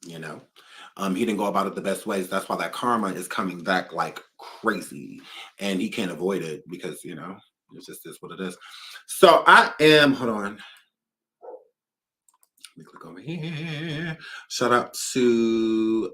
You know, he didn't go about it the best ways. That's why that karma is coming back like crazy, and he can't avoid it because, you know, it's just this what it is. So hold on. Let me click over here. Shout out to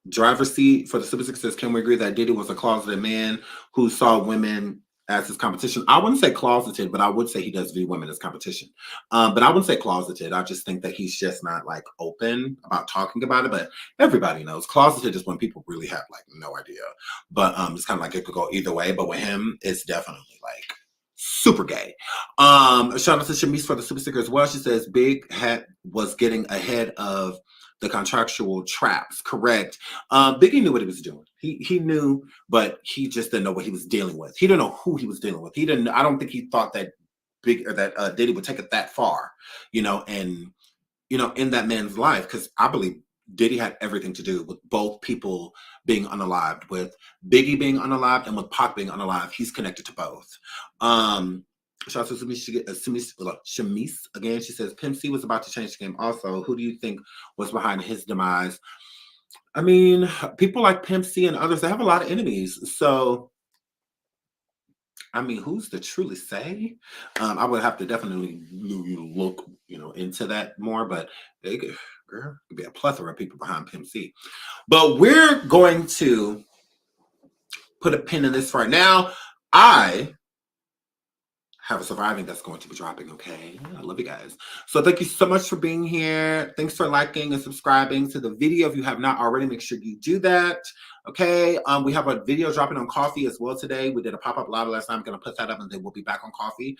Driver's Seat for the Super Six says, can we agree that Diddy was a closeted man who saw women as his competition? I wouldn't say closeted, but I would say he does view women as competition. But I wouldn't say closeted. I just think that he's just not like open about talking about it. But everybody knows closeted is when people really have like no idea. But it's kind of like it could go either way. But with him, it's definitely like super gay. Shout out to Shamise for the super sticker as well. She says Big Hat was getting ahead of the contractual traps. Correct. Biggie knew what he was doing. He knew, but he just didn't know what he was dealing with. He didn't know who he was dealing with. I don't think he thought that Diddy would take it that far, you know, and you know, in that man's life, because I believe Diddy had everything to do with both people being unalived, with Biggie being unalived and with Pac being unalived. He's connected to both. Shout out to Shamise again. She says Pimp C was about to change the game. Also, who do you think was behind his demise? I mean, people like Pimp C and others, they have a lot of enemies. So, I mean, who's to truly say? I would have to definitely look, you know, into that more. But there could be a plethora of people behind Pimp C. But we're going to put a pin in this right now. I have a surviving that's going to be dropping, okay? I love you guys. So thank you so much for being here. Thanks for liking and subscribing to the video. If you have not already, make sure you do that, okay? We have a video dropping on coffee as well today. We did a pop-up live last time. I'm going to put that up, and then we'll be back on coffee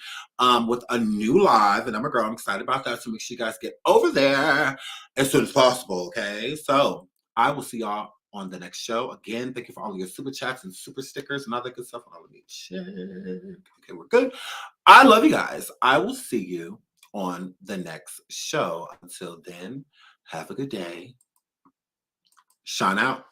with a new live. And I'm excited about that, so make sure you guys get over there as soon as possible, okay? So I will see y'all on the next show. Again, thank you for all of your super chats and super stickers and all that good stuff. Let me check. Okay, we're good. I love you guys. I will see you on the next show. Until then, have a good day. Shine out.